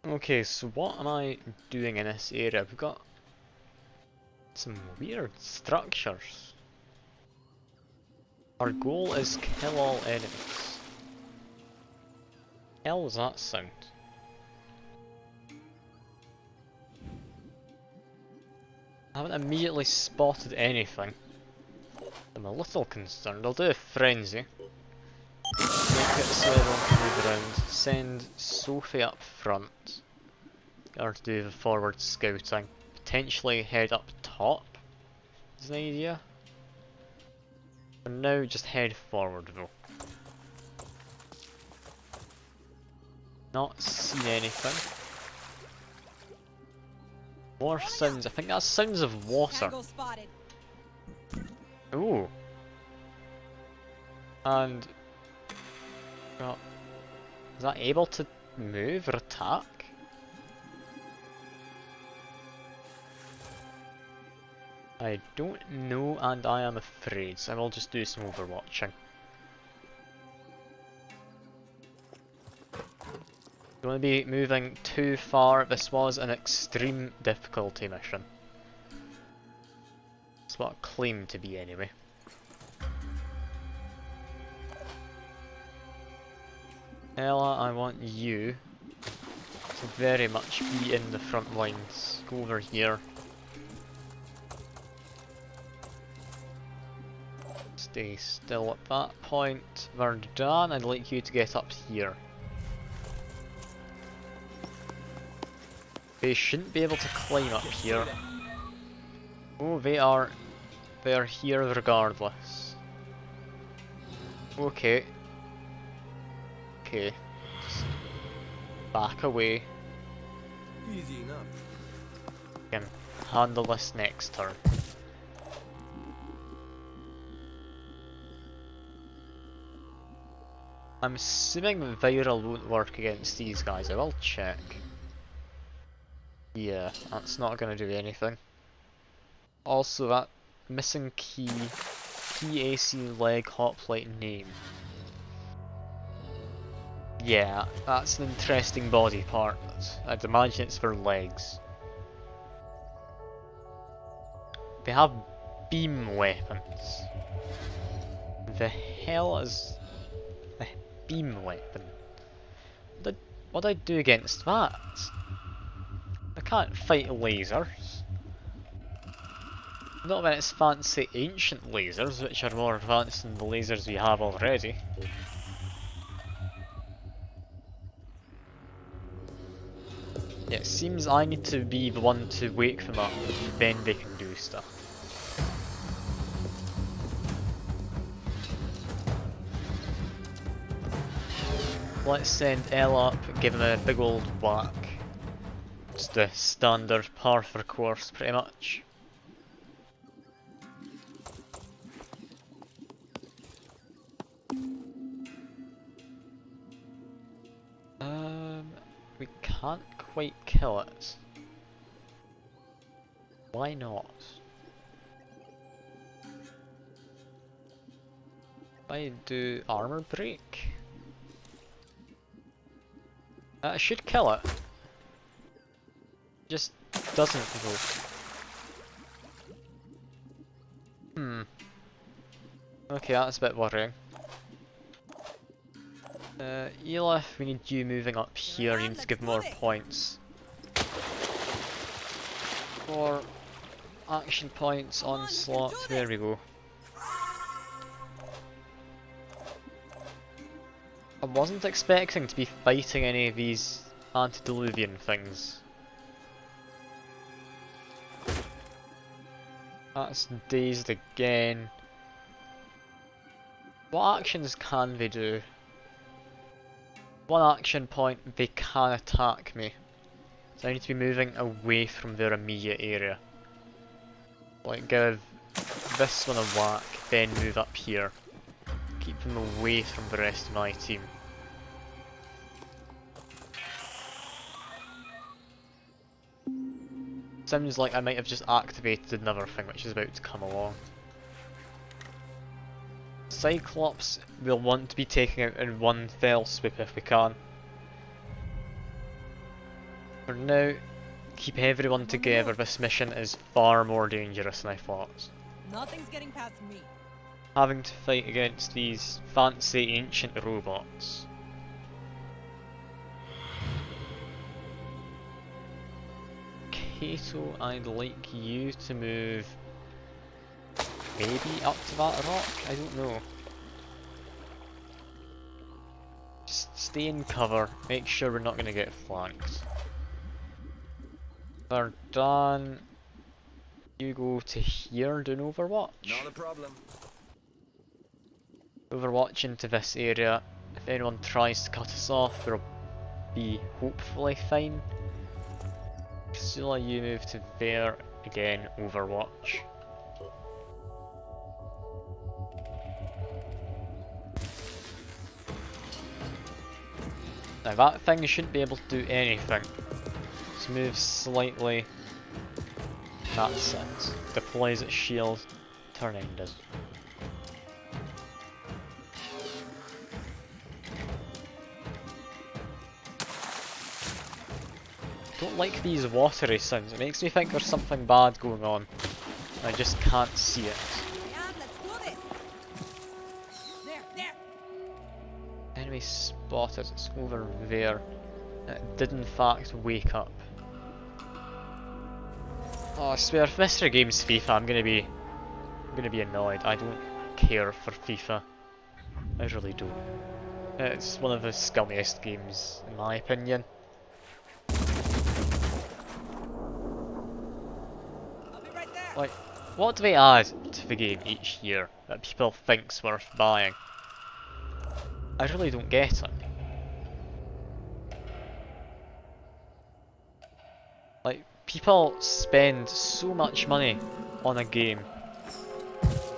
Okay, so what am I doing in this area? We've got some weird structures. Our goal is kill all enemies. Hell was that sound? I haven't immediately spotted anything. I'm a little concerned. I'll do a frenzy. Make it so everyone can move around. Send Sophie up front. Get her to do the forward scouting. Potentially head up top is an idea. For now, just head forward though. Not seen anything. More sounds. I think that's sounds of water. Tango spotted. Ooh. And is that able to move or attack? I don't know, and I am afraid, so I will just do some overwatching. Don't want to be moving too far. This was an extreme difficulty mission. That's what it claimed to be anyway. Ella, I want you to very much be in the front lines. Go over here. Stay still at that point. Verdan, I'd like you to get up here. They shouldn't be able to climb up here. Oh, they are here regardless. Okay. Okay. Just back away. Easy enough. Can handle this next turn. I'm assuming Viral won't work against these guys. I will check. Yeah, that's not gonna do anything. Also, that missing key, PAC leg hoplite name. Yeah, that's an interesting body part. I'd imagine it's for legs. They have beam weapons. The hell is a beam weapon? What do I do against that? I can't fight lasers. Not when it's fancy ancient lasers, which are more advanced than the lasers we have already. Yeah, it seems I need to be the one to wake them up, then they can do stuff. Let's send Elle up, give him a big old whack. Just the standard par for course, pretty much. We can't quite kill it. Why not? I do armor break. I should kill it. Just doesn't though. Okay, that's a bit worrying. Elif, we need you moving up here. You need to give more points. 4 action points, onslaught. There we go. I wasn't expecting to be fighting any of these antediluvian things. That's dazed again. What actions can they do? 1 action point, they can attack me. So I need to be moving away from their immediate area. Like give this one a whack, then move up here. Keep them away from the rest of my team. Sounds like I might have just activated another thing which is about to come along. Cyclops we'll want to be taking out in one fell swoop if we can. For now, keep everyone together. This mission is far more dangerous than I thought. Nothing's getting past me. Having to fight against these fancy ancient robots. Kato, I'd like you to move maybe up to that rock? I don't know. Just stay in cover, make sure we're not going to get flanked. They're done. You go to here doing Overwatch. Not a problem. Overwatch into this area. If anyone tries to cut us off, we'll be hopefully fine. Kasula, you move to there. Again, Overwatch. Now that thing shouldn't be able to do anything. Just move slightly. That's it. Deploys its shield. Turn ended. Don't like these watery sounds. It makes me think there's something bad going on. I just can't see it. Yeah, let's do this. There. Enemy spotted. It's over there. It did in fact wake up. Oh, I swear, if Mr. Games FIFA, I'm gonna be annoyed. I don't care for FIFA. I really don't. It's one of the scummiest games, in my opinion. I'll be right there. Like, what do they add to the game each year that people think's worth buying? I really don't get it. Like, people spend so much money on a game,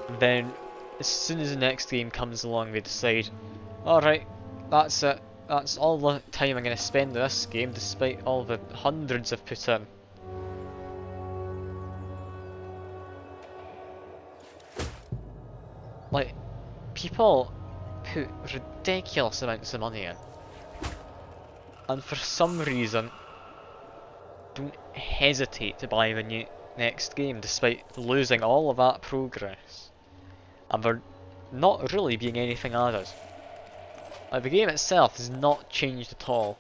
and then as soon as the next game comes along they decide, alright, that's it, that's all the time I'm going to spend on this game despite all the hundreds I've put in. Like, people put ridiculous amounts of money in, and for some reason don't hesitate to buy the next game despite losing all of that progress, and there not really being anything added. Like, the game itself has not changed at all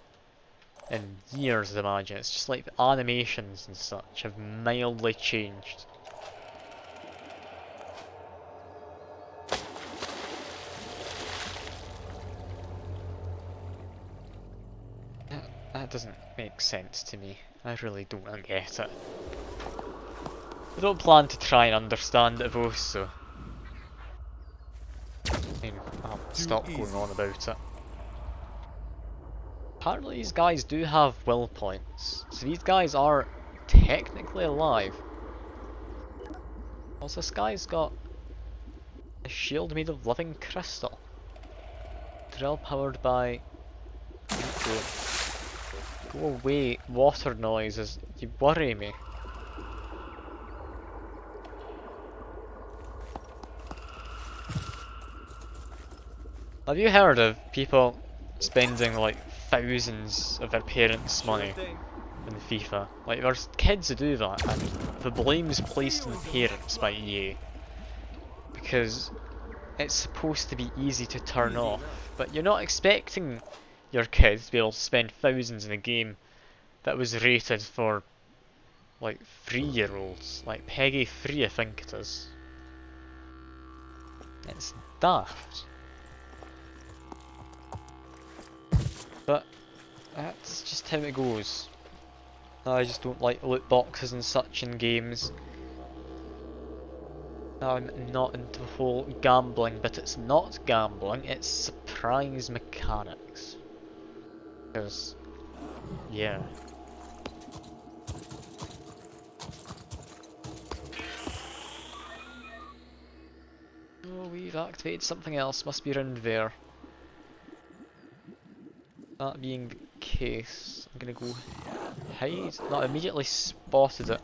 in years, I'd imagine. It's just like the animations and such have mildly changed. That doesn't make sense to me. I really don't get it. I don't plan to try and understand it though, so I mean, I'll stop going on about it. Apparently these guys do have will points, so these guys are technically alive. Also, this guy's got a shield made of living crystal. Drill powered by... Go away, water noises, you worry me. Have you heard of people spending like thousands of their parents' money in FIFA? Like, there's kids who do that, and the blame's placed on the parents by EA. Because it's supposed to be easy to turn off, but you're not expecting your kids to be able to spend thousands in a game that was rated for like 3-year-olds, like Peggy 3 I think it is. It's daft. But that's just how it goes. I just don't like loot boxes and such in games. I'm not into the whole gambling, but it's not gambling, it's surprise mechanics. Because, yeah. Oh, we've activated something else, must be around there. That being the case, I'm gonna go hide. No, I immediately spotted it.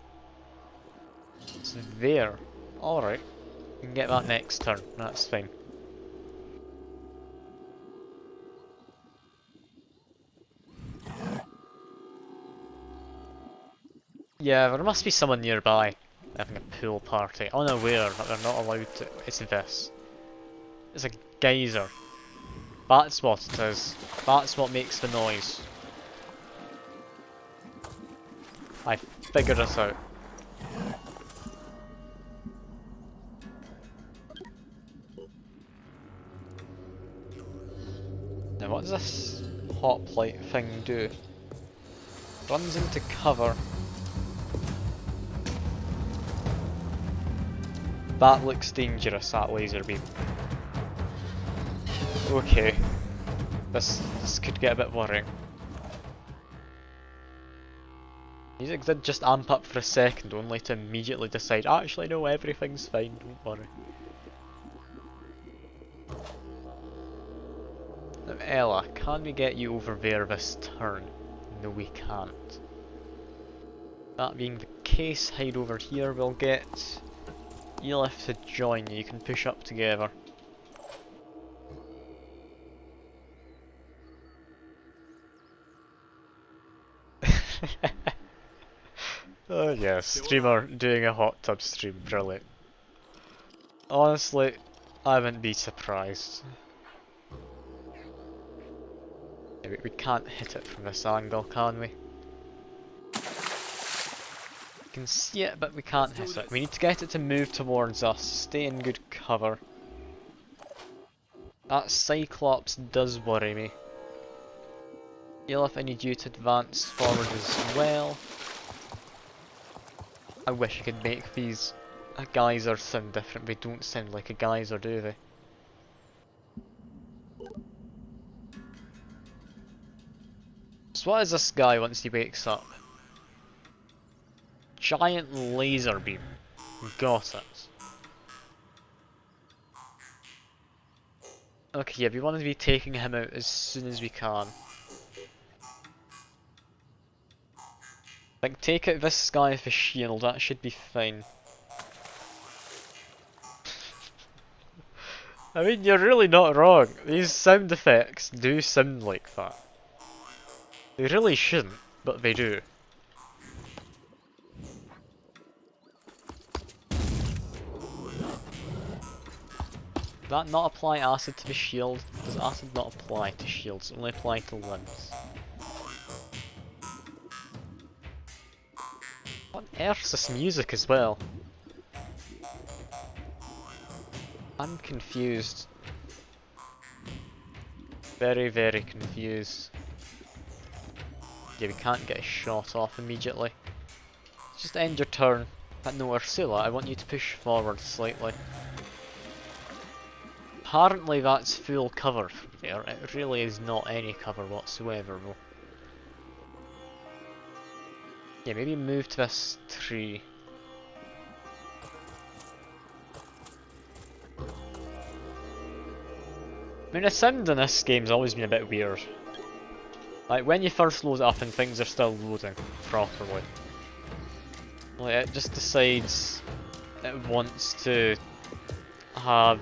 It's there. Alright. We can get that next turn, that's fine. Yeah, there must be someone nearby having a pool party, unaware that they're not allowed to. It's this. It's a geyser. That's what it is. That's what makes the noise. I figured it out. Now what does this hoplite thing do? Runs into cover. That looks dangerous, that laser beam. Okay. This could get a bit worrying. Music did just amp up for a second, only to immediately decide, actually no, everything's fine, don't worry. Now Ella, can we get you over there this turn? No, we can't. That being the case, hide over here, we'll get Elif to join you, you can push up together. Oh yeah, streamer doing a hot tub stream, brilliant. Honestly, I wouldn't be surprised. Yeah, we can't hit it from this angle, can we? We can see it, but we can't hit it. We need to get it to move towards us, stay in good cover. That Cyclops does worry me. Elif, I need you to advance forward as well. I wish I could make these geysers sound different. They don't sound like a geyser, do they? So what is this guy once he wakes up? Giant laser beam. Got it. Okay, yeah, we want to be taking him out as soon as we can. Like, take out this guy with a shield, that should be fine. I mean, you're really not wrong. These sound effects do sound like that. They really shouldn't, but they do. Did that not apply acid to the shield? Does acid not apply to shields? Only apply to limbs. What on earth's this music as well? I'm confused. Very, very confused. Yeah, we can't get a shot off immediately. Just end your turn. But no, Ursula, I want you to push forward slightly. Apparently that's full cover from there. It really is not any cover whatsoever though. Yeah, maybe move to this tree. I mean, the sound in this game's always been a bit weird. Like, when you first load it up and things are still loading properly. Like, it just decides it wants to have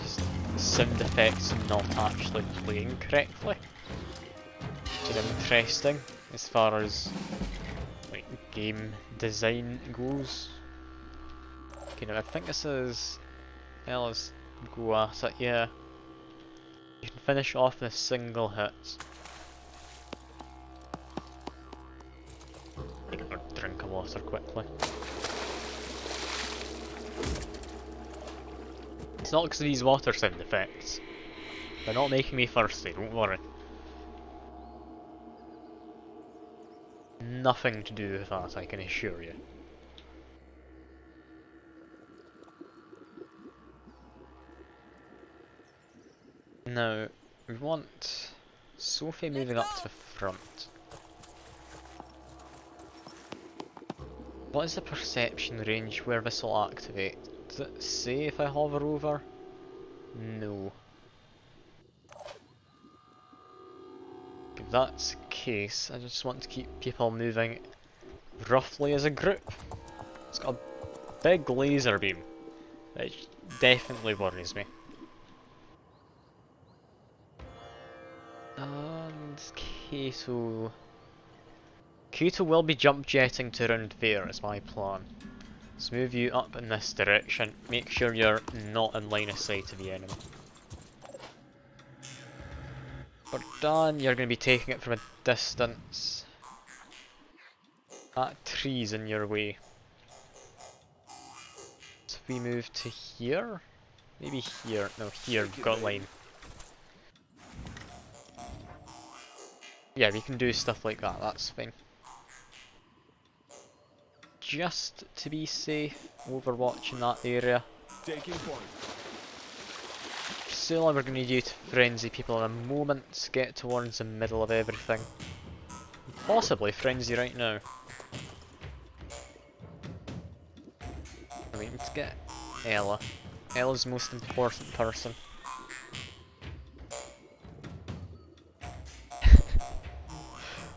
just sound effects not actually playing correctly. Which is interesting as far as like game design goes. Okay, now I think this is... Yeah, let's go at it, yeah. You can finish off in a single hit. I'm gonna drink of water quickly. It's not because of these water sound effects. They're not making me thirsty, don't worry. Nothing to do with that, I can assure you. Now, we want Sophie moving up to the front. What is the perception range where this will activate? Does it say if I hover over? No. If that's the case, I just want to keep people moving roughly as a group. It's got a big laser beam, which definitely worries me. And Kato... Kato will be jump jetting to around there is my plan. Let's move you up in this direction, make sure you're not in line of sight of the enemy. For Dan, you're going to be taking it from a distance. That tree's in your way. So if we move to here? Maybe here. No, here, we've got line. Yeah, we can do stuff like that, that's fine. Just to be safe, Overwatch in that area. Taking point. Sula, we're going to use frenzy people in a moment, get towards the middle of everything. Possibly frenzy right now. I mean, let's get Ela. Ela's the most important person.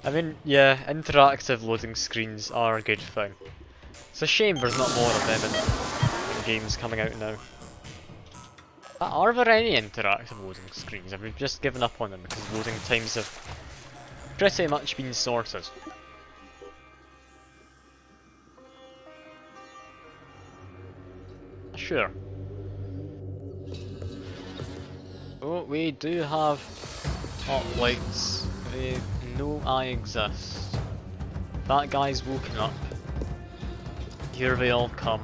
I mean, yeah, interactive loading screens are a good thing. It's a shame there's not more of them in games coming out now. But are there any interactive loading screens? Have we just given up on them because loading times have pretty much been sorted? Sure. Oh, we do have hoplites. They know I exist. That guy's woken up. Here they all come.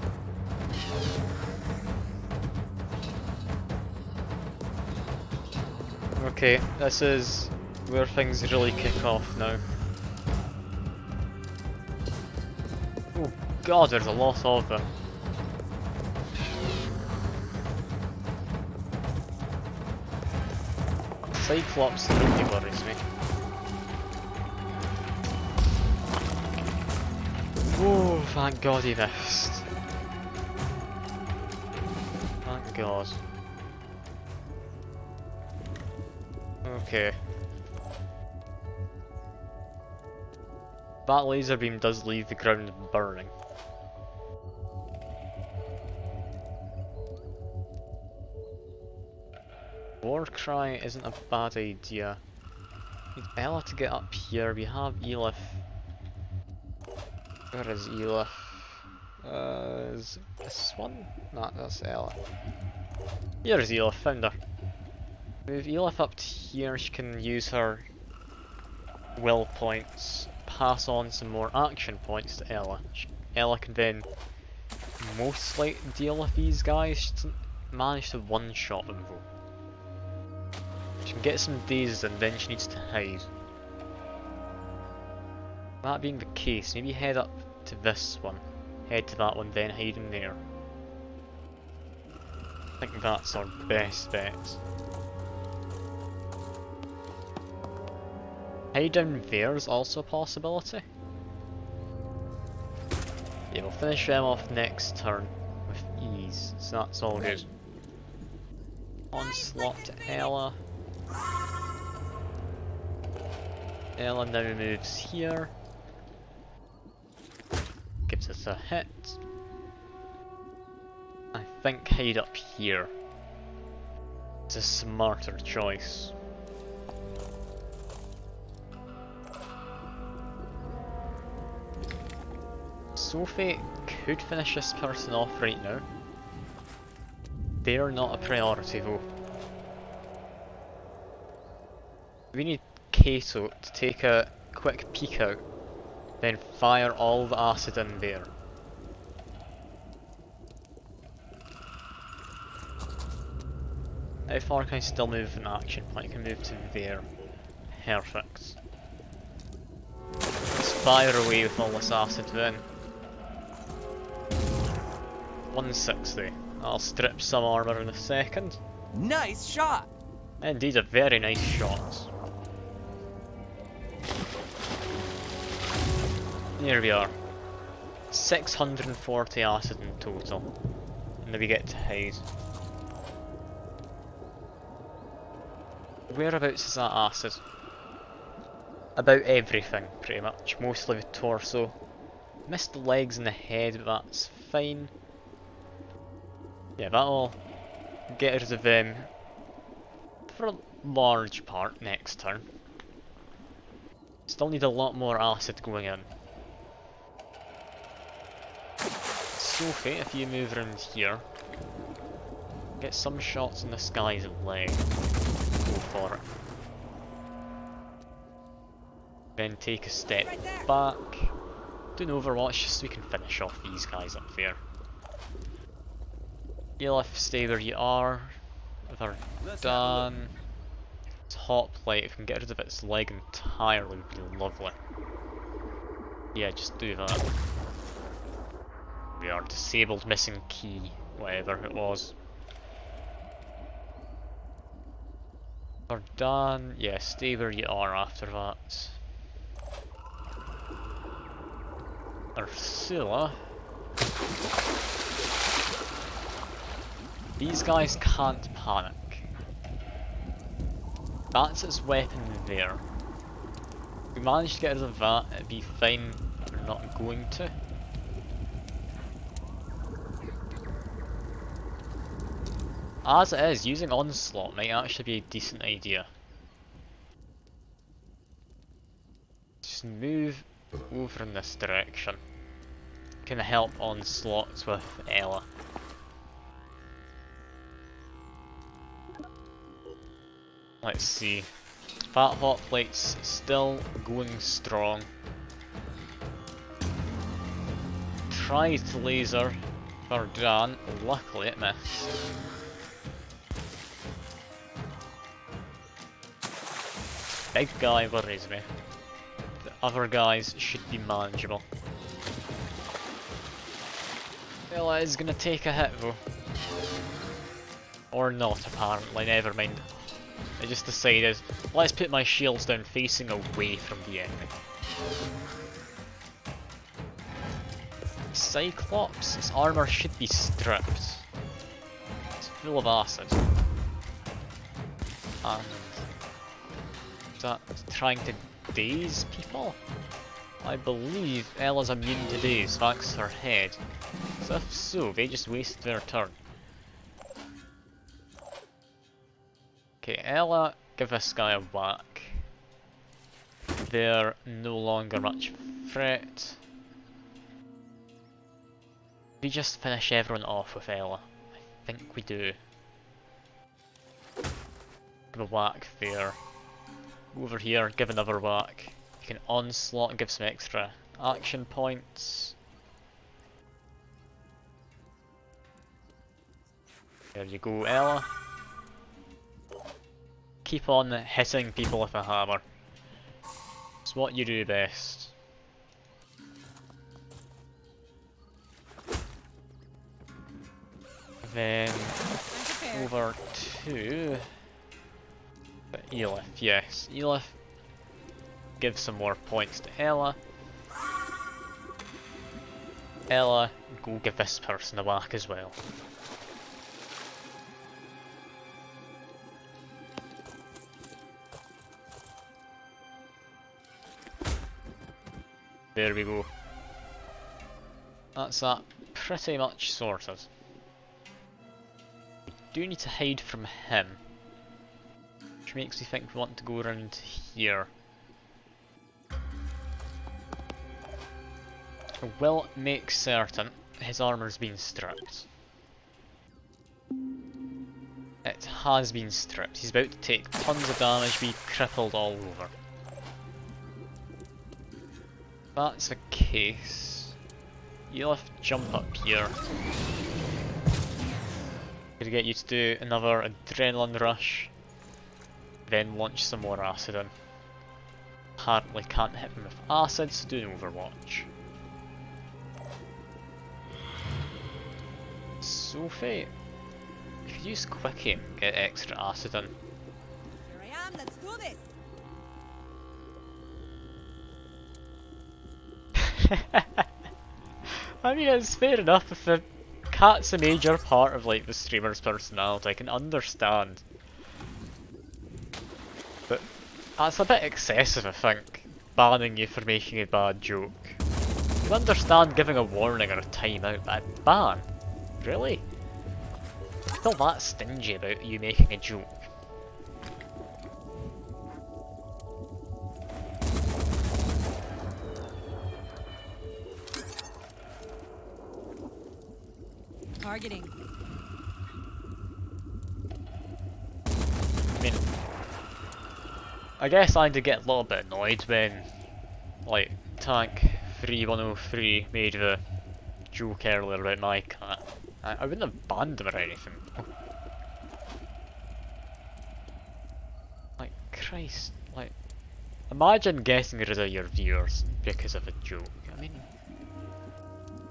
Okay, this is where things really kick off now. Oh god, there's a lot of them. Cyclops really worries me. Oh, thank god he missed. Thank god. Okay. That laser beam does leave the ground burning. Warcry isn't a bad idea. Need Ela to get up here. We have Elif. Where is Elif? Is this one? Nah, that's Ela. Here's Elif, found her. With Elif up here, she can use her will points, pass on some more action points to Ela. Ela can then mostly deal with these guys. She doesn't manage to one-shot them though. She can get some dazes and then she needs to hide. That being the case, maybe head up to this one, head to that one, then hide in there. I think that's our best bet. Hide down there is also a possibility. Yeah, we'll finish them off next turn with ease, so that's all good. Onslaught to Ela. Ela now moves here. Gives us a hit. I think hide up here. It's a smarter choice. Sophie could finish this person off right now. They're not a priority though. We need Kato to take a quick peek out, then fire all the acid in there. How far can I still move an action point? I can move to there. Perfect. Let's fire away with all this acid then. 160. I'll strip some armour in a second. Nice shot! Indeed, a very nice shot. Here we are. 640 acid in total. And then we get to hide. Whereabouts is that acid? About everything, pretty much. Mostly the torso. Missed the legs and the head, but that's fine. Yeah, that'll get rid of them for a large part next turn. Still need a lot more acid going in. Sophie, if you move around here, get some shots in this guy's leg. Go for it. Then take a step back. Do an Overwatch just so we can finish off these guys up there. Elif, stay where you are. They're done. It's hoplite, if we can get rid of its leg entirely would be lovely. Yeah, just do that. We are disabled, missing key, whatever it was. Verdan, yeah, stay where you are after that. Ursula. These guys can't panic. That's its weapon there. If we manage to get rid of that, it'd be fine, but we're not going to. As it is, using Onslaught might actually be a decent idea. Just move over in this direction. Can help Onslaught with Ella. Let's see. Fat Hot Plate's still going strong. Tried to laser Verdan, luckily it missed. Big guy worries me. The other guys should be manageable. Ella is gonna take a hit though. Or not apparently, never mind. I just decided, let's put my shields down facing away from the enemy. Cyclops, its armor should be stripped. It's full of acid. And is that trying to daze people? I believe Ella's immune to daze thanks to her head. So if so, they just wasted their turn. Okay, Ella, give this guy a whack. They're no longer much threat. We just finish everyone off with Ella. I think we do. Give a whack there. Over here, give another whack. You can onslaught and give some extra action points. There you go, Ella. Keep on hitting people with a hammer. It's what you do best. Then over to Elif, yes. Elif, give some more points to Ella. Ella, go give this person a whack as well. There we go. That's that pretty much sorted. We do need to hide from him, which makes me think we want to go around here. I will make certain his armor's been stripped. It has been stripped. He's about to take tons of damage, be crippled all over. If that's the case, you'll have to jump up here. Gonna get you to do another adrenaline rush, then launch some more acid in. Apparently can't hit him with acid, so do an Overwatch. Sophie, you could use quick aim, get extra acid in. Here I am, let's do this! I mean, it's fair enough if the cat's a major part of like the streamer's personality, I can understand. But that's a bit excessive, I think, banning you for making a bad joke. I can understand giving a warning or a timeout, but a ban? Really? I feel that stingy about you making a joke. Targeting. I mean, I guess I did get a little bit annoyed when, like, Tank 3103 made the joke earlier about my cat. I wouldn't have banned him or anything. Like, Christ, like, imagine getting rid of your viewers because of a joke. I mean,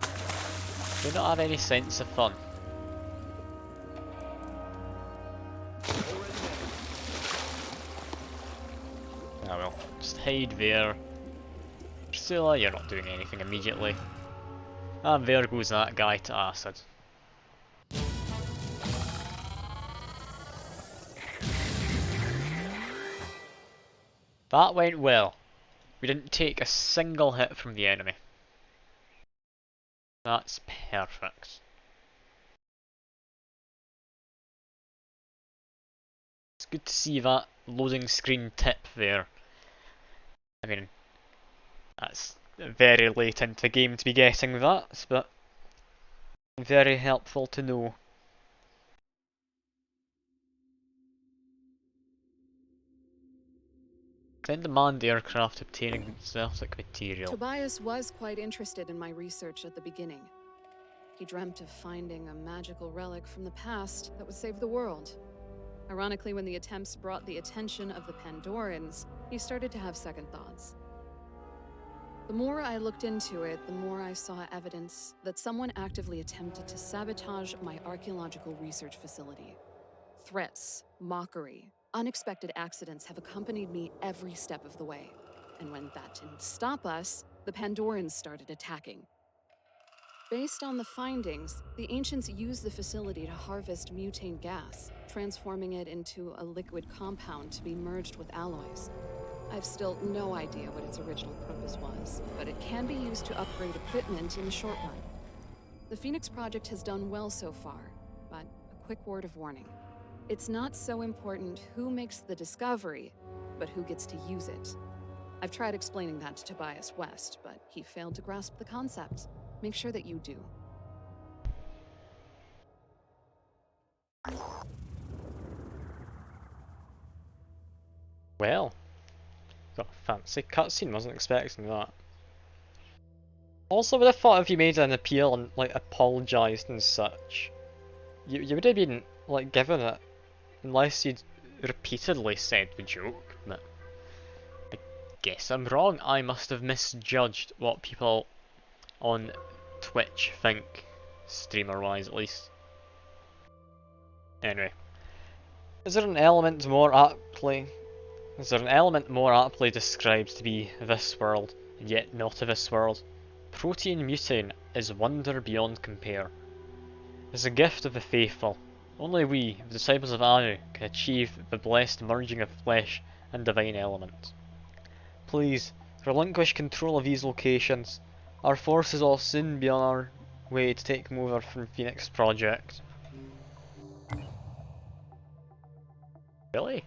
do you not have any sense of fun? Ah well, just hide there. Priscilla, you're not doing anything immediately. And there goes that guy to acid. That went well. We didn't take a single hit from the enemy. That's perfect. It's good to see that loading screen tip there. I mean, that's very late into the game to be getting that, but very helpful to know. Send the manned aircraft obtaining exotic material. Tobias was quite interested in my research at the beginning. He dreamt of finding a magical relic from the past that would save the world. Ironically, when the attempts brought the attention of the Pandorans, he started to have second thoughts. The more I looked into it, the more I saw evidence that someone actively attempted to sabotage my archaeological research facility. Threats, mockery, unexpected accidents have accompanied me every step of the way. And when that didn't stop us, the Pandorans started attacking. Based on the findings, the ancients used the facility to harvest mutane gas, transforming it into a liquid compound to be merged with alloys. I've still no idea what its original purpose was, but it can be used to upgrade equipment in the short run. The Phoenix Project has done well so far, but a quick word of warning. It's not so important who makes the discovery, but who gets to use it. I've tried explaining that to Tobias West, but he failed to grasp the concept. Make sure that you do. Well, got a fancy cutscene, wasn't expecting that. Also would have thought if you made an appeal and like apologised and such, you would have been like given it, unless you'd repeatedly said the joke, but I guess I'm wrong. I must have misjudged what people on Twitch think, streamer-wise at least. Anyway, is there an element more aptly described to be this world, and yet not of this world? Protean mutation is wonder beyond compare. It's a gift of the faithful. Only we, the disciples of Anu, can achieve the blessed merging of flesh and divine element. Please, relinquish control of these locations. Our forces will soon be on our way to take them over from Phoenix Project. Really?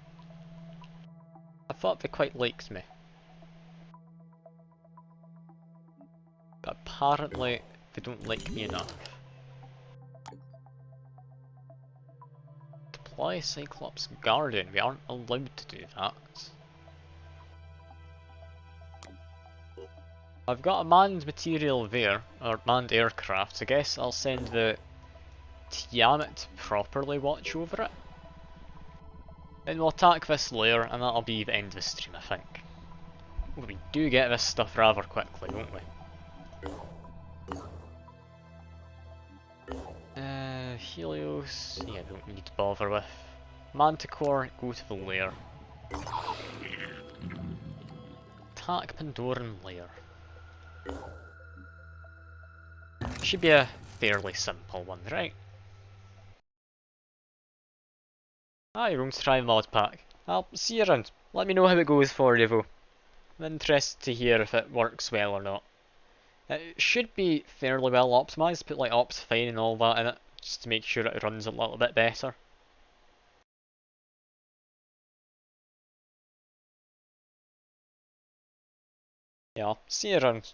I thought they quite liked me. But apparently they don't like me enough. Deploy Cyclops Guardian. We aren't allowed to do that. I've got a manned material there, or manned aircraft, so I guess I'll send the Tiamat to properly watch over it. Then we'll attack this layer, and that'll be the end of the stream, I think. Well, we do get this stuff rather quickly, don't we? Helios, yeah, don't need to bother with. Manticore, go to the lair. Attack Pandoran lair. Should be a fairly simple one, right? Ah, you're going to try mod pack. I'll see you around. Let me know how it goes for you though. I'm interested to hear if it works well or not. It should be fairly well optimised, put like Optifine and all that in it, just to make sure it runs a little bit better. Yeah, I'll see you around.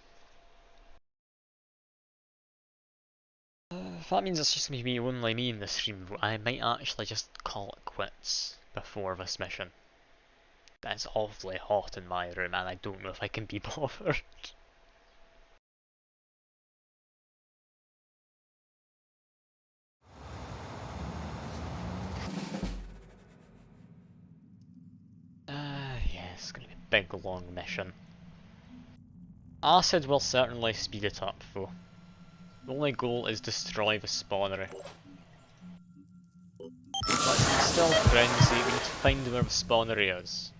If that means it's just going to be only me in the stream, I might actually just call it quits before this mission. It's awfully hot in my room and I don't know if I can be bothered. Yeah, it's going to be a big long mission. Acid will certainly speed it up though. The only goal is destroy the spawnery. Let's instill frenzy, we need to find where the spawnery is.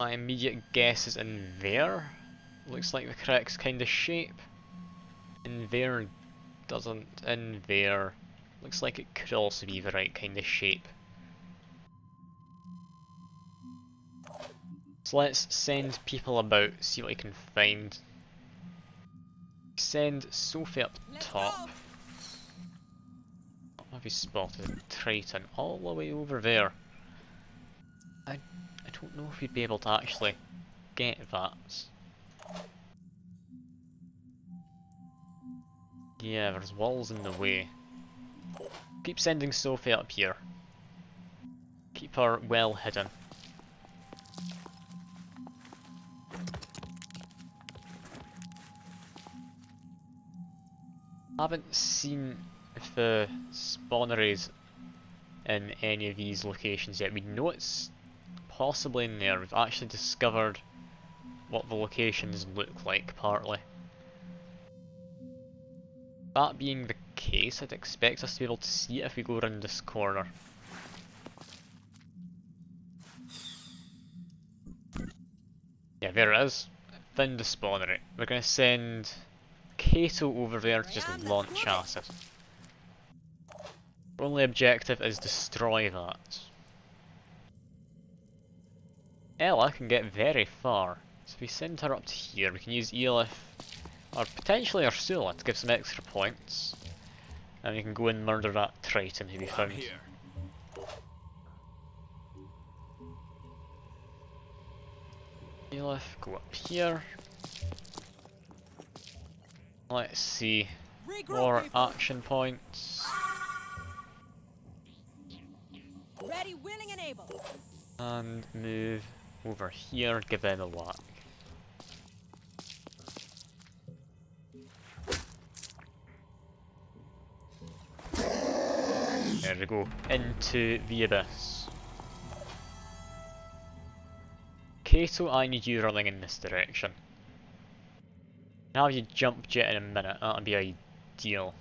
My immediate guess is in there. Looks like the correct kind of shape. In there doesn't. In there. Looks like it could also be the right kind of shape. So let's send people about, see what we can find. Send Sophie up Let's top. go. Have you spotted Triton all the way over there? I don't know if we'd be able to actually get that. Yeah, there's walls in the way. Keep sending Sophie up here. Keep her well hidden. Haven't seen if the spawner is in any of these locations yet. We know it's possibly in there. We've actually discovered what the locations look like, partly. That being the case, I'd expect us to be able to see it if we go around this corner. Yeah, there it is. Found the spawner. We're going to send Kato over there to just launch at it. Our only objective is destroy that. Ella can get very far, so if we send her up to here, we can use Elif, or potentially Ursula to give some extra points. And we can go and murder that Triton who we found. Here. Elif, go up here. Let's see. Regroup, More people. action points. Ready, willing, and able. And move over here, give them a whack. There we go, into the abyss. Kato, I need you running in this direction. Now you jump jet in a minute, that'd be ideal.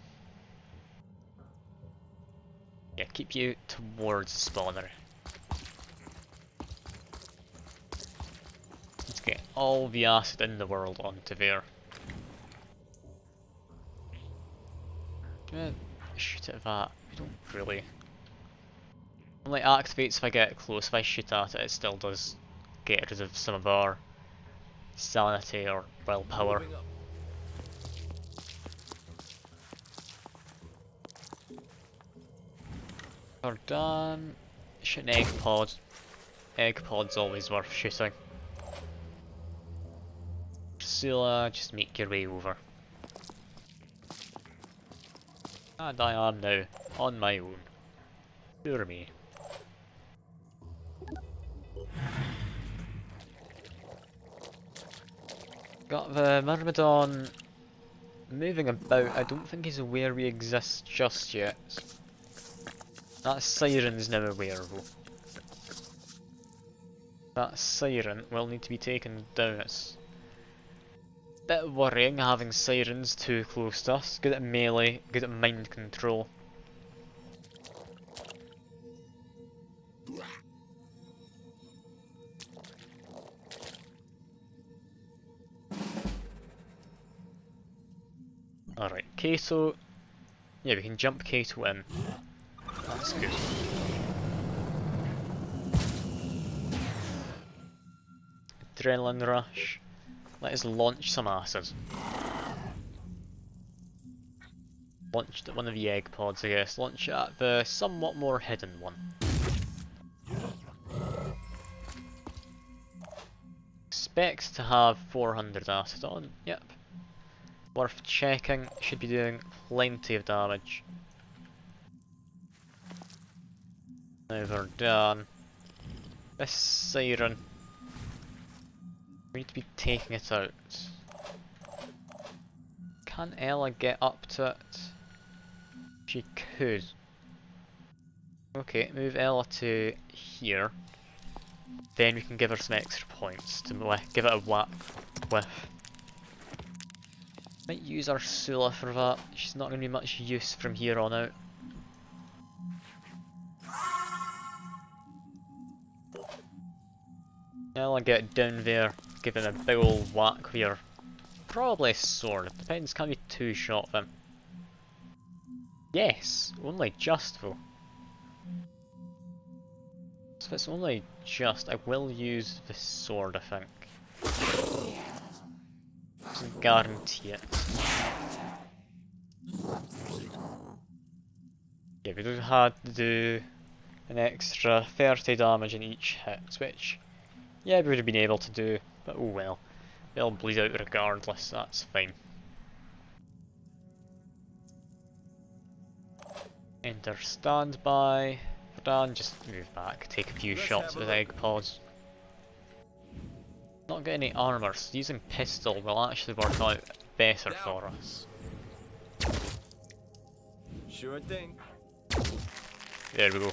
Yeah, keep you towards spawner. Let's get all the acid in the world onto there. Shoot at that. We don't really. Only activates if I get close. If I shoot at it, it still does get rid of some of our sanity or willpower. Moving up. We're done. Shoot an egg pod. Egg pod's always worth shooting. Ursula, just make your way over. And I am now on my own. Poor me. Got the Myrmidon moving about. I don't think he's aware we exist just yet. That Siren's now aware though. That Siren will need to be taken down. It's a bit worrying having Sirens too close to us. Good at melee, good at mind control. Alright, Kato. Yeah, we can jump Kato in. That's good. Adrenaline rush. Let us launch some acid. Launched at one of the egg pods, I guess. Launch it at the somewhat more hidden one. Expect to have 400 acid on. Yep. Worth checking. Should be doing plenty of damage. Now we're done. This Siren. We need to be taking it out. Can Ella get up to it? She could. Okay, move Ella to here. Then we can give her some extra points to give it a whack with. Might use Ursula for that. She's not going to be much use from here on out. Ella, get down there, give him a big old whack with your probably a sword. It depends, can be two shot of him. Yes, only just though. So if it's only just, I will use the sword, I think. Doesn't guarantee it. Yeah, we do have to do an extra 30 damage in each hit, which, yeah, we would have been able to do, but oh well. They'll bleed out regardless, that's fine. Enter standby. Dan, just move back, take a few shots with egg pods. Not got any armour, so using pistol will actually work out better for us. Sure thing. There we go.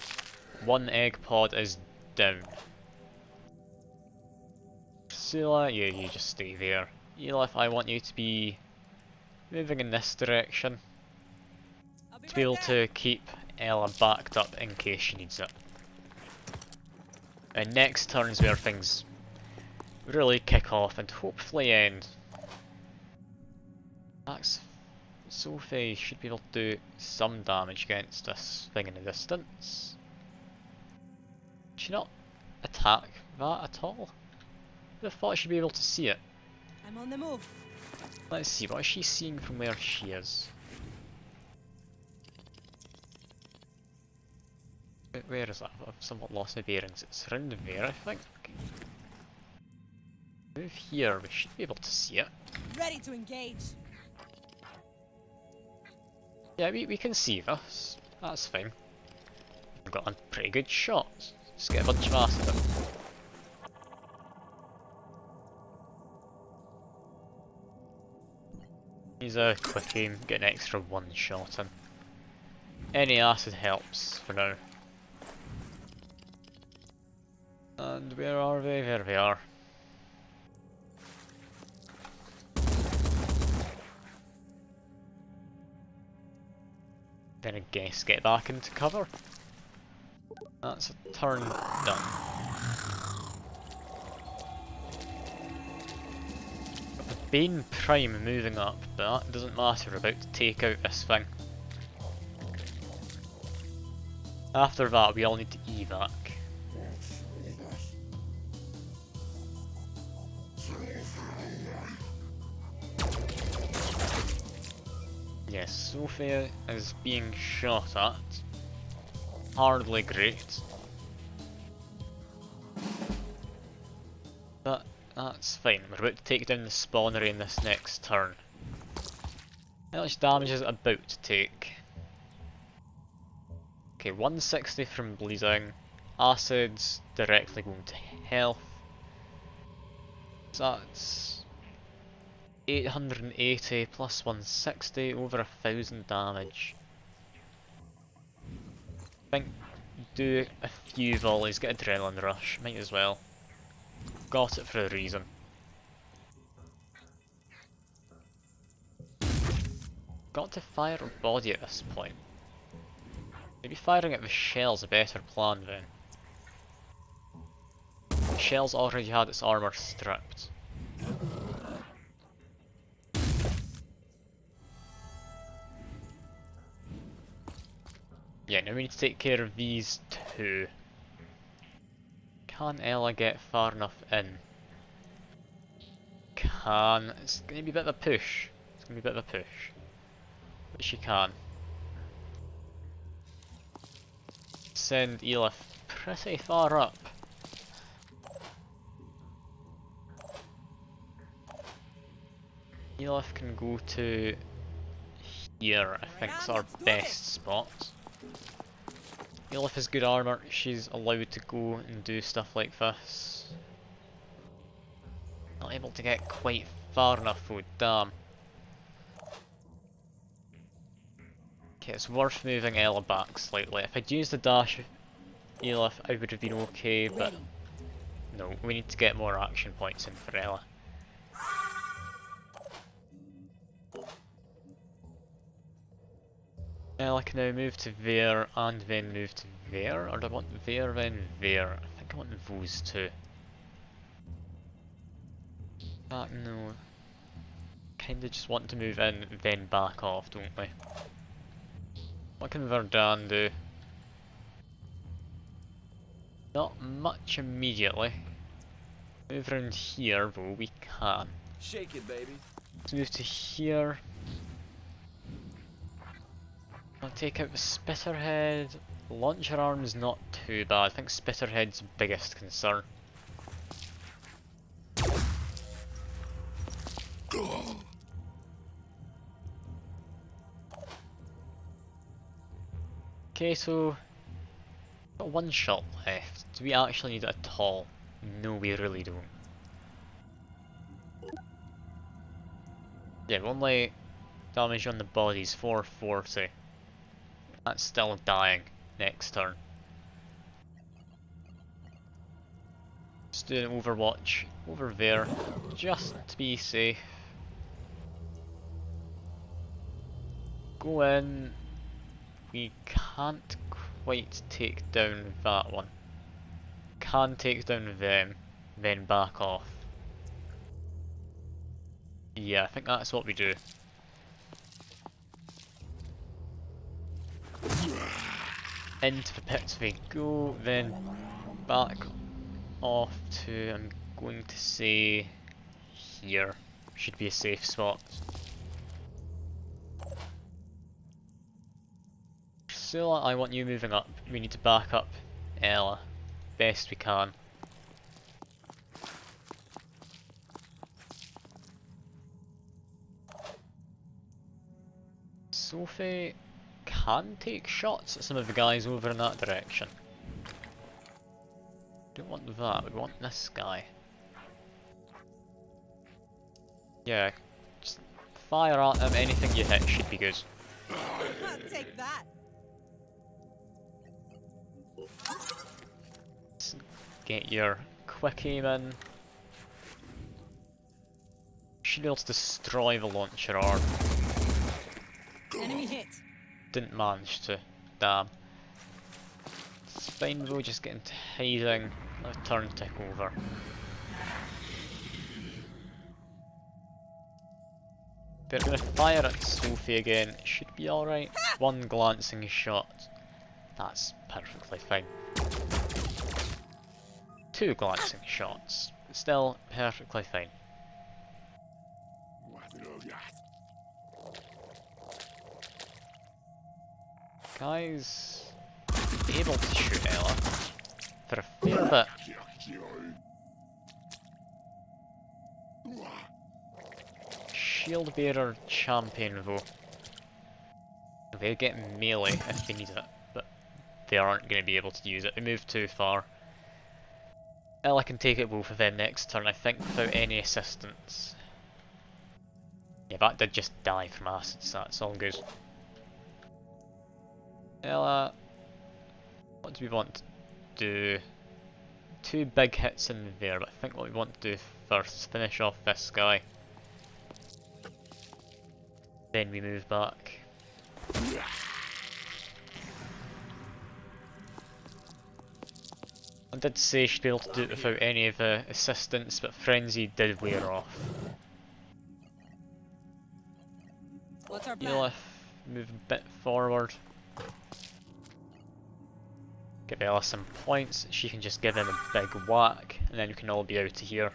One egg pod is down. Scylla, yeah, you just stay there. Elif, I want you to be moving in this direction. I'll be To be able right there. to keep Ella backed up in case she needs it. And next turn's where things really kick off and hopefully end. Max Sophie should be able to do some damage against this thing in the distance. Did she not attack that at all? I thought she'd be able to see it. I'm on the move. Let's see, what is she seeing from where she is? Where is that? I've somewhat lost my bearings. It's around there, I think. Move here, we should be able to see it. Ready to engage. Yeah, we can see this. That's fine. We've got a pretty good shot. Just get a bunch of acid. Use a quick aim, get an extra one shot in. Any acid helps for now. And where are they? There they are. Then I guess get back into cover. That's a turn done. Got the Bane Prime moving up, but that doesn't matter, we're about to take out this thing. After that we all need to evac. Yes, Sophia is being shot at. Hardly great. But that's fine, we're about to take down the spawnery in this next turn. How much damage is it about to take? Okay, 160 from bleeding. Acids directly going to health. So that's 880 plus 160, over 1000 damage. I think do a few volleys, get adrenaline rush, might as well. Got it for a reason. Got to fire a body at this point. Maybe firing at the shell's a better plan then. The shell's already had its armour stripped. Yeah, now we need to take care of these two. Can Ella get far enough in? Can. It's gonna be a bit of a push. It's gonna be a bit of a push. But she can. Send Elif pretty far up. Elif can go to here, I think is our best spot. Elif has good armour, she's allowed to go and do stuff like this. Not able to get quite far enough though, damn. Okay, it's worth moving Ella back slightly. If I'd used the dash Elif, I would have been okay, but no, we need to get more action points in for Ella. Ella can now move to there and then move to there, or do I want there then there? I think I want those two. No. Kinda just want to move in, then back off, don't we? What can Verdun do? Not much immediately. Move around here, though, we can. Shake it, baby. Let's move to here. I'll take out the Spitterhead. Launcher arm's not too bad. I think Spitterhead's biggest concern. Okay, so got one shot left. Do we actually need it at all? No, we really don't. Yeah, only damage on the body's 440. That's still dying next turn. Let's do an Overwatch over there, just to be safe. Go in. We can't quite take down that one. Can take down them, then back off. Yeah, I think that's what we do. Into the pits we go, then back off to, I'm going to say, here. Should be a safe spot. Ursula, I want you moving up. We need to back up Ella best we can. Sophie can take shots at some of the guys over in that direction. Don't want that, we want this guy. Yeah, just fire at him, anything you hit should be good. I'll take that. Let's get your quick aim in. Should be able to destroy the launcher arm. Enemy hit. Didn't manage to. Damn. It's fine, we'll just get into hiding. Let the turn tick over. They're gonna fire at Sophie again. It should be alright. One glancing shot. That's perfectly fine. Two glancing shots. Still perfectly fine. Guys, able to shoot Ella for a fair bit. Shield bearer champion though. They get melee if they need it, but they aren't going to be able to use it. They move too far. Ella can take it both of them next turn, I think, without any assistance. Yeah, that did just die from acid, so that's all good. Ella, what do we want to do? Two big hits in there, but I think what we want to do first is finish off this guy. Then we move back. I did say she'd be able to do it without any of the assistance, but Frenzy did wear off. What's our plan? Elif, move a bit forward. Give Ella some points, she can just give him a big whack, and then we can all be out of here.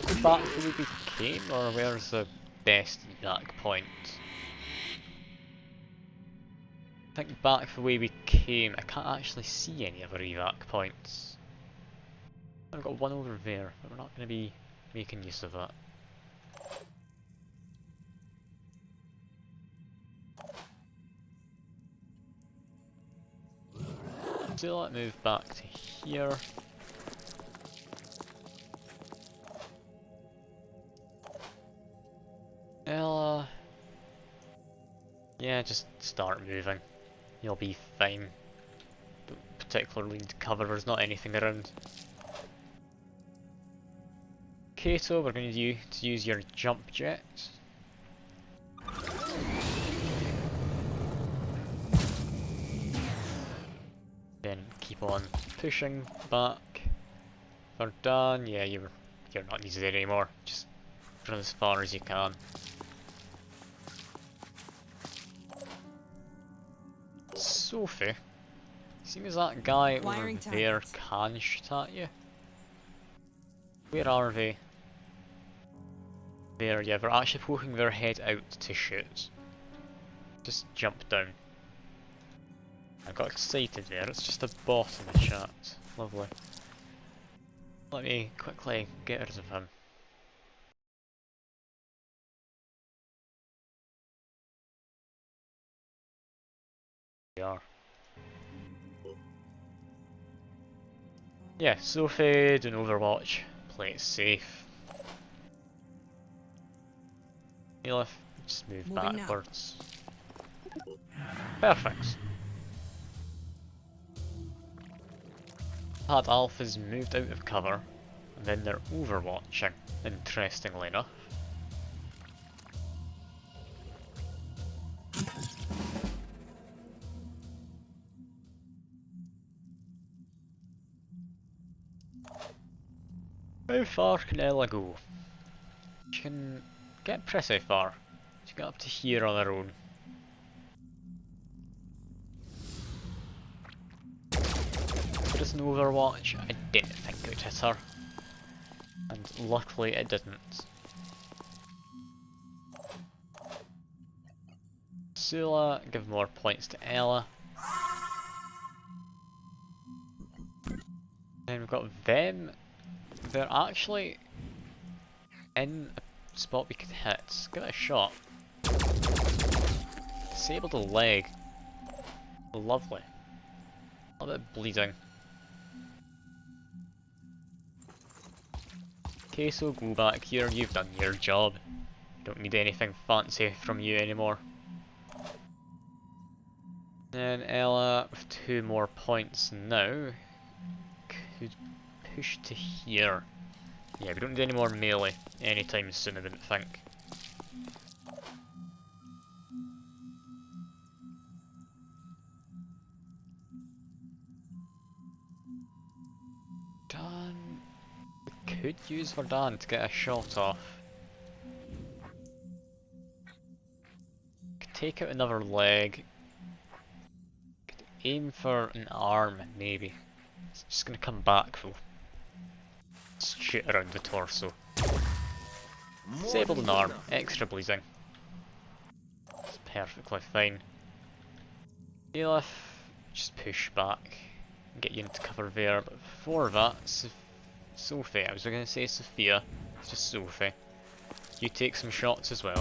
Go back the way we came, or where's the best evac point? I think back the way we came, I can't actually see any other evac points. I've got one over there, but we're not going to be making use of that. So let's move back to here. Ella, yeah, just start moving. You'll be fine. Don't particularly need cover, there's not anything around. Kato, we're going to use your jump jet. Then keep on pushing back. Verdun, yeah, you're not needed anymore. Just run as far as you can. Sophie, seems that guy Wiring over there targets. can shoot at you. Where are they? There, yeah, they're actually poking their head out to shoot. Just jump down. I got excited there, it's just a bot in the chat. Lovely. Let me quickly get rid of him. We are. Yeah, Sophie doing Overwatch. Play it safe. Elif, just move Moving now. backwards. Perfect. Had Alpha's moved out of cover, and then they're overwatching, interestingly enough. How far can Ella go? She can get pretty far. She got up to here on her own. But it's an Overwatch, I didn't think it would hit her. And luckily it didn't. Sula, give more points to Ella. Then we've got them. They're actually in a spot we could hit. Give it a shot. Disabled a leg. Lovely. A little bit of bleeding. Okay, so go back here, you've done your job. Don't need anything fancy from you anymore. And Ella, with 2 more points now, could push to here. Yeah, we don't need any more melee anytime soon, I didn't think. Dan, we could use Verdun to get a shot off. Could take out another leg. Could aim for an arm, maybe. It's just gonna come back though. Just shoot around the torso. Disabled an arm, extra bleeding. It's perfectly fine. Elif, just push back and get you into cover there, but before that, Sophie, I was going to say Sophia, it's just Sophie. You take some shots as well.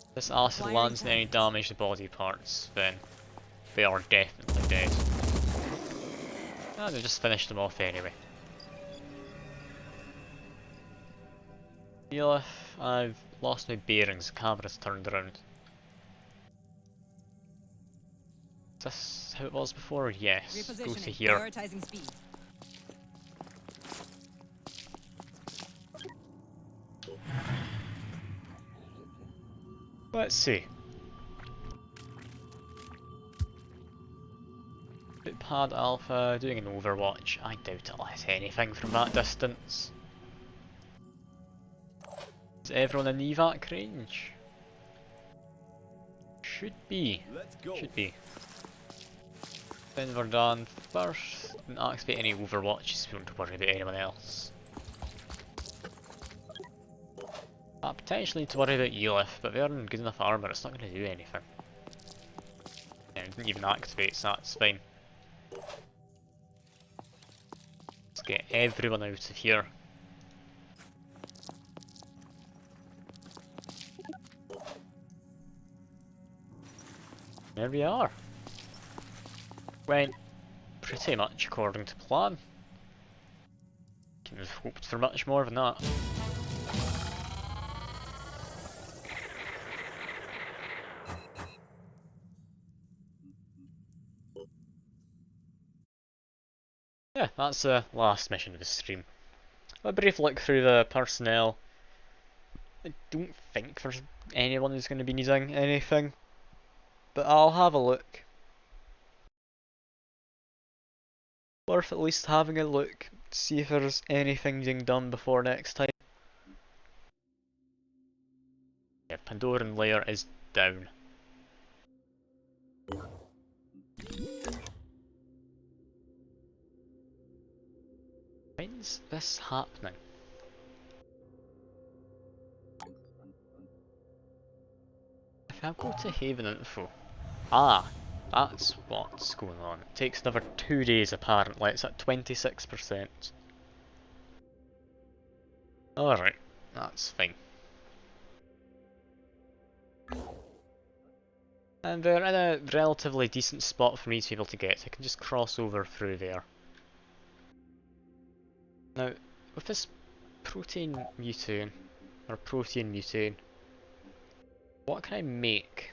If this acid Wiring lands and any targets. damage to body parts, then they are definitely dead. And they just finished them off anyway. Elif, I've lost my bearings, the camera's turned around. Is this how it was before? Yes. Go to Repositioning. here. Prioritizing speed. Let's see. Footpad Alpha doing an Overwatch. I doubt it'll hit anything from that distance. Is everyone in evac range? Should be. Let's go. Should be. Then Verdun first. Don't expect any Overwatches, we don't have to worry about anyone else. I potentially need to worry about Elif, but they're in good enough armour, it's not going to do anything. Yeah, it didn't even activate, so that's fine. Let's get everyone out of here. There we are. Went pretty much according to plan. Couldn't have hoped for much more than that. Yeah, that's the last mission of the stream. A brief look through the personnel. I don't think there's anyone who's going to be needing anything, but I'll have a look. worth at least having a look, see if there's anything being done before next time. Yeah, Pandoran Lair is down. When's this happening? If I go to Haven Info, that's what's going on. It takes another 2 days apparently, it's at 26%. Alright, that's fine. And they're in a relatively decent spot for me to be able to get. I can just cross over through there. Now, with this protein mutane, or protein mutane, what can I make?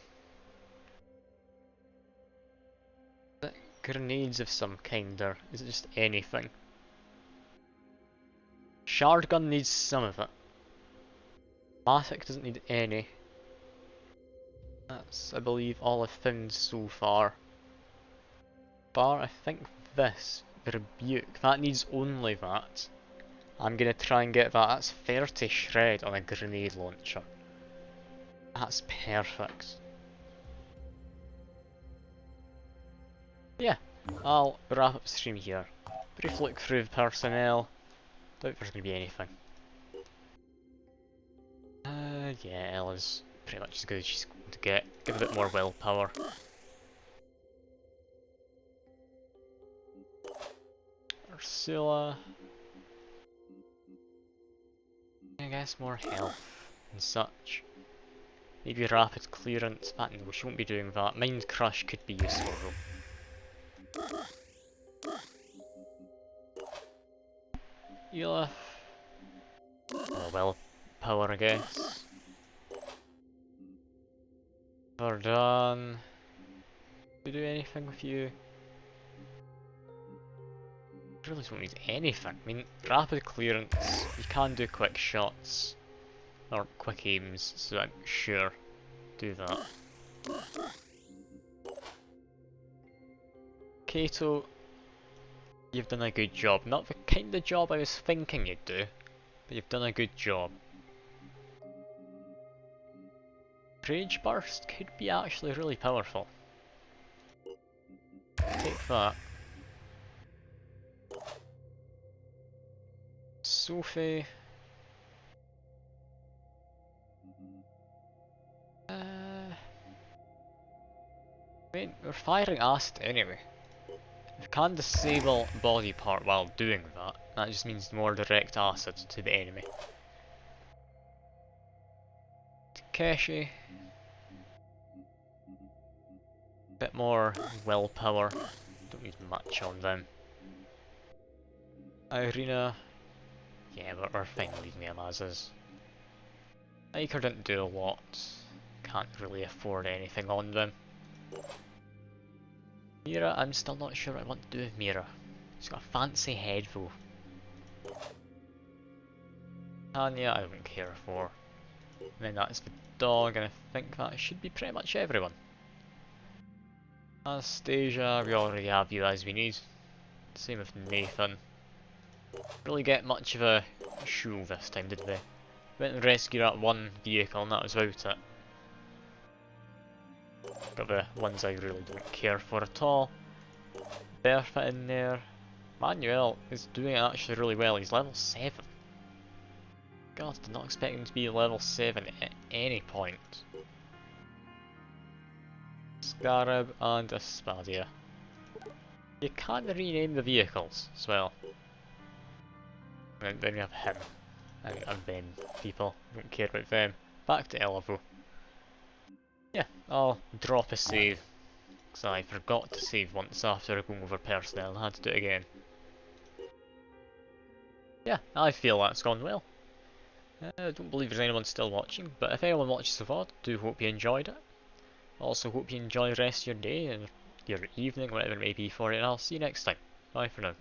Is it grenades of some kind, or is it just anything? Shard gun needs some of it. Matic doesn't need any. That's, I believe, all I've found so far. Bar, I think this, the Rebuke, that needs only that. I'm gonna try and get that. That's 30 shred on a grenade launcher. That's perfect. Yeah, I'll wrap up the stream here. Brief look through the personnel. Doubt there's gonna be anything. Yeah, Ella's pretty much as good as she's going to get. Give a bit more willpower. Ursula. I guess more health and such. Maybe rapid clearance, but no, she won't be doing that. Mind Crush could be useful though. Elif. Oh, willpower I guess. Verdun. Do we do anything with you? I really don't need anything. I mean, rapid clearance, you can do quick shots. Or quick aims, so I'm sure. Do that. Kato, you've done a good job. Not the kind of job I was thinking you'd do, but you've done a good job. Rage Burst could be actually really powerful. Take that. Sophie. I mean, we're firing acid anyway. If you can't disable body part while doing that, that just means more direct acid to the enemy. Takeshi. Bit more willpower. Don't need much on them. Irina. Yeah, but we're fine leaving them as is. Iker didn't do a lot. Can't really afford anything on them. Mira, I'm still not sure what I want to do with Mira. She's got a fancy head though. Tanya, I don't care for. And then that's the dog, and I think that should be pretty much everyone. Anastasia, we already have you as we need. Same with Nathan. Really get much of a shoe this time, did we? Went and rescued that one vehicle and that was about it. Got the ones I really don't care for at all. Bertha in there. Manuel is doing actually really well, he's level 7. God, did not expect him to be level 7 at any point. Scarab and Aspadia. You can rename the vehicles as well. And then you have him and them people. Don't care about them. Back to Elavo. Yeah, I'll drop a save. Because I forgot to save once after going over personnel and had to do it again. Yeah, I feel that's gone well. I don't believe there's anyone still watching, but if anyone watches so far, do hope you enjoyed it. Also hope you enjoy the rest of your day and your evening, whatever it may be for it, and I'll see you next time. Bye for now.